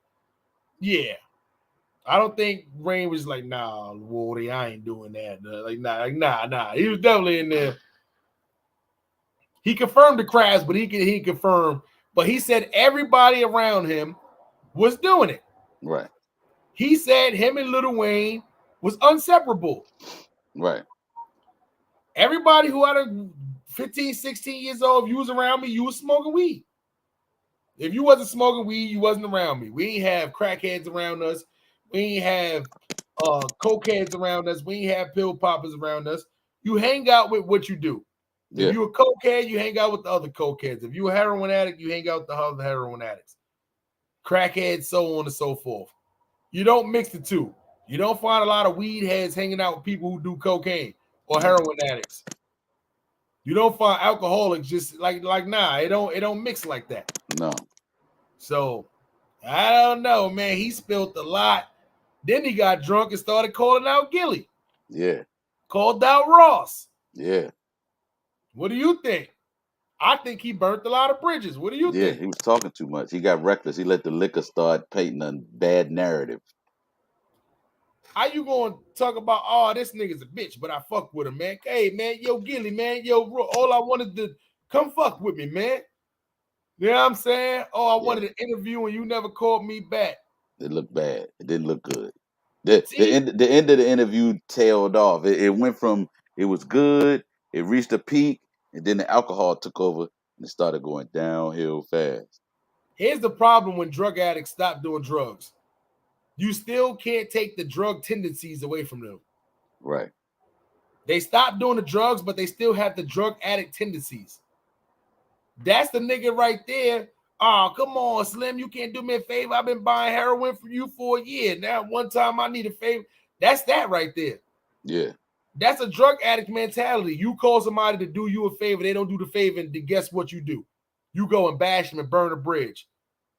Yeah, I don't think Rain was like, nah, Wardy, I ain't doing that. Nah. He was definitely in there. He confirmed the crabs, but he confirmed. But he said everybody around him was doing it. Right. He said him and Lil Wayne was inseparable. Right. Everybody who had a 15, 16 years old, if you was around me, you was smoking weed. If you wasn't smoking weed, you wasn't around me. We ain't have crackheads around us. We ain't have cokeheads around us. We ain't have pill poppers around us. You hang out with what you do. If you a cokehead, you hang out with the other cokeheads. If you a heroin addict, you hang out with the other heroin addicts. Crackheads, so on and so forth. You don't mix the two. You don't find a lot of weed heads hanging out with people who do cocaine or heroin addicts. You don't find alcoholics just like nah, it don't mix like that. No. So I don't know, man. He spilled a lot. Then he got drunk and started calling out Gilly. Yeah. Called out Ross. Yeah. What do you think? I think he burnt a lot of bridges. What do you think? Yeah, he was talking too much. He got reckless. He let the liquor start painting a bad narrative. How you gonna talk about, oh, this nigga's a bitch, but I fuck with him, man? Hey, man, yo, Gilly, man, yo, all I wanted to come fuck with me, man. You know what I'm saying? Oh, I wanted an interview and you never called me back. It looked bad. It didn't look good. The See? end of the interview tailed off. It went from it was good, it reached a peak, and then the alcohol took over and it started going downhill fast. Here's the problem when drug addicts stop doing drugs. You still can't take the drug tendencies away from them. Right. They stop doing the drugs, but they still have the drug addict tendencies. That's the nigga right there. Oh, come on, Slim. You can't do me a favor. I've been buying heroin for you for a year. Now, one time I need a favor. That's that right there. Yeah. That's a drug addict mentality. You call somebody to do you a favor. They don't do the favor, and guess what you do? You go and bash them and burn a bridge.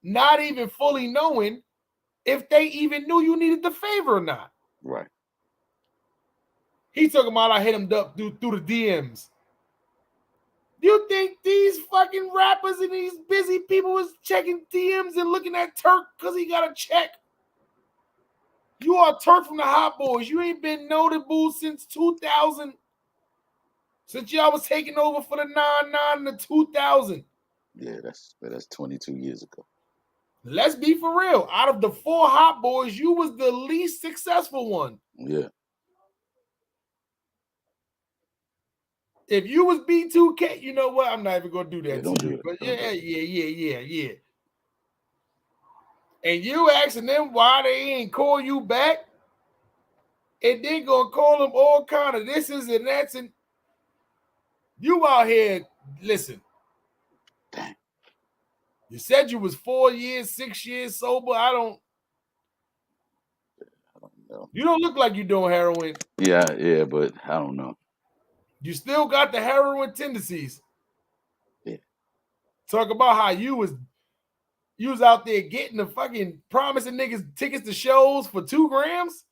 Not even fully knowing if they even knew you needed the favor or not. Right. He talking about I hit him up through the DMs. You think these fucking rappers and these busy people was checking DMs and looking at Turk because he got a check? You are Turk from the Hot Boys. You ain't been notable since 2000. Since y'all was taking over for the 9-9 in 2000. Yeah, that's 22 years ago. Let's be for real. Out of the 4 Hot Boys, you was the least successful one. Yeah. If you was B2K, you know what? I'm not even gonna do that don't to do you. it. But Don't do yeah. And you asking them why they ain't call you back, and then gonna call them all kind of this is and that's, and you out here. Listen, dang. You said you was 4 years, 6 years sober. I don't know. You don't look like you doing heroin. Yeah, but I don't know. You still got the heroin tendencies. Yeah. Talk about how you was out there getting the fucking promising niggas tickets to shows for 2 grams.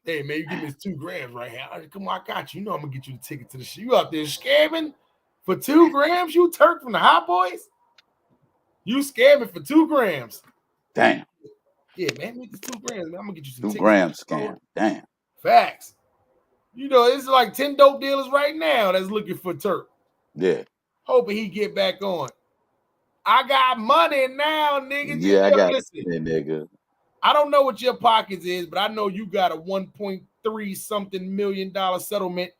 Hey man, you give me this 2 grams right here. Come on, I got you. You know I'm gonna get you the ticket to the show. You out there scamming for 2 grams? You Turk from the Hot Boys? You scamming for 2 grams? Damn. Yeah, man, make this 2 grams. Man. I'm gonna get you some 2 tickets. grams scam. Damn. Facts. You know, it's like 10 dope dealers right now that's looking for Turk. Yeah. Hoping he get back on. I got money now, nigga. Yeah, I got listen. it, nigga. I don't know what your pockets is, but I know you got a 1.3 something million dollar settlement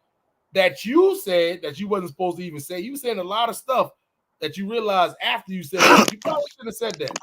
that you said that you wasn't supposed to even say. You saying a lot of stuff that you realized after you said it. You probably shouldn't have said that.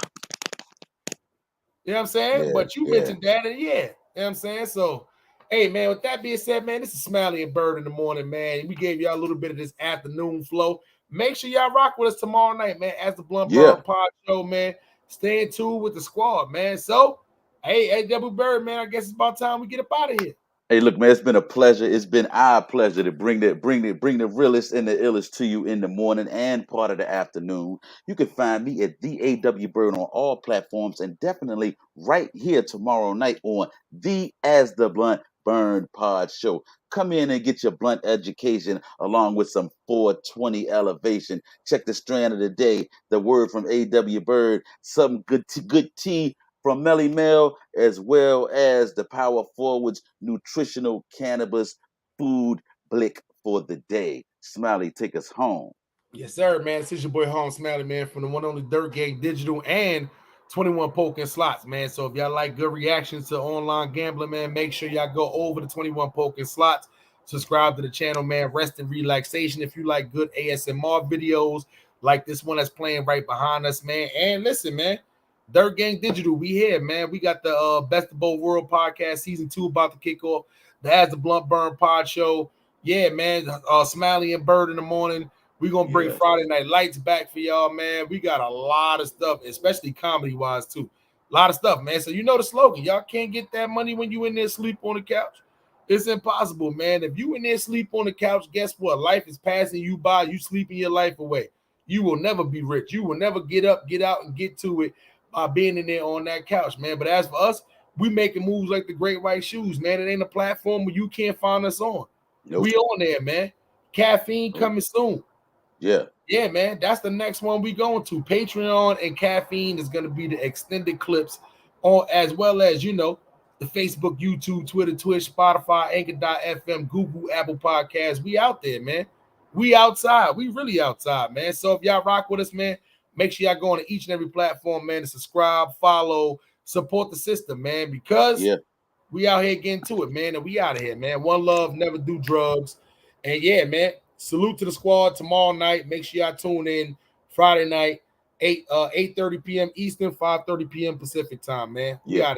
You know what I'm saying? Yeah, but you mentioned that, and you know what I'm saying? So, hey, man, with that being said, man, this is Smiley and Byrd in the morning, man. We gave y'all a little bit of this afternoon flow. Make sure y'all rock with us tomorrow night, man, as the Blunt Byrd Pod Show, man. Stay in tune with the squad, man. So, hey, AW Byrd, man, I guess it's about time we get up out of here. Hey, look, man, it's been a pleasure. It's been our pleasure to bring the realest and the illest to you in the morning and part of the afternoon. You can find me at the AW Byrd on all platforms, and definitely right here tomorrow night on the As the Blunt Byrd Pod Show. Come in and get your blunt education along with some 420 elevation. Check the strand of the day, the word from AW Byrd, some good tea from Melly Mel, as well as the Power Forward's nutritional cannabis food blick for the day. Smiley, take us home. Yes, sir, man. This is your boy Home Smiley, man, from the one only Dirt Gang Digital and 21 Poker and Slots, man. So if y'all like good reactions to online gambling, man, make sure y'all go over to 21 Poker and Slots. Subscribe to the channel, man. Rest and relaxation. If you like good ASMR videos like this one that's playing right behind us, man. And listen, man, Dirt Gang Digital, we here, man. We got the Best of Both World podcast season 2 about to kick off. The As the Blunt Byrd Pod Show. Yeah, man. Smiley and Byrd in the morning. We're going to bring Friday Night Lights back for y'all, man. We got a lot of stuff, especially comedy-wise, too. A lot of stuff, man. So you know the slogan. Y'all can't get that money when you in there sleep on the couch. It's impossible, man. If you in there sleep on the couch, guess what? Life is passing you by. You sleeping your life away. You will never be rich. You will never get up, get out, and get to it by being in there on that couch, man. But as for us, we making moves like the Great White Shoes, man. It ain't a platform where you can't find us on. Nope. We on there, man. Caffeine coming soon. Yeah, man. That's the next one we going to. Patreon and Caffeine is going to be the extended clips on, as well as, you know, the Facebook, YouTube, Twitter, Twitch, Spotify, Anchor.fm, Google, Apple Podcasts. We out there, man. We outside. We really outside, man. So if y'all rock with us, man, make sure y'all go on to each and every platform, man, to subscribe, follow, support the system, man, because we out here getting to it, man, and we out of here, man. One love, never do drugs. And yeah, man, salute to the squad tomorrow night. Make sure y'all tune in Friday night, 8:30 p.m. Eastern, 5:30 p.m. Pacific time, man. We out of here.